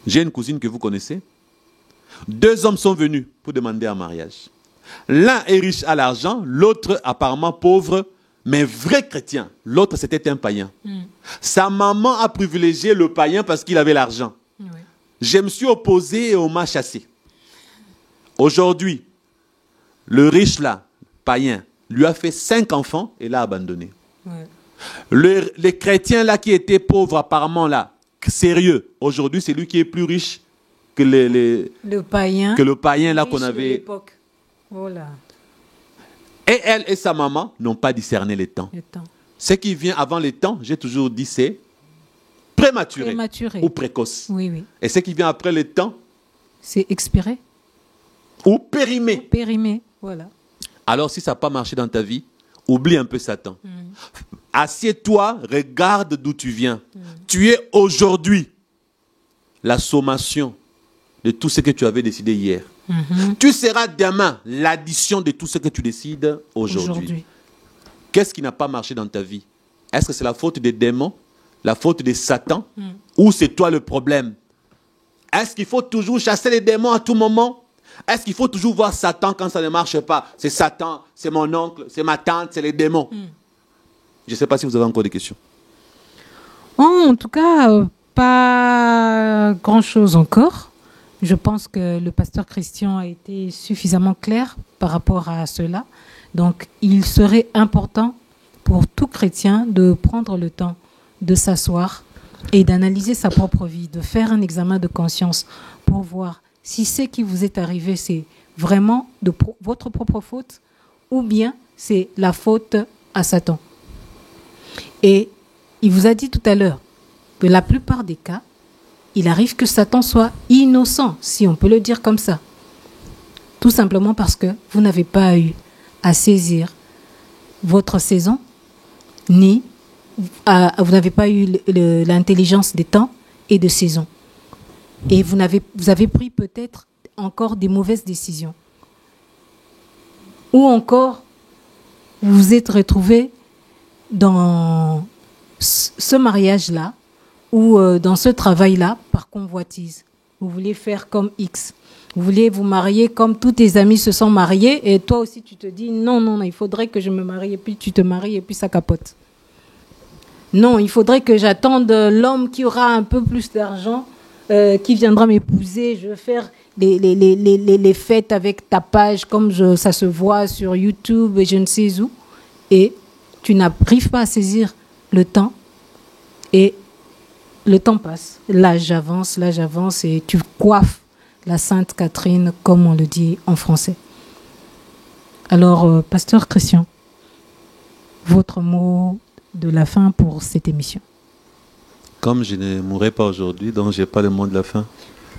B: J'ai une cousine que vous connaissez. 2 hommes sont venus pour demander un mariage. L'un est riche à l'argent, l'autre apparemment pauvre, mais vrai chrétien. L'autre, c'était un païen. Sa maman a privilégié le païen parce qu'il avait l'argent.
A: Oui.
B: Je me suis opposé et on m'a chassé. Aujourd'hui, le riche là, païen, lui a fait 5 enfants et l'a abandonné.
A: Ouais.
B: Les chrétiens là qui étaient pauvres apparemment là, sérieux, aujourd'hui c'est lui qui est plus riche que
A: le
B: païen là qu'on avait.
A: Voilà.
B: Et elle et sa maman n'ont pas discerné les temps. Ce qui vient avant les temps, j'ai toujours dit, c'est prématuré ou précoce.
A: Oui, oui.
B: Et ce qui vient après les temps,
A: c'est expiré
B: ou périmé.
A: Périmé, voilà.
B: Alors si ça n'a pas marché dans ta vie, oublie un peu Satan. Assieds-toi, regarde d'où tu viens. Tu es aujourd'hui la sommation de tout ce que tu avais décidé hier. Tu seras demain l'addition de tout ce que tu décides aujourd'hui. Qu'est-ce qui n'a pas marché dans ta vie? Est-ce que c'est la faute des démons, la faute de Satan, ou c'est toi le problème? Est-ce qu'il faut toujours chasser les démons à tout moment? Est-ce qu'il faut toujours voir Satan quand ça ne marche pas? C'est Satan, c'est mon oncle, c'est ma tante, c'est les démons. Je ne sais pas si vous avez encore des questions.
A: En tout cas, pas grand-chose encore. Je pense que le pasteur Christian a été suffisamment clair par rapport à cela. Donc, il serait important pour tout chrétien de prendre le temps de s'asseoir et d'analyser sa propre vie, de faire un examen de conscience pour voir si ce qui vous est arrivé, c'est vraiment de votre propre faute ou bien c'est la faute à Satan. Et il vous a dit tout à l'heure que la plupart des cas, il arrive que Satan soit innocent, si on peut le dire comme ça. Tout simplement parce que vous n'avez pas eu à saisir votre saison, ni vous n'avez pas eu l'intelligence des temps et de saison. Et vous avez pris peut-être encore des mauvaises décisions. Ou encore, vous vous êtes retrouvé dans ce mariage-là ou dans ce travail-là par convoitise. Vous voulez faire comme X. Vous voulez vous marier comme tous tes amis se sont mariés et toi aussi tu te dis non, il faudrait que je me marie et puis tu te maries et puis ça capote. Non, il faudrait que j'attende l'homme qui aura un peu plus d'argent, qui viendra m'épouser. Je veux faire les fêtes avec ta page comme ça se voit sur YouTube et je ne sais où. Et tu n'arrives pas à saisir le temps et le temps passe. L'âge avance et tu coiffes la Sainte Catherine, comme on le dit en français. Alors, Pasteur Christian, votre mot de la fin pour cette émission.
B: Comme je ne mourrai pas aujourd'hui, donc je n'ai pas le mot de la fin.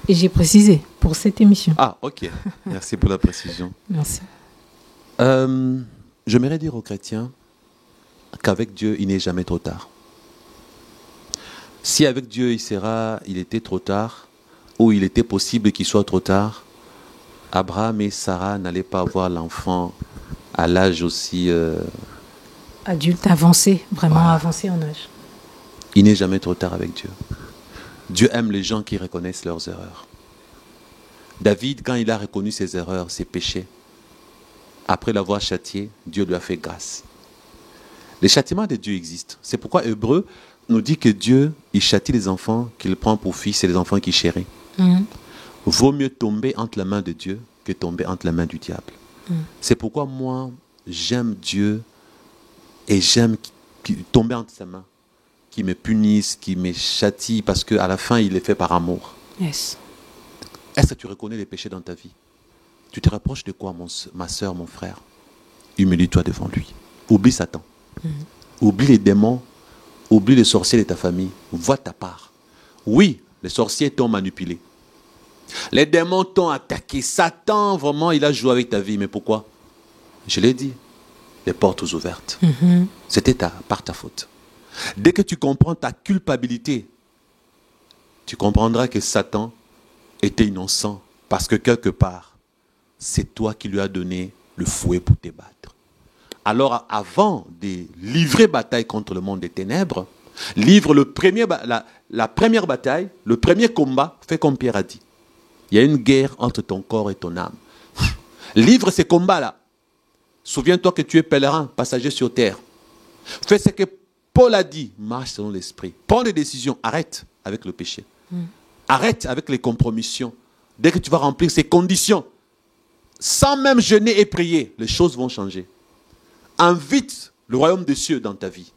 A: Et j'ai précisé, pour cette émission.
B: Ah, ok. Merci pour la précision.
A: Merci.
B: J'aimerais dire aux chrétiens qu'avec Dieu, il n'est jamais trop tard. Si avec Dieu, il était trop tard, ou il était possible qu'il soit trop tard, Abraham et Sarah n'allaient pas avoir l'enfant à l'âge aussi...
A: adulte, avancé, vraiment avancé en âge.
B: Il n'est jamais trop tard avec Dieu. Dieu aime les gens qui reconnaissent leurs erreurs. David, quand il a reconnu ses erreurs, ses péchés, après l'avoir châtié, Dieu lui a fait grâce. Les châtiments de Dieu existent. C'est pourquoi Hébreu nous dit que Dieu, il châtie les enfants qu'il prend pour fils et les enfants qu'il chérit. Vaut mieux tomber entre la main de Dieu que tomber entre la main du diable. C'est pourquoi moi, j'aime Dieu et j'aime tomber entre sa main, qu'il me punisse, qu'il me châtie, parce qu'à la fin, il est fait par amour.
A: Yes.
B: Est-ce que tu reconnais les péchés dans ta vie? Tu te rapproches de quoi, ma soeur, mon frère? Humilie-toi devant lui. Oublie Satan. Oublie les démons. Oublie les sorciers de ta famille. Vois ta part. Oui, les sorciers t'ont manipulé. Les démons t'ont attaqué. Satan, vraiment, il a joué avec ta vie. Mais pourquoi? Je l'ai dit. Les portes ouvertes. C'était par ta faute. Dès que tu comprends ta culpabilité, tu comprendras que Satan était innocent. Parce que quelque part, c'est toi qui lui as donné le fouet pour te battre. Alors, avant de livrer bataille contre le monde des ténèbres, livre la première bataille, le premier combat, fais comme Pierre a dit. Il y a une guerre entre ton corps et ton âme. Livre ces combats-là. Souviens-toi que tu es pèlerin, passager sur terre. Fais ce que Paul a dit, marche selon l'esprit. Prends des décisions, arrête avec le péché. Arrête avec les compromissions. Dès que tu vas remplir ces conditions, sans même jeûner et prier, les choses vont changer. Invite le royaume des cieux dans ta vie.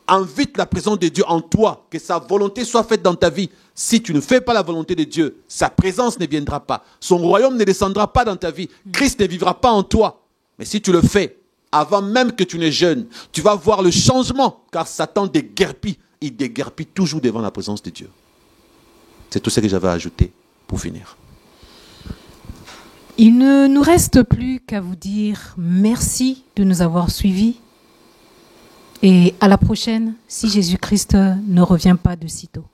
B: Invite la présence de Dieu en toi, que sa volonté soit faite dans ta vie. Si tu ne fais pas la volonté de Dieu, sa présence ne viendra pas. Son royaume ne descendra pas dans ta vie. Christ ne vivra pas en toi. Mais si tu le fais, avant même que tu ne jeûnes, tu vas voir le changement, car Satan déguerpit. Il déguerpit toujours devant la présence de Dieu. C'est tout ce que j'avais à ajouter pour finir.
A: Il ne nous reste plus qu'à vous dire merci de nous avoir suivis. Et à la prochaine, si Jésus-Christ ne revient pas de sitôt.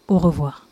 A: Au revoir.